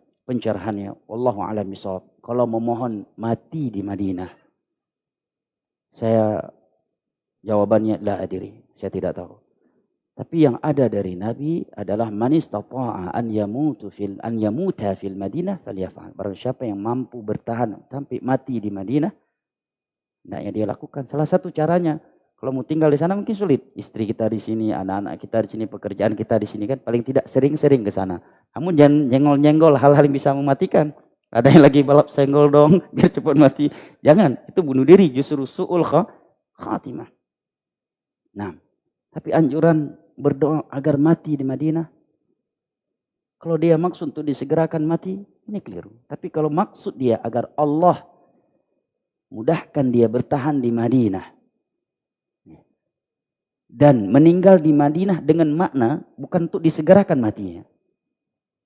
Wallahu a'lam bishawab. Kalau memohon mati di Madinah, saya jawabannya la adiri. Saya tidak tahu. Tapi yang ada dari Nabi adalah man istata'a an yamuta fil Madinah falyaf'al. Barang siapa yang mampu bertahan sampai mati di Madinah, hendaknya dia lakukan. Salah satu caranya, kalau mau tinggal di sana mungkin sulit. Istri kita di sini, anak-anak kita di sini, pekerjaan kita di sini kan paling tidak sering-sering ke sana. Namun jangan nyenggol-nyenggol hal-hal yang bisa mematikan. Ada yang lagi balap senggol dong biar cepat mati. Jangan, itu bunuh diri, justru su'ul khatimah. Nah, tapi anjuran berdoa agar mati di Madinah, kalau dia maksud untuk disegerakan mati, ini keliru. Tapi kalau maksud dia agar Allah mudahkan dia bertahan di Madinah dan meninggal di Madinah dengan makna bukan untuk disegerakan matinya,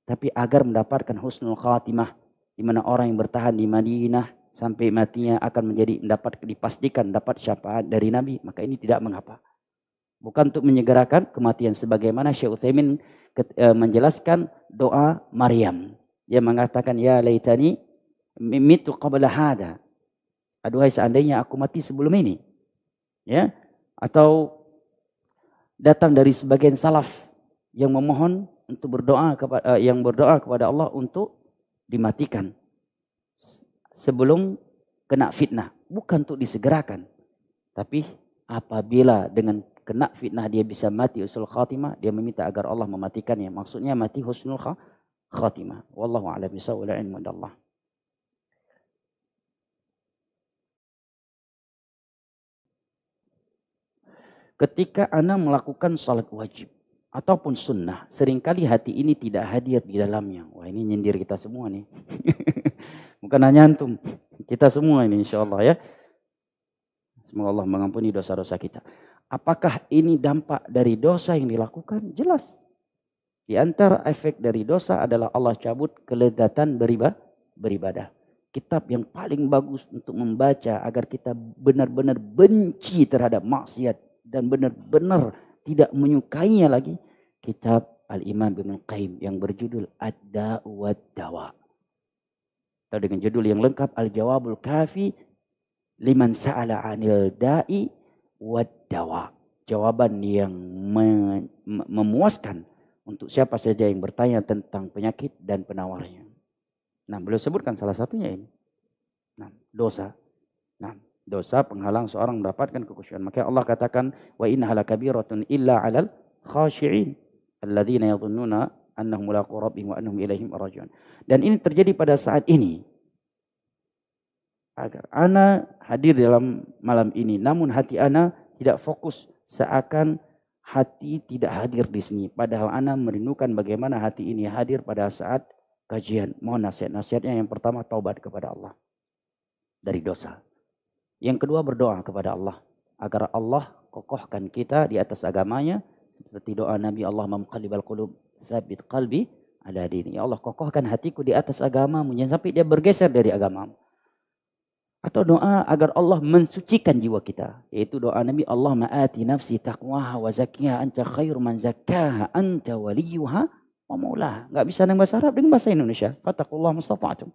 tapi agar mendapatkan husnul khatimah, di mana orang yang bertahan di Madinah sampai matinya akan dipastikan dapat syafaat dari Nabi, maka ini tidak mengapa. Bukan untuk menyegerakan kematian, sebagaimana Syekh Utsaimin menjelaskan doa Maryam. Dia mengatakan, ya laitani mitu qabla hada. Aduhai seandainya aku mati sebelum ini. Ya, atau datang dari sebagian salaf yang memohon untuk berdoa kepada Allah untuk dimatikan sebelum kena fitnah, bukan untuk disegerakan. Tapi apabila dengan kena fitnah dia bisa mati husnul khatimah, dia meminta agar Allah mematikannya. Maksudnya mati husnul khatimah. Wallahu a'lam bishawab, wal ilmu indallah. Ketika ana melakukan salat wajib ataupun sunnah, seringkali hati ini tidak hadir di dalamnya. Wah, ini nyindir kita semua nih. Bukan hanya antum, kita semua ini insyaallah ya. Semoga Allah mengampuni dosa-dosa kita. Apakah ini dampak dari dosa yang dilakukan? Jelas. Di antara efek dari dosa adalah Allah cabut kelezatan beribadah. Kitab yang paling bagus untuk membaca agar kita benar-benar benci terhadap maksiat dan benar-benar tidak menyukainya lagi, kitab Al-Imam Ibnu Qayyim yang berjudul Ad-Da'u wad-Dawa. Atau dengan judul yang lengkap Al-Jawabul Kafi liman sa'ala 'anil da'i wad-dawa. Jawaban yang memuaskan untuk siapa saja yang bertanya tentang penyakit dan penawarnya. Nah, beliau sebutkan salah satunya ini. Nah, dosa. Nah, dosa penghalang seorang mendapatkan kekhusyuan. Maka Allah katakan, wa innaha lakabiratun illa 'alal khashi'in alladzina yadhunnuna annahum mulaqu rabbihim wa annahum ilaihim raji'un. Dan ini terjadi pada saat ini. Agar ana hadir dalam malam ini, namun hati ana tidak fokus, seakan hati tidak hadir di sini. Padahal ana merindukan bagaimana hati ini hadir pada saat kajian. Mohon nasihat-nasihatnya. Yang pertama, taubat kepada Allah dari dosa. Yang kedua, berdoa kepada Allah agar Allah kokohkan kita di atas agamanya, seperti doa Nabi, Allahumma muqallibal qulub tsabbit qalbi ala dini. Ya Allah, kokohkan hatiku di atas agamamu, jangan sampai dia bergeser dari agamamu. Atau doa agar Allah mensucikan jiwa kita, yaitu doa Nabi, Allahumma ati nafsi taqwaha wa zakkiha anta khairu man zakkaha anta waliyuha wa maulaha. Enggak bisa dengan bahasa Arab, dengan bahasa Indonesia. Fattaqullaha mustata'tum.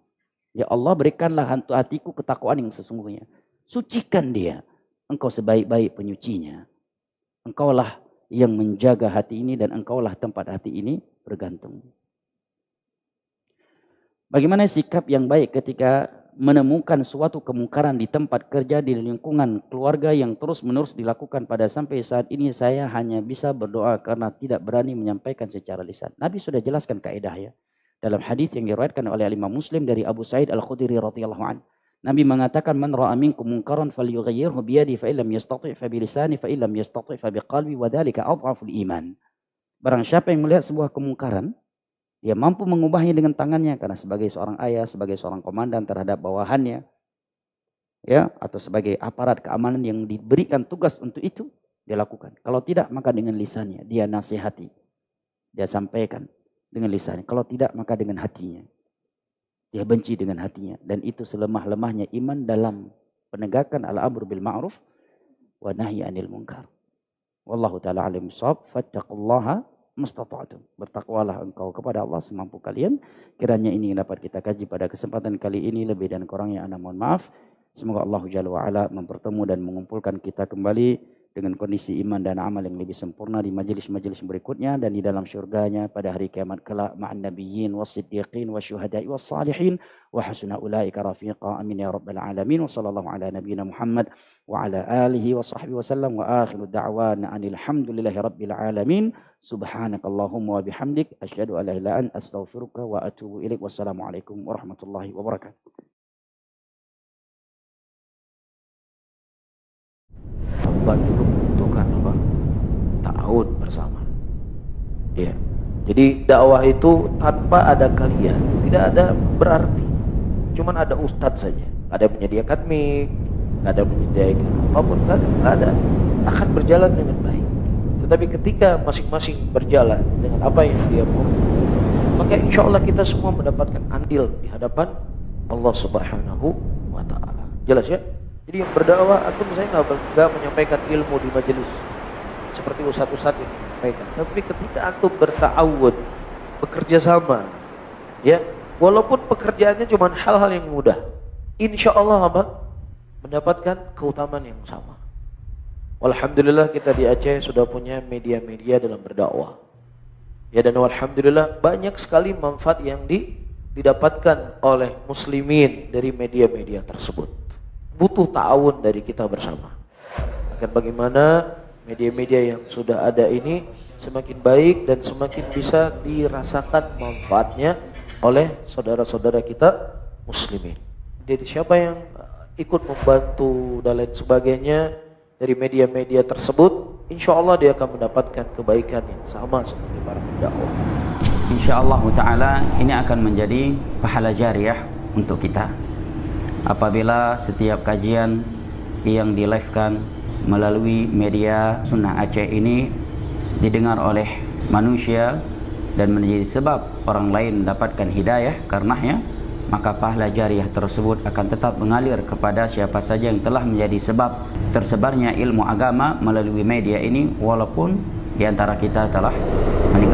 Ya Allah, berikanlah hatiku ketakwaan yang sesungguhnya. Sucikan dia. Engkau sebaik-baik penyucinya. Engkaulah yang menjaga hati ini dan engkaulah tempat hati ini bergantung. Bagaimana sikap yang baik ketika menemukan suatu kemungkaran di tempat kerja, di lingkungan keluarga yang terus-menerus dilakukan pada sampai saat ini saya hanya bisa berdoa karena tidak berani menyampaikan secara lisan. Nabi sudah jelaskan kaidah ya. Dalam hadis yang diriwayatkan oleh Imam Muslim dari Abu Sa'id Al-Khudri radhiyallahu anhu. Nabi mengatakan, man ra'a minkum munkaran falyughayyirhu bi yadihi fa illam yastati' fa bi lisanihi fa illam yastati' fa bi qalbi wa dzalika adhaful iman. Barang siapa yang melihat sebuah kemungkaran, dia mampu mengubahnya dengan tangannya karena sebagai seorang ayah, sebagai seorang komandan terhadap bawahannya, ya, atau sebagai aparat keamanan yang diberikan tugas untuk itu, dia lakukan. Kalau tidak, maka dengan lisannya, dia nasihati, dia sampaikan dengan lisannya. Kalau tidak, maka dengan hatinya. Dia benci dengan hatinya. Dan itu selemah-lemahnya iman dalam penegakan al-amr bil ma'ruf wa nahyi anil munkar. Wallahu ta'ala alim shawab. Fattaqullaha mustata'tum. Bertakwalah engkau kepada Allah semampu kalian. Kiranya ini dapat kita kaji pada kesempatan kali ini. Lebih dan kurangnya ana mohon maaf. Semoga Allah Jalla wa'ala mempertemu dan mengumpulkan kita kembali dengan kondisi iman dan amal yang lebih sempurna di majelis-majelis berikutnya dan di dalam syurganya pada hari kiamat kelak ma'an nabiyyin was-siddiqin wasyuhada'i was-salihin wa hasuna ulaika rafiqa. Amin ya rabbal alamin. Wa sallallahu ala nabiyyina Muhammad wa ala alihi wa sahbihi wasallam wa akhiru da'wana anil hamdulillahi rabbil alamin. Subhanakallahumma wa bihamdik asyhadu an la ilaha illa anta astaghfiruka wa atubu ilaik. Wassalamualaikum warahmatullahi wabarakatuh. Taubat itu membutuhkan apa? Ta'awun bersama. Ya. Jadi dakwah itu tanpa ada kalian tidak ada berarti. Cuman ada ustadz saja. Ada yang menyediakan mic, ada yang menyediakan apapun, nggak ada. Akan berjalan dengan baik. Tetapi ketika masing-masing berjalan dengan apa yang dia mau, maka insya Allah kita semua mendapatkan andil di hadapan Allah Subhanahu wa Ta'ala. Jelas ya? Jadi yang berdakwah, antum saya nggak menyampaikan ilmu di majelis seperti ustadz-ustadz yang menyampaikan. Tapi ketika antum berta'awun, bekerja sama, ya, walaupun pekerjaannya cuma hal-hal yang mudah, insya Allah apa? Mendapatkan keutamaan yang sama. Alhamdulillah kita di Aceh sudah punya media-media dalam berdakwah. Ya, dan alhamdulillah banyak sekali manfaat yang didapatkan oleh muslimin dari media-media tersebut. Butuh ta'awun dari kita bersama. Agar bagaimana media-media yang sudah ada ini semakin baik dan semakin bisa dirasakan manfaatnya oleh saudara-saudara kita muslimin. Jadi siapa yang ikut membantu dan lain sebagainya dari media-media tersebut, insya Allah dia akan mendapatkan kebaikan yang sama seperti para pendakwah. Insya Allah Ta'ala ini akan menjadi pahala jariah untuk kita. Apabila setiap kajian yang di-live-kan melalui media Sunnah Aceh ini didengar oleh manusia dan menjadi sebab orang lain mendapatkan hidayah karenanya, maka pahala jariah tersebut akan tetap mengalir kepada siapa saja yang telah menjadi sebab tersebarnya ilmu agama melalui media ini, walaupun di antara kita telah meninggal.